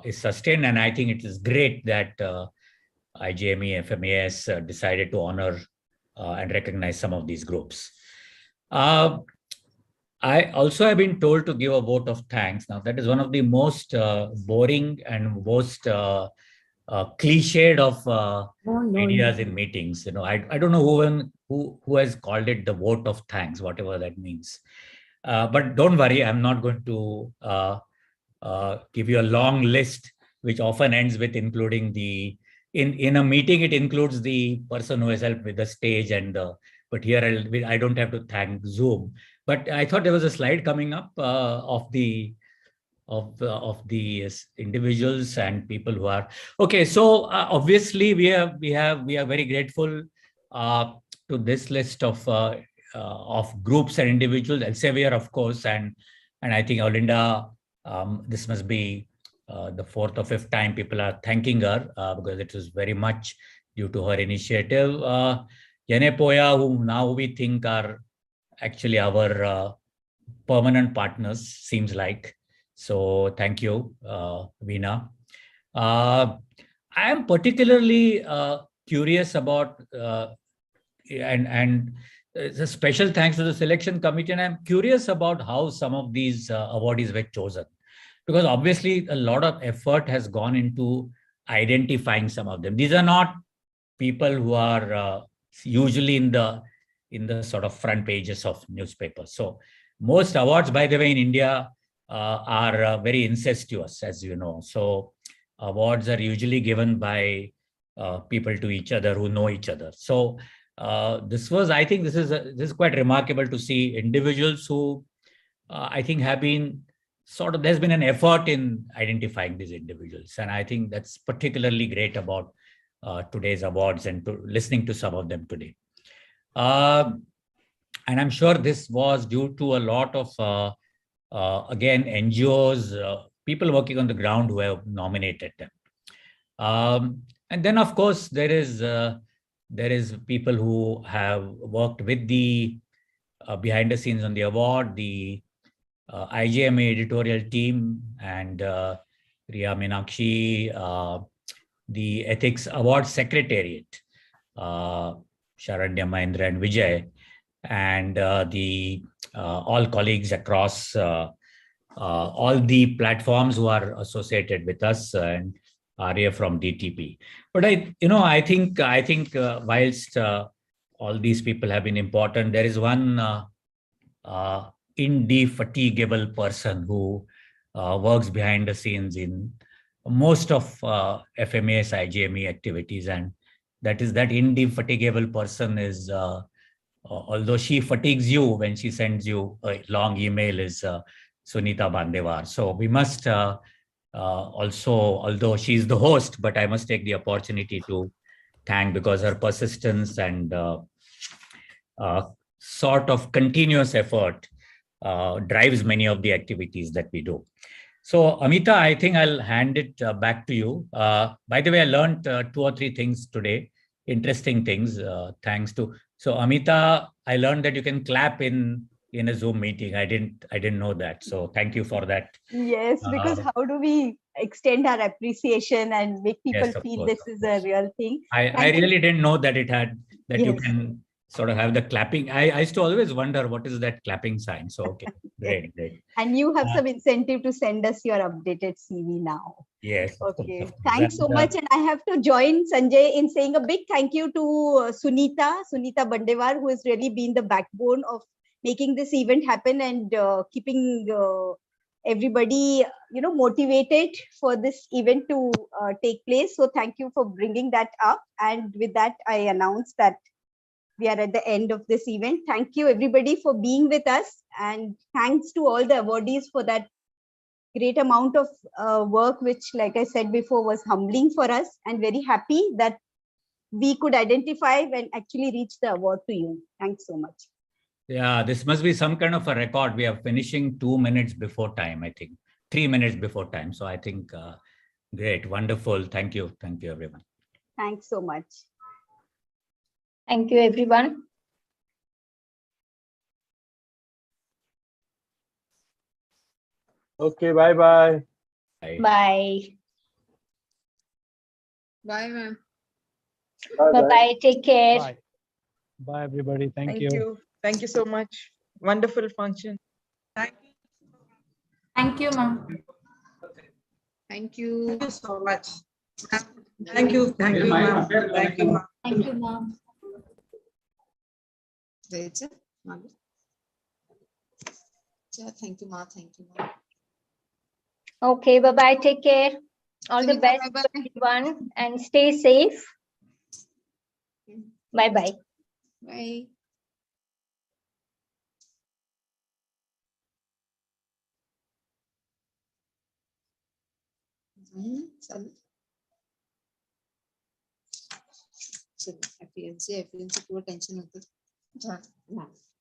S21: is sustained. And I think it is great that IJME, FMES decided to honor and recognize some of these groups. I also have been told to give a vote of thanks. Now, that is one of the most boring and most cliched of ideas in meetings. I don't know who has called it the vote of thanks, whatever that means. But don't worry, I'm not going to give you a long list, which often ends with including in a meeting, it includes the person who has helped with the stage but here I don't have to thank Zoom. But I thought there was a slide coming up of the individuals and people who are okay. So obviously we are very grateful to this list of groups and individuals. Elsevier, of course, and I think Olinda. This must be the fourth or fifth time people are thanking her because it was very much due to her initiative. Yenepoya, who now we think are actually our permanent partners, seems like. So thank you, Veena. I am particularly curious about, and it's a special thanks to the selection committee, and I'm curious about how some of these awardees were chosen. Because obviously a lot of effort has gone into identifying some of them. These are not people who are usually in the sort of front pages of newspapers. So most awards, by the way, in India are very incestuous, as you know. So awards are usually given by people to each other who know each other. So I think this is quite remarkable to see individuals who I think have been there's been an effort in identifying these individuals. And I think that's particularly great about today's awards and listening to some of them today. And I'm sure this was due to a lot of, again, NGOs, people working on the ground who have nominated them. And then, of course, there is people who have worked with the behind the scenes on the award, the IJME editorial team, and Riya Meenakshi, the Ethics Award Secretariat, Sharanya, Mahendra, and Vijay, and all colleagues across all the platforms who are associated with us, and Arya from DTP. But I think whilst all these people have been important, there is one indefatigable person who works behind the scenes in most of FMES-IJME activities, and that indefatigable person is, although she fatigues you when she sends you a long email, is Sunita Bandewar. So we must also, although she's the host, but I must take the opportunity to thank, because her persistence and sort of continuous effort drives many of the activities that we do. So Amita, I think I'll hand it back to you. By the way, I learned 2 or 3 things today, interesting things, thanks to. So Amita, I learned that you can clap in a Zoom meeting. I didn't know that. So thank you for that.
S1: Yes, because how do we extend our appreciation and make people
S21: Yes,
S1: feel
S21: course,
S1: this is a real thing?
S21: I really didn't know that you can sort of have the clapping. I used to always wonder what is that clapping sign. So, okay, great, great.
S1: And you have some incentive to send us your updated CV now.
S21: Yes.
S1: Okay. Thanks so much. And I have to join Sanjay in saying a big thank you to Sunita Bandevar, who has really been the backbone of making this event happen and keeping everybody, motivated for this event to take place. So thank you for bringing that up. And with that, I announce that we are at the end of this event. Thank you everybody for being with us. And thanks to all the awardees for that great amount of work, which, like I said before, was humbling for us, and very happy that we could identify and actually reach the award to you. Thanks so much.
S21: Yeah, this must be some kind of a record. We are finishing 2 minutes before time, I think. 3 minutes before time. So I think, great, wonderful. Thank you. Thank you, everyone.
S1: Thanks so much.
S2: Thank you, everyone.
S17: Okay, bye-bye.
S21: Bye.
S2: Bye.
S3: Bye, ma'am.
S2: Bye-bye. Take care.
S20: Bye. Bye, everybody. Thank you.
S19: Thank you. Thank you so much. Wonderful function.
S3: Thank
S14: you, ma'am.
S3: Thank you.
S9: Thank you so much.
S3: Thank you.
S9: Thank you, ma'am. Thank you, ma'am.
S14: Thank you, ma'am.
S3: Thank you, ma. Thank you, ma.
S2: Okay, bye-bye. Take care. All the
S3: Sunita,
S2: best
S3: bye-bye.
S2: to everyone and stay safe. Bye-bye.
S3: Bye. चलो FMC को tension होती है